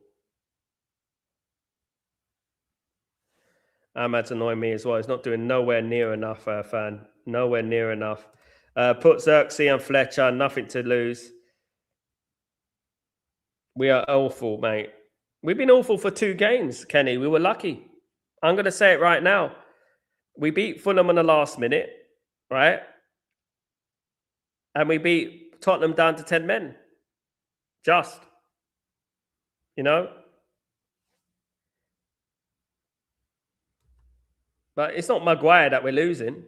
Ahmad's annoying me as well. He's not doing nowhere near enough, fan. Nowhere near enough. Put Xerxes and Fletcher, nothing to lose. We are awful, mate. We've been awful for 2 games, Kenny. We were lucky. I'm going to say it right now. We beat Fulham on the last minute, right? And we beat Tottenham down to 10 men. Just. You know? But it's not Maguire that we're losing.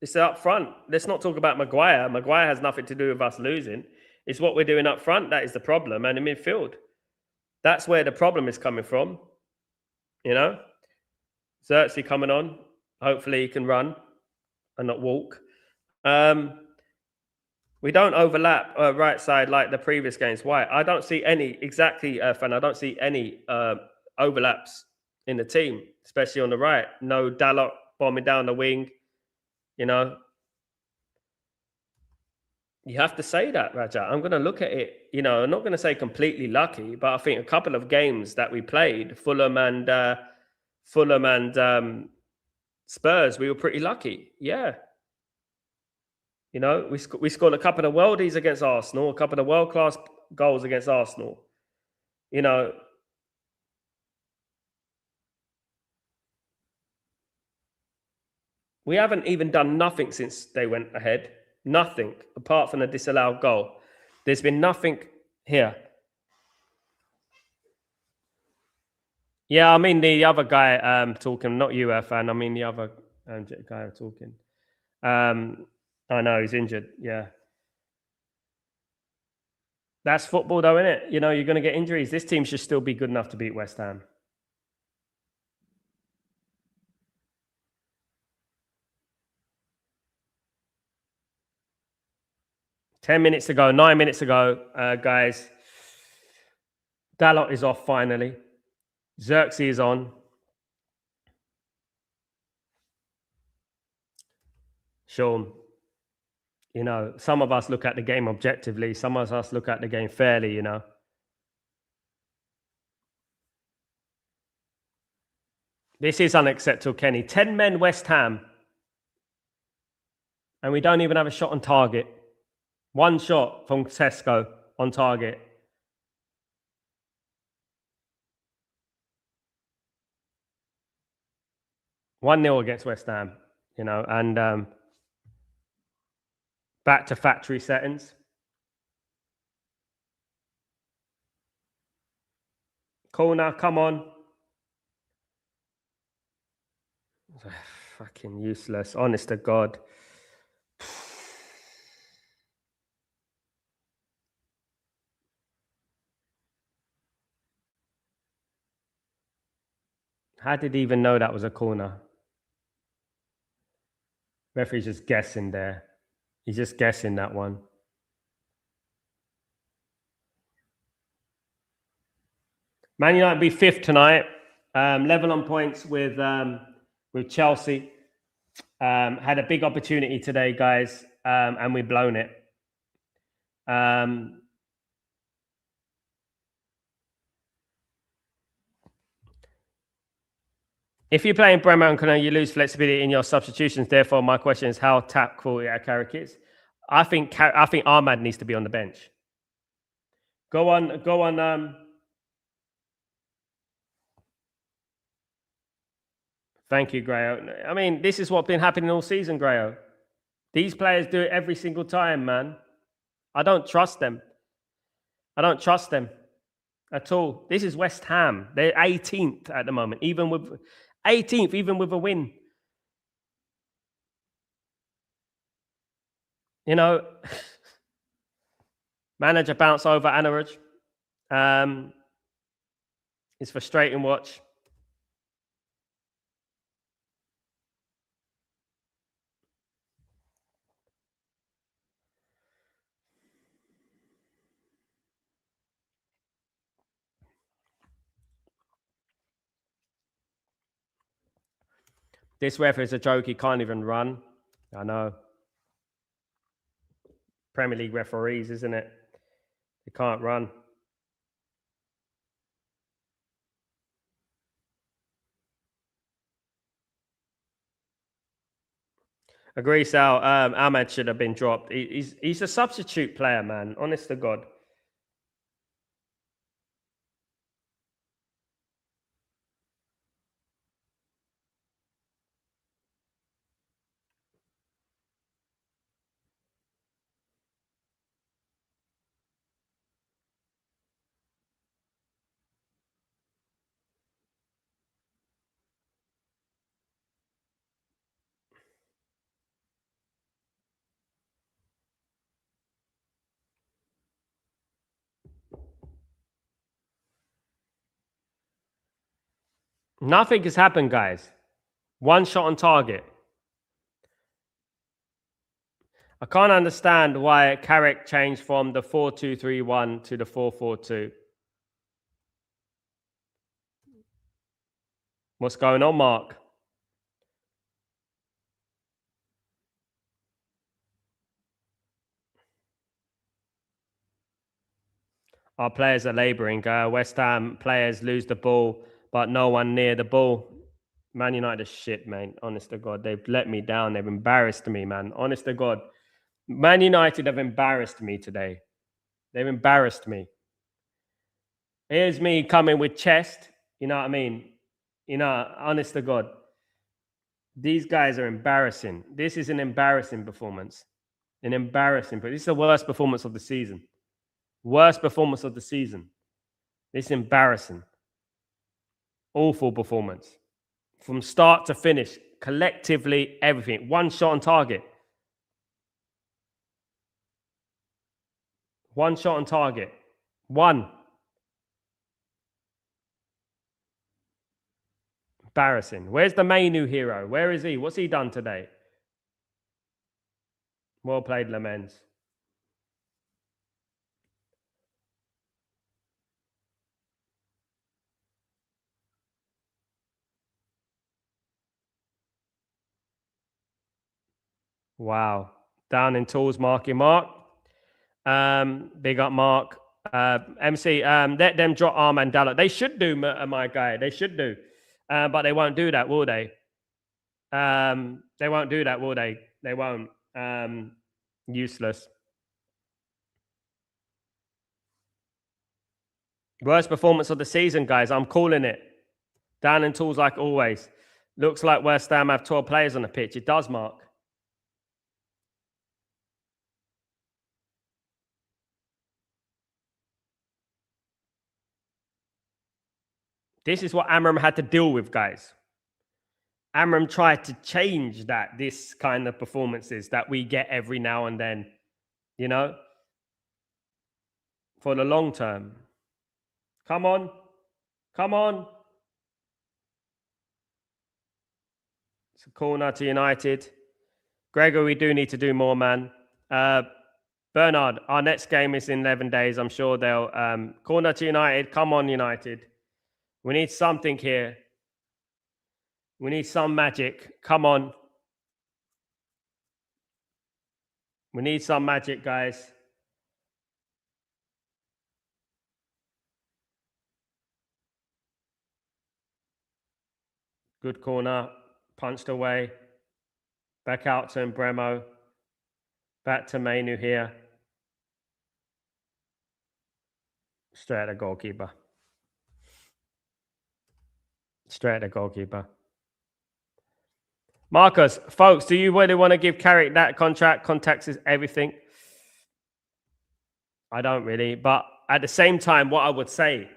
It's up front. Let's not talk about Maguire. Maguire has nothing to do with us losing. It's what we're doing up front that is the problem, and in midfield. That's where the problem is coming from. You know? Xerxes coming on. Hopefully he can run and not walk. We don't overlap right side like the previous games. Why? I don't see any, exactly, Fan. I don't see any overlaps in the team, especially on the right. No Dalot bombing down the wing. You know, you have to say that, Raja. I'm going to look at it. You know, I'm not going to say completely lucky, but I think a couple of games that we played, Fulham and Spurs, we were pretty lucky. Yeah. You know, we scored a couple of worldies against Arsenal, a couple of world-class goals against Arsenal. You know, we haven't even done nothing since they went ahead. Nothing, apart from a disallowed goal. There's been nothing here. Yeah, I mean the other guy talking, not you, Fan. I mean the other guy talking. I know he's injured. Yeah, that's football, though, isn't it? You know, you're going to get injuries. This team should still be good enough to beat West Ham. Nine minutes ago, guys. Dalot is off finally. Xerxes is on. Sean, you know, some of us look at the game objectively. Some of us look at the game fairly, you know. This is unacceptable, Kenny. 10 men West Ham. And we don't even have a shot on target. One shot from Tesco on target. One 0 against West Ham, you know, and back to factory settings. Corner, come on. Fucking useless, honest to God. How did he even know that was a corner? Referee's just guessing there. He's just guessing that one. Man United be 5th tonight. Level on points with Chelsea. Had a big opportunity today, guys, and we've blown it. If you play in Bremer and Cologne, you lose flexibility in your substitutions. Therefore, my question is how tactful Carrick is. I think Ahmad needs to be on the bench. Go on. Thank you, Grayo. I mean, this is what's been happening all season, Grayo. These players do it every single time, man. I don't trust them. I don't trust them at all. This is West Ham. They're 18th at the moment, even with 18th, even with a win. You know, manager bounce over Anaraj. It's frustrating watch. This ref is a joke. He can't even run. I know. Premier League referees, isn't it? They can't run. Agree, Sal. Ahmed should have been dropped. He's a substitute player, man. Honest to God. Nothing has happened, guys. One shot on target. I can't understand why Carrick changed from the 4-2-3-1 to the 4-4-2. What's going on, Mark? Our players are labouring. West Ham players lose the ball, but no one near the ball. Man United is shit, man. Honest to God. They've let me down. They've embarrassed me, man. Honest to God. Man United have embarrassed me today. They've embarrassed me. Here's me coming with chest. You know what I mean? You know, honest to God. These guys are embarrassing. This is an embarrassing performance. An embarrassing, but this is the worst performance of the season. Worst performance of the season. This is embarrassing. Awful performance. From start to finish, collectively, everything. One shot on target. One shot on target. One. Embarrassing. Where's the main new hero? Where is he? What's he done today? Well played, Lamens. Wow. Down in tools, marking Mark. Big up, Mark. MC, let them drop Armand Dallas. They should do, my guy. They should do. But they won't do that, will they? They won't do that, will they? They won't. Useless. Worst performance of the season, guys. I'm calling it. Down in tools like always. Looks like West Ham have 12 players on the pitch. It does, Mark. This is what Amram had to deal with, guys. Amram tried to change this kind of performances that we get every now and then, you know, for the long term. Come on. Come on. It's a corner to United. Gregor, we do need to do more, man. Bernard, our next game is in 11 days. I'm sure they'll... corner to United. Come on, United. We need something here. We need some magic. Come on. We need some magic, guys. Good corner. Punched away. Back out to Bremo. Back to Mainu here. Straight at the goalkeeper. Straight at the goalkeeper. Marcus, folks, do you really want to give Carrick that contract? Contacts is everything. I don't really. But at the same time, what I would say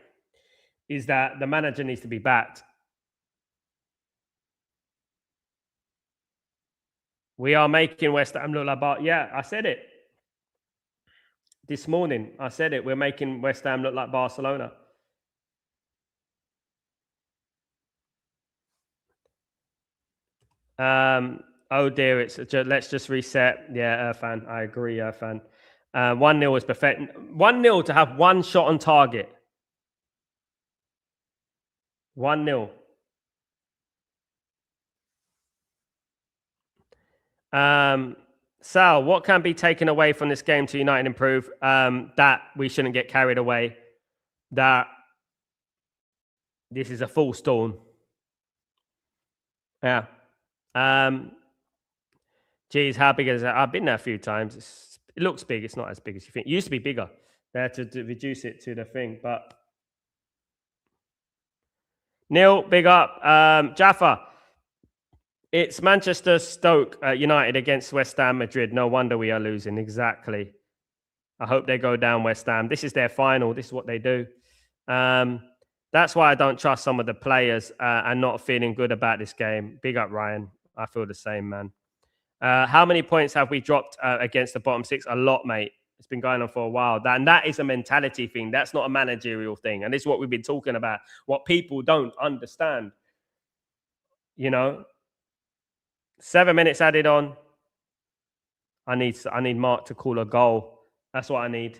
is that the manager needs to be backed. We are making West Ham look like yeah, I said it. This morning, I said it. We're making West Ham look like Barcelona. Oh dear, let's just reset. Yeah, Irfan, I agree, Irfan. 1-0 is perfect. 1-0 to have one shot on target. 1-0. Sal, what can be taken away from this game to United improve? That we shouldn't get carried away. That this is a full storm. Yeah. Geez, how big is that? I've been there a few times. It looks big. It's not as big as you think. It used to be bigger. They had to reduce it to the thing. But Neil, big up. Jaffa, it's Manchester Stoke United against West Ham Madrid. No wonder we are losing. Exactly. I hope they go down West Ham. This is their final. This is what they do. That's why I don't trust some of the players and not feeling good about this game. Big up, Ryan. I feel the same, man. How many points have we dropped against the bottom six? A lot, mate. It's been going on for a while. And that is a mentality thing. That's not a managerial thing. And this is what we've been talking about. What people don't understand. You know, 7 minutes added on. I need Mark to call a goal. That's what I need.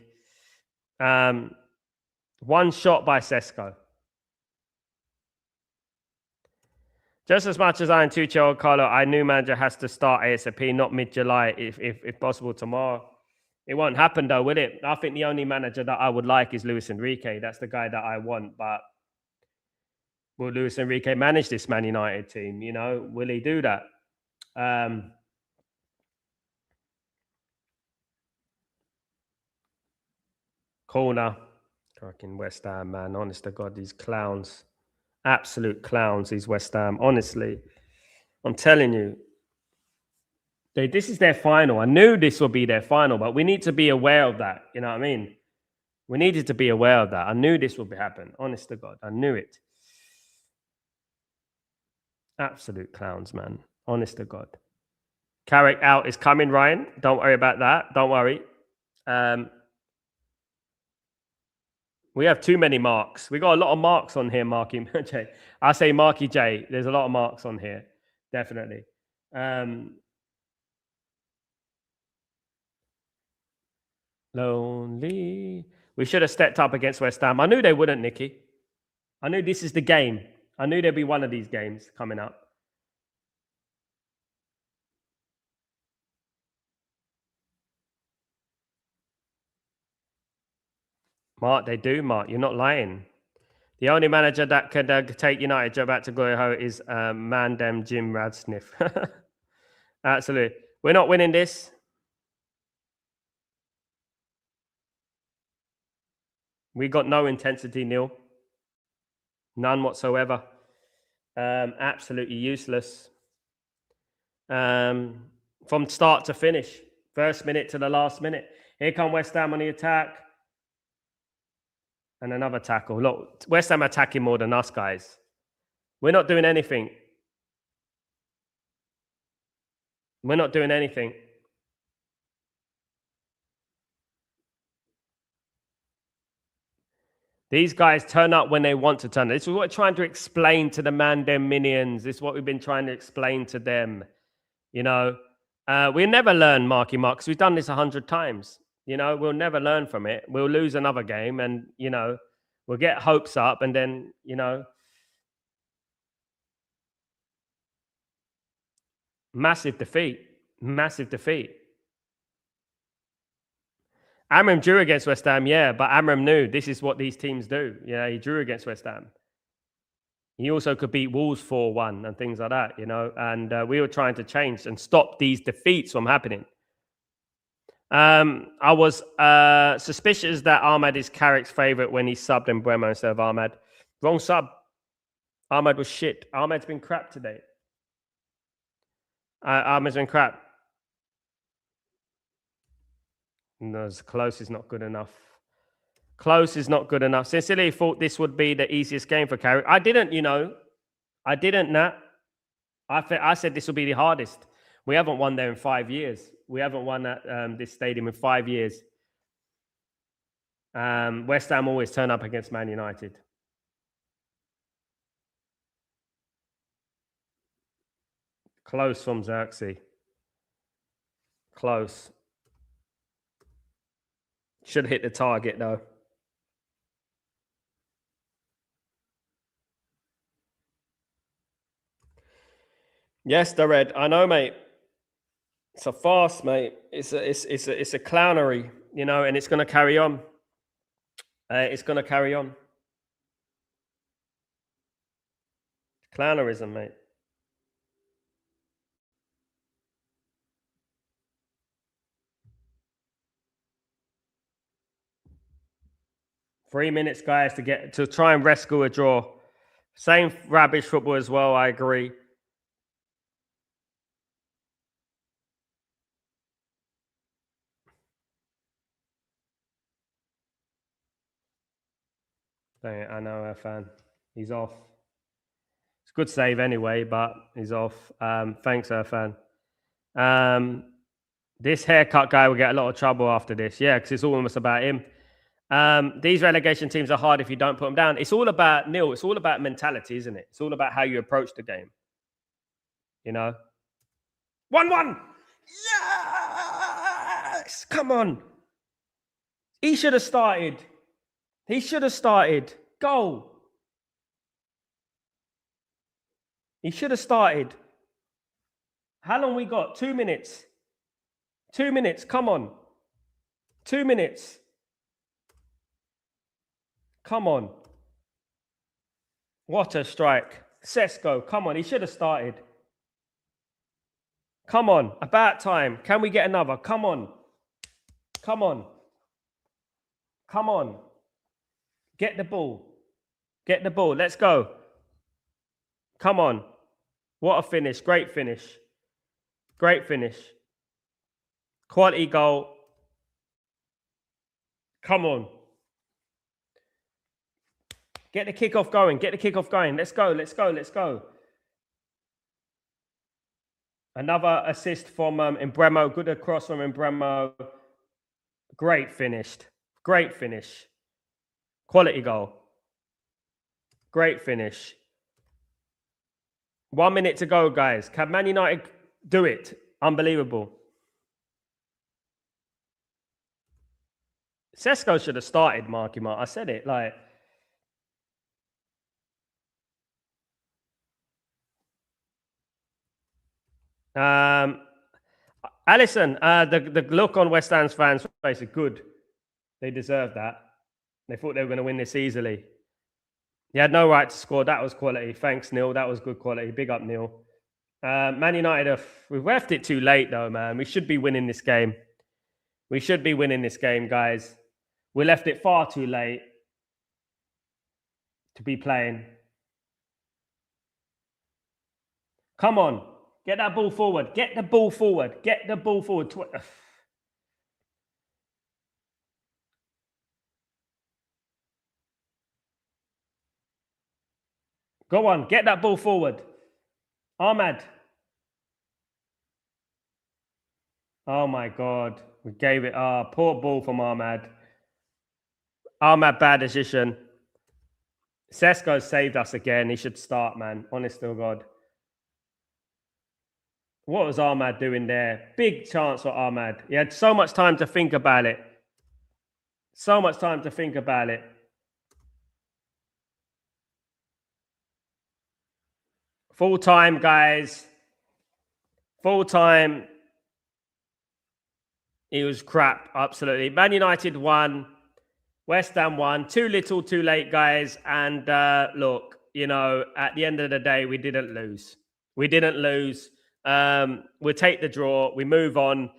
One shot by Sesko. Just as much as I am Tuchel, Carlo, I knew manager has to start ASAP, not mid-July, if possible tomorrow. It won't happen though, will it? I think the only manager that I would like is Luis Enrique. That's the guy that I want. But will Luis Enrique manage this Man United team? You know, will he do that? Corner. Fucking West Ham, man. Honest to God, these clowns. Absolute clowns, these West Ham. Honestly, I'm telling you. This is their final. I knew this would be their final, but we need to be aware of that. You know what I mean? We needed to be aware of that. I knew this would happen. Honest to God, I knew it. Absolute clowns, man. Honest to God. Carrick out is coming, Ryan. Don't worry about that. Don't worry. We have too many marks. We got a lot of marks on here, Marky J. I say Marky J. There's a lot of marks on here. Definitely. Lonely. We should have stepped up against West Ham. I knew they wouldn't, Nicky. I knew this is the game. I knew there'd be one of these games coming up. Mark, they do, Mark. You're not lying. The only manager that could take United job back to glory is Mandem Jim Radsniff. Absolutely. We're not winning this. We got no intensity, Neil. None whatsoever. Absolutely useless. From start to finish. First minute to the last minute. Here come West Ham on the attack. And another tackle. Look, West Ham attacking more than us, guys. We're not doing anything. We're not doing anything. These guys turn up when they want to turn up. This is what we're trying to explain to the Mandem minions. This is what we've been trying to explain to them. You know, we'll never learn, Marky Mark, because we've done this 100 times. You know, we'll never learn from it. We'll lose another game and, you know, we'll get hopes up and then, you know, massive defeat. Massive defeat. Amram drew against West Ham, yeah, but Amram knew this is what these teams do. Yeah, he drew against West Ham. He also could beat Wolves 4-1 and things like that, you know. And we were trying to change and stop these defeats from happening. I was suspicious that Ahmad is Carrick's favourite when he subbed in Bremo instead of Ahmad. Wrong sub. Ahmad was shit. Ahmad's been crap today. Ahmad's been crap. No, close is not good enough. Close is not good enough. Sincerely thought this would be the easiest game for Carrick. I didn't, you know. I didn't, Nat. I said this will be the hardest. We haven't won there in 5 years. We haven't won at this stadium in 5 years. West Ham always turn up against Man United. Close from Xerxes. Close. Should hit the target, though. Yes, the red. I know, mate. It's a farce, mate. It's a clownery, you know, and it's going to carry on. It's going to carry on. Clownerism, mate. Three minutes, guys, to try and rescue a draw. Same rubbish football as well. I agree. I know our fan. He's off. It's a good save anyway, but he's off. Thanks, our fan. This haircut guy will get a lot of trouble after this. Yeah, because it's almost about him. These relegation teams are hard if you don't put them down. It's all about, Neil, it's all about mentality, isn't it? It's all about how you approach the game. You know? 1-1! Yes! Come on. He should have started. He should have started. Goal. He should have started. How long we got? 2 minutes. 2 minutes. Come on. 2 minutes. Come on. What a strike. Sesko, come on. He should have started. Come on. About time. Can we get another? Come on. Come on. Come on. Get the ball. Get the ball. Let's go. Come on. What a finish. Great finish. Great finish. Quality goal. Come on. Get the kickoff going. Get the kickoff going. Let's go. Let's go. Let's go. Another assist from Mbremo. Good across from Mbremo. Great finished. Great finish. Quality goal. Great finish. 1 minute to go, guys. Can Man United do it? Unbelievable. Sesko should have started, Marky Mark. I said it. Like, Allison, the look on West Ham's fans' face is good. They deserve that. They thought they were going to win this easily. He had no right to score. That was quality. Thanks, Neil. That was good quality. Big up, Neil. Man United, we've left it too late, though, man. We should be winning this game. We should be winning this game, guys. We left it far too late to be playing. Come on. Get that ball forward. Get the ball forward. Get the ball forward. Go on. Get that ball forward. Ahmad. Oh, my God. We gave it. Poor ball from Ahmad. Ahmad, bad decision. Sesko saved us again. He should start, man. Honest to God. What was Ahmad doing there? Big chance for Ahmad. He had so much time to think about it. So much time to think about it. Full time, guys. Full time. It was crap, absolutely. Man United won. West Ham won. Too little, too late, guys. And look, at the end of the day, we didn't lose. We didn't lose. We'll take the draw. We move on.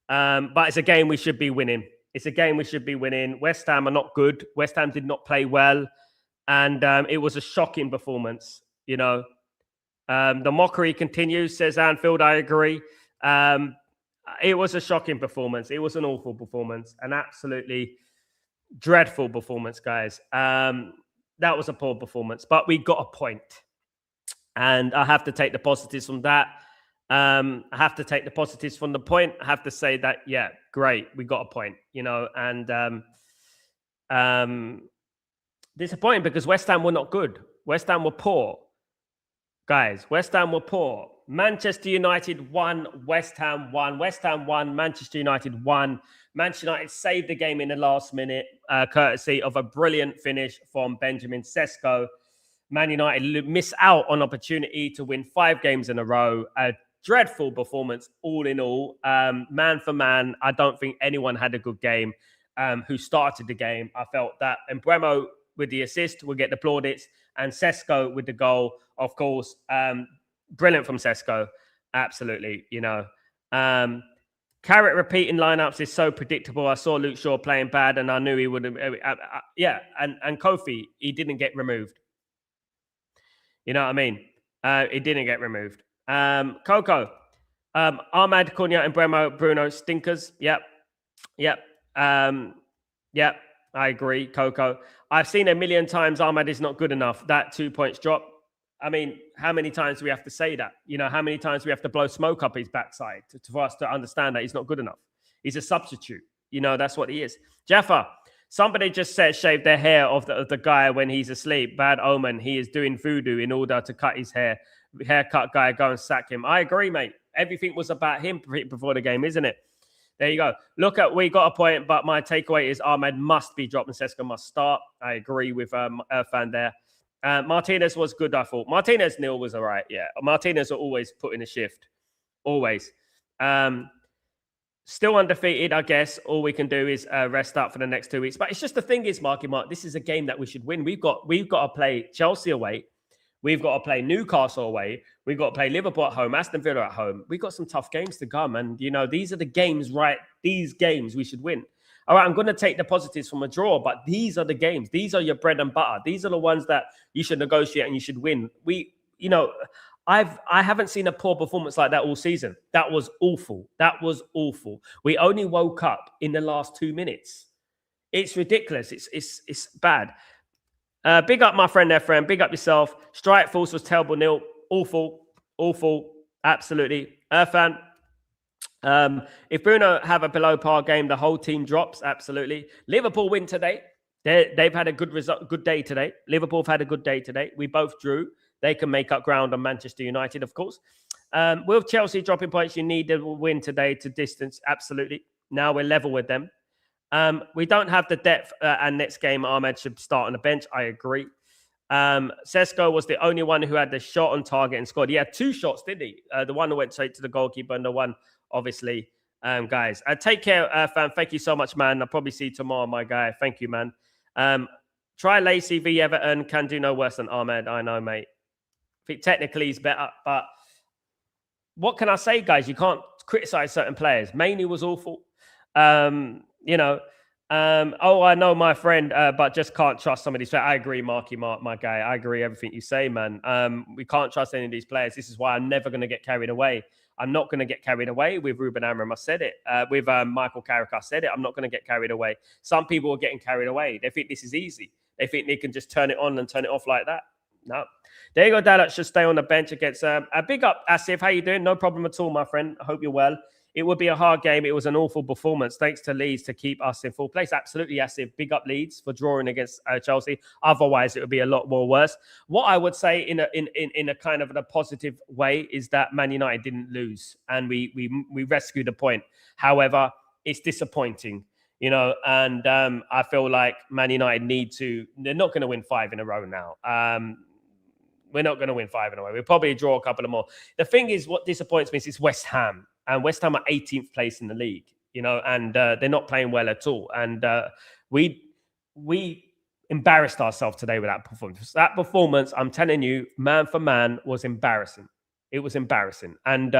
But it's a game we should be winning. It's a game we should be winning. West Ham are not good. West Ham did not play well. And it was a shocking performance, The mockery continues, says Anfield. I agree. It was a shocking performance. It was an awful performance. An absolutely dreadful performance, guys. That was a poor performance. But we got a point. And I have to take the positives from that. I have to take the positives from the point. I have to say that, yeah, great. We got a point, and disappointing because West Ham were not good. West Ham were poor. Guys, West Ham were poor. Manchester United won. West Ham won. West Ham won. Manchester United won. Manchester United saved the game in the last minute, courtesy of a brilliant finish from Benjamin Sesko. Man United miss out on opportunity to win 5 games in a row. A dreadful performance, all in all. Man for man, I don't think anyone had a good game who started the game. I felt that Mbeumo with the assist will get the plaudits, and Sesko with the goal, of course. Brilliant from Sesko. Absolutely, Carrot repeating lineups is so predictable. I saw Luke Shaw playing bad, and I knew he would have. And Kofi, he didn't get removed. You know what I mean? He didn't get removed. Coco, Ahmad, Cunha, and Bruno stinkers. Yep. Yep. I agree, Coco. I've seen a million times Ahmad is not good enough. That 2 points drop. I mean, how many times do we have to say that? How many times do we have to blow smoke up his backside for us to understand that he's not good enough? He's a substitute. That's what he is. Jaffa, somebody just said shave their hair of the guy when he's asleep. Bad omen. He is doing voodoo in order to cut his hair. Haircut guy, go and sack him. I agree, mate. Everything was about him before the game, isn't it? There you go. We got a point, but my takeaway is Ahmed must be dropped and Sesko must start. I agree with Irfan there. Martinez was good, I thought. Martinez nil was all right, yeah. Martinez will always put in a shift. Always. Still undefeated, I guess. All we can do is rest up for the next 2 weeks. But it's just the thing is, Mark, this is a game that we should win. We've got to play Chelsea away. We've got to play Newcastle away. We've got to play Liverpool at home, Aston Villa at home. We've got some tough games to come. And, these are the games, right? These games we should win. All right, I'm going to take the positives from a draw, but these are the games. These are your bread and butter. These are the ones that you should negotiate and you should win. I haven't seen a poor performance like that all season. That was awful. We only woke up in the last 2 minutes. It's ridiculous. It's bad. Big up my friend there, friend. Big up yourself. Strike force was terrible nil. Awful. Absolutely. Irfan. If Bruno have a below par game, the whole team drops. Absolutely. Liverpool win today. They've had a good day today. Liverpool have had a good day today. We both drew. They can make up ground on Manchester United, of course. With Chelsea dropping points, you need to win today to distance. Absolutely. Now we're level with them. We don't have the depth, and next game, Ahmed should start on the bench. I agree. Sesko was the only one who had the shot on target and scored. He had 2 shots, didn't he? The one that went straight to the goalkeeper and the one, obviously, guys. Take care, fam. Thank you so much, man. I'll probably see you tomorrow, my guy. Thank you, man. Try Lacey v Everton. Can do no worse than Ahmed. I know, mate. I think technically he's better, but what can I say, guys? You can't criticize certain players. Mainly was awful. I know my friend, but just can't trust some of these players. I agree, Marky Mark, my guy. I agree everything you say, man. We can't trust any of these players. This is why I'm never going to get carried away. I'm not going to get carried away with Ruben Amorim. I said it. With Michael Carrick, I said it. I'm not going to get carried away. Some people are getting carried away. They think this is easy. They think they can just turn it on and turn it off like that. No. There you go, Dallas should stay on the bench against a big up, Asif. How you doing? No problem at all, my friend. I hope you're well. It would be a hard game. It was an awful performance. Thanks to Leeds to keep us in full place. Absolutely, Asif. Big up Leeds for drawing against Chelsea. Otherwise, it would be a lot more worse. What I would say in a kind of a positive way is that Man United didn't lose and we rescued a point. However, it's disappointing. And I feel like Man United they're not going to win 5 in a row now. We're not going to win 5 in a row. We'll probably draw a couple of more. The thing is, what disappoints me is it's West Ham. And West Ham are 18th place in the league, and they're not playing well at all. And we embarrassed ourselves today with that performance. That performance, I'm telling you, man for man, was embarrassing. It was embarrassing. And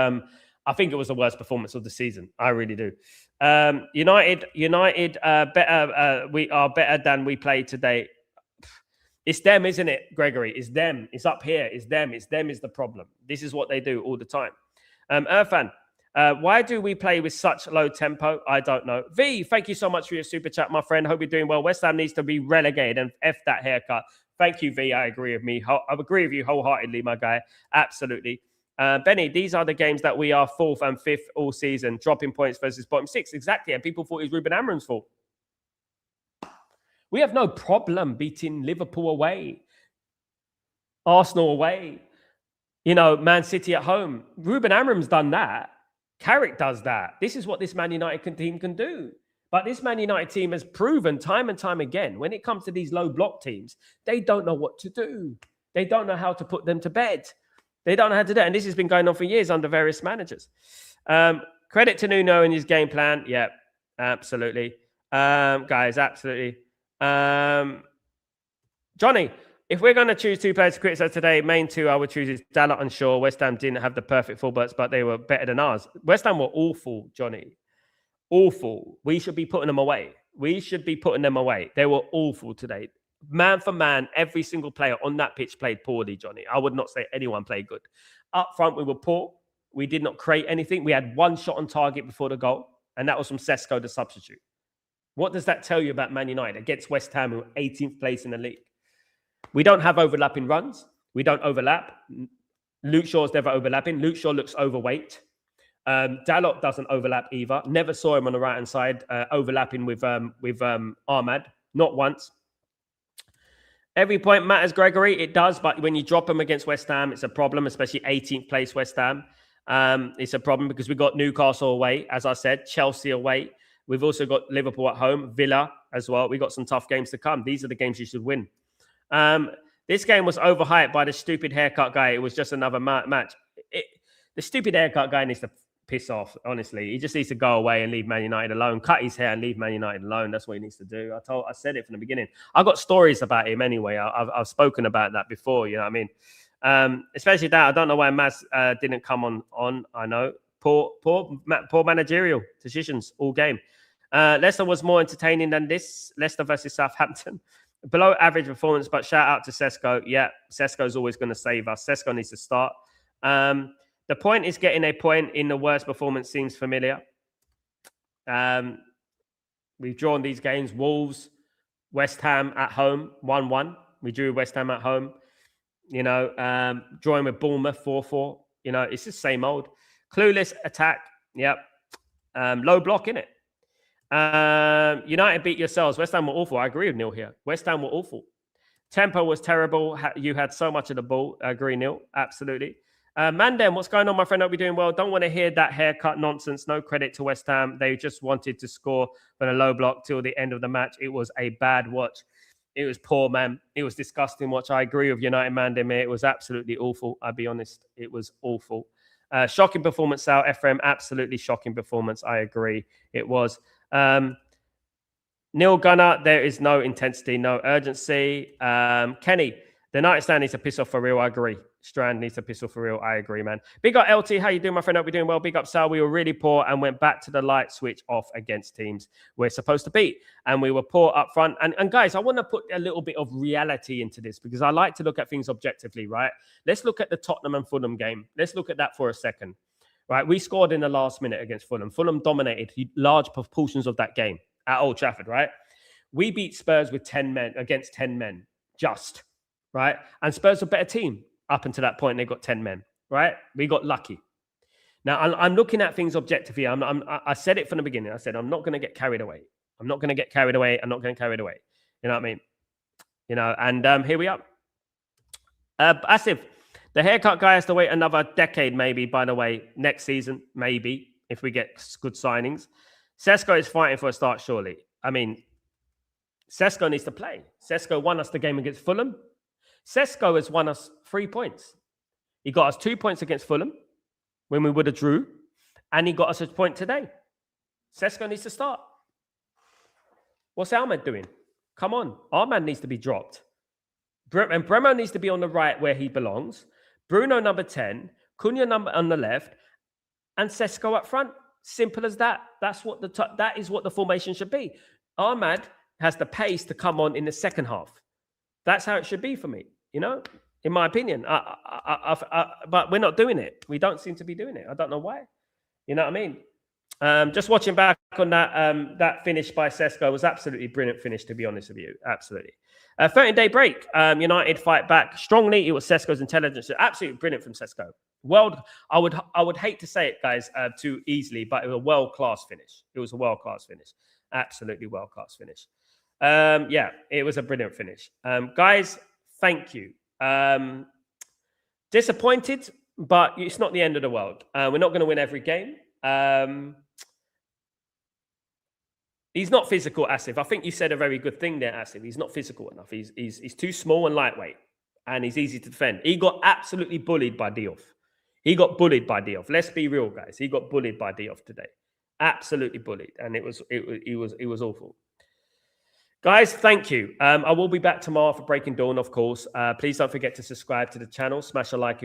I think it was the worst performance of the season. I really do. United, better. We are better than we played today. It's them, isn't it, Gregory? It's them. It's up here. It's them. It's them is the problem. This is what they do all the time. Irfan, why do we play with such low tempo? I don't know. V, thank you so much for your super chat, my friend. Hope you're doing well. West Ham needs to be relegated and F that haircut. Thank you, V. I agree with me. I agree with you wholeheartedly, my guy. Absolutely. Benny, these are the games that we are 4th and 5th all season, dropping points versus bottom 6. Exactly. And people thought it was Ruben Amorim's fault. We have no problem beating Liverpool away, Arsenal away, Man City at home. Ruben Amorim's done that. Carrick does that. This is what this Man United team can do. But this Man United team has proven time and time again, when it comes to these low block teams, they don't know what to do. They don't know how to put them to bed. They don't know how to do it. And this has been going on for years under various managers. Credit to Nuno and his game plan. Yeah, absolutely. Guys, absolutely. Johnny, if we're going to choose 2 players to criticize today, main 2 I would choose is Dalot and Shaw. West Ham didn't have the perfect fullbacks, but they were better than ours. West Ham were awful, Johnny. Awful. We should be putting them away. We should be putting them away. They were awful today. Man for man, every single player on that pitch played poorly, Johnny. I would not say anyone played good. Up front, we were poor. We did not create anything. We had 1 shot on target before the goal, and that was from Sesko, the substitute. What does that tell you about Man United against West Ham, who are 18th place in the league? We don't have overlapping runs. We don't overlap. Luke Shaw's never overlapping. Luke Shaw looks overweight. Dalot doesn't overlap either. Never saw him on the right-hand side overlapping with Ahmad. Not once. Every point matters, Gregory. It does, but when you drop them against West Ham, it's a problem, especially 18th place West Ham. It's a problem because we've got Newcastle away, as I said, Chelsea away. We've also got Liverpool at home, Villa as well. We've got some tough games to come. These are the games you should win. This game was overhyped by the stupid haircut guy. It was just another match. The stupid haircut guy needs to piss off, honestly. He just needs to go away and leave Man United alone. Cut his hair and leave Man United alone. That's what he needs to do. I said it from the beginning. I got stories about him anyway. I've spoken about that before, you know what I mean? Especially that. I don't know why Maz didn't come on. I know. Poor managerial decisions all game. Leicester was more entertaining than this. Leicester versus Southampton. Below average performance, but shout out to Sesko. Yeah, Sesko's always going to save us. Sesko needs to start. The point is getting a point in the worst performance seems familiar. We've drawn these games. Wolves, West Ham at home, 1-1. We drew West Ham at home. Drawing with Bournemouth, 4-4. It's the same old. Clueless attack. Yep. Low block, innit? United beat yourselves. West Ham were awful. I agree with Neil here. West Ham were awful. Tempo was terrible. You had so much of the ball. I agree, Neil. Absolutely. Mandem, what's going on, my friend? Hope you're doing well. Don't want to hear that haircut nonsense. No credit to West Ham. They just wanted to score from a low block till the end of the match. It was a bad watch. It was poor, man. It was disgusting watch. I agree with United Mandem here. It was absolutely awful. I'll be honest. It was awful. Shocking performance, Sal. Ephraim, absolutely shocking performance. I agree. It was. Neil Gunner, there is no intensity, no urgency. Kenny, the United stand needs to piss off for real. I agree. Strand needs to piss off for real. I agree, man. Big up LT. How you doing, my friend? Hope you're doing well. Big up Sal. We were really poor and went back to the light switch off against teams we're supposed to beat. And we were poor up front. And guys, I want to put a little bit of reality into this because I like to look at things objectively, right? Let's look at the Tottenham and Fulham game. Let's look at that for a second, right? We scored in the last minute against Fulham. Fulham dominated large proportions of that game at Old Trafford, right? We beat Spurs with 10 men against 10 men, just, right? And Spurs were a better team. Up until that point, they got 10 men, right? We got lucky. Now, I'm looking at things objectively. I said it from the beginning. I said, I'm not going to get carried away. I'm not going to get carried away. I'm not going to carried away. You know what I mean? And here we are. Asif, the haircut guy has to wait another decade, maybe, by the way, next season, maybe, if we get good signings. Sesko is fighting for a start, surely. I mean, Sesko needs to play. Sesko won us the game against Fulham. Sesko has won us 3 points. He got us 2 points against Fulham when we would have drew, and he got us a point today. Sesko needs to start. What's Ahmed doing? Come on. Our man needs to be dropped. And Bremo needs to be on the right where he belongs. Bruno number 10, Cunha number on the left, and Sesko up front. Simple as that. That is what the formation should be. Ahmad has the pace to come on in the second half. That's how it should be for me, in my opinion. But we're not doing it. We don't seem to be doing it. I don't know why. You know what I mean? Just watching back on that finish by Sesko was absolutely brilliant finish, to be honest with you. Absolutely. 13-day break. United fight back strongly. It was Sesko's intelligence. Absolutely brilliant from Sesko. I would hate to say it, guys, too easily, but it was a world-class finish. It was a world-class finish. Absolutely world-class finish. It was a brilliant finish. Guys, thank you. Disappointed, but it's not the end of the world. We're not going to win every game. He's not physical, Asif. I think you said a very good thing there, Asif. He's not physical enough. He's too small and lightweight, and he's easy to defend. He got absolutely bullied by Diouf. Let's be real, guys. He got bullied by Diouf today. Absolutely bullied, and it was awful. Guys, thank you. I will be back tomorrow for Breaking Dawn, of course. Please don't forget to subscribe to the channel. Smash a like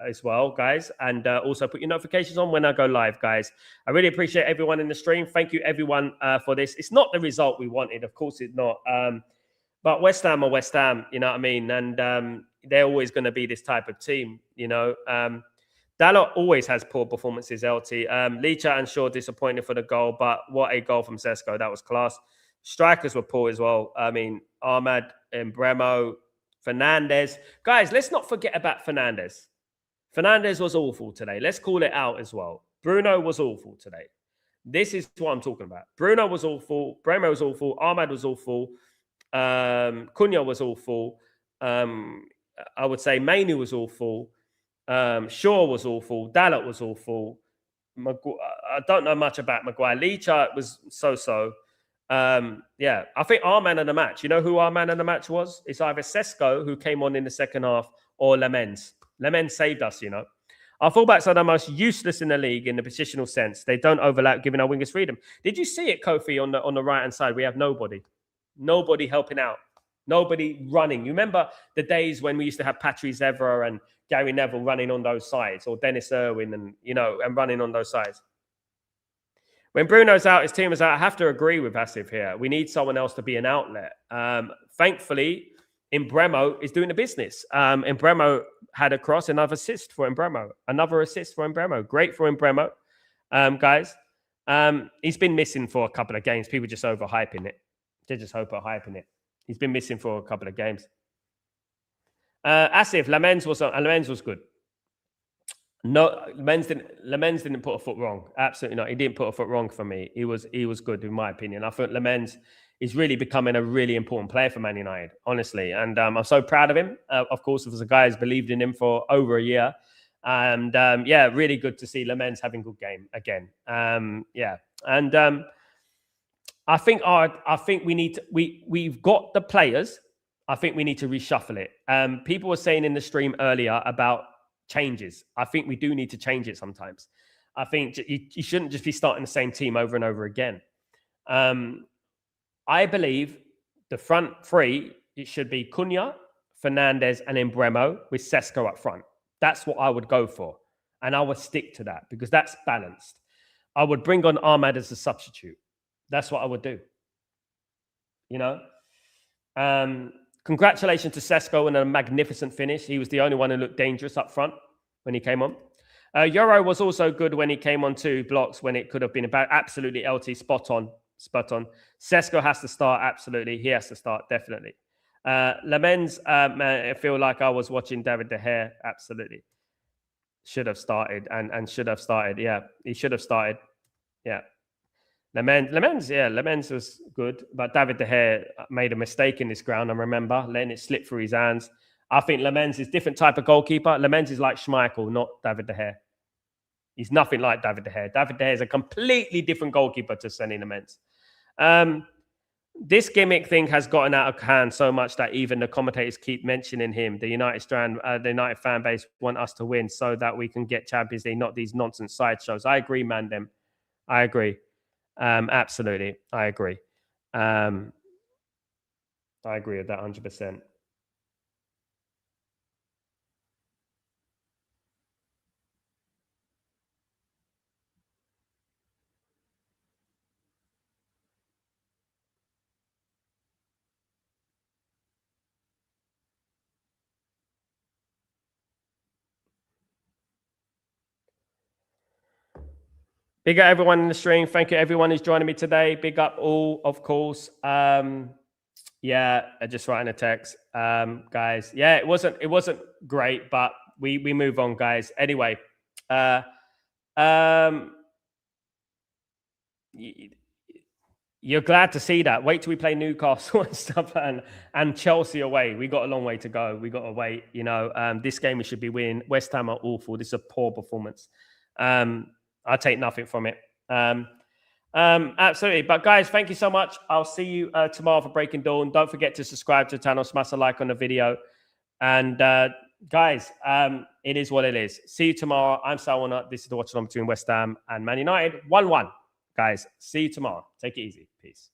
as well, guys. And also put your notifications on when I go live, guys. I really appreciate everyone in the stream. Thank you, everyone, for this. It's not the result we wanted. Of course it's not. But West Ham are West Ham, you know what I mean? And they're always going to be this type of team, Dalot always has poor performances, LT. Licha and Shaw disappointed for the goal, but what a goal from Sesko. That was class. Strikers were poor as well. I mean, Ahmad and Bremo, Fernandez. Guys, let's not forget about Fernandez. Fernandez was awful today. Let's call it out as well. Bruno was awful today. This is what I'm talking about. Bruno was awful. Bremo was awful. Ahmad was awful. Cunha was awful. I would say Mainu was awful. Shaw was awful. Dalot was awful. I don't know much about Maguire. Licha was so-so. I think our man of the match. You know who our man of the match was? It's either Sesko, who came on in the second half, or Lemens. Lemens saved us, Our fullbacks are the most useless in the league in the positional sense. They don't overlap, giving our wingers freedom. Did you see it, Kofi, on the right-hand side? We have nobody. Nobody helping out. Nobody running. You remember the days when we used to have Patrice Evra and Gary Neville running on those sides, or Dennis Irwin and running on those sides? When Bruno's out, his team is out. I have to agree with Asif here. We need someone else to be an outlet. Thankfully, Mbremo is doing the business. Mbremo had a cross, another assist for Mbremo. Great for Mbremo, guys. He's been missing for a couple of games. People just overhyping it. They're just overhyping it. He's been missing for a couple of games. Asif, Lamens was good. No, Lamens didn't put a foot wrong. Absolutely not. He didn't put a foot wrong for me. He was good, in my opinion. I think Lamens is really becoming a really important player for Man United, honestly. And I'm so proud of him. Of course, it was a guy who's believed in him for over a year. And really good to see Lamens having a good game again. I think we've got the players. I think we need to reshuffle it. People were saying in the stream earlier about changes. I think we do need to change it sometimes. I think you shouldn't just be starting the same team over and over again. I believe the front three, it should be Cunha, Fernandez, and Mbremo with Sesko up front. That's what I would go for. And I would stick to that because that's balanced. I would bring on Ahmad as a substitute. That's what I would do. Congratulations to Sesko on a magnificent finish. He was the only one who looked dangerous up front when he came on. Euro was also good when he came on 2 blocks when it could have been about absolutely LT spot on. Sesko has to start, absolutely. He has to start, definitely. Lamens, man, I feel like I was watching David De Gea, absolutely. Should have started and should have started. Yeah, he should have started. Yeah. Lamens was good, but David De Gea made a mistake in this ground. I remember letting it slip through his hands. I think Lamens is a different type of goalkeeper. Lamens is like Schmeichel, not David De Gea. He's nothing like David De Gea. David De Gea is a completely different goalkeeper to Sonny Lamens. This gimmick thing has gotten out of hand so much that even the commentators keep mentioning him. The United fan base want us to win so that we can get Champions League, not these nonsense sideshows. I agree, Mandem. I agree. Absolutely. I agree. I agree with that 100%. Big up everyone in the stream. Thank you everyone who's joining me today. Big up all, of course. Yeah, I just writing a text. Guys. Yeah, it wasn't great, but we move on, guys. Anyway, you're glad to see that. Wait till we play Newcastle and stuff and Chelsea away. We got a long way to go. We got to wait. You know, this game we should be winning. West Ham are awful. This is a poor performance. I take nothing from it. Absolutely. But guys, thank you so much. I'll see you tomorrow for Breaking Dawn. Don't forget to subscribe to the channel, smash a like on the video. And guys, it is what it is. See you tomorrow. I'm Salwana. This is the Watchalong between West Ham and Man United. 1-1. Guys, see you tomorrow. Take it easy. Peace.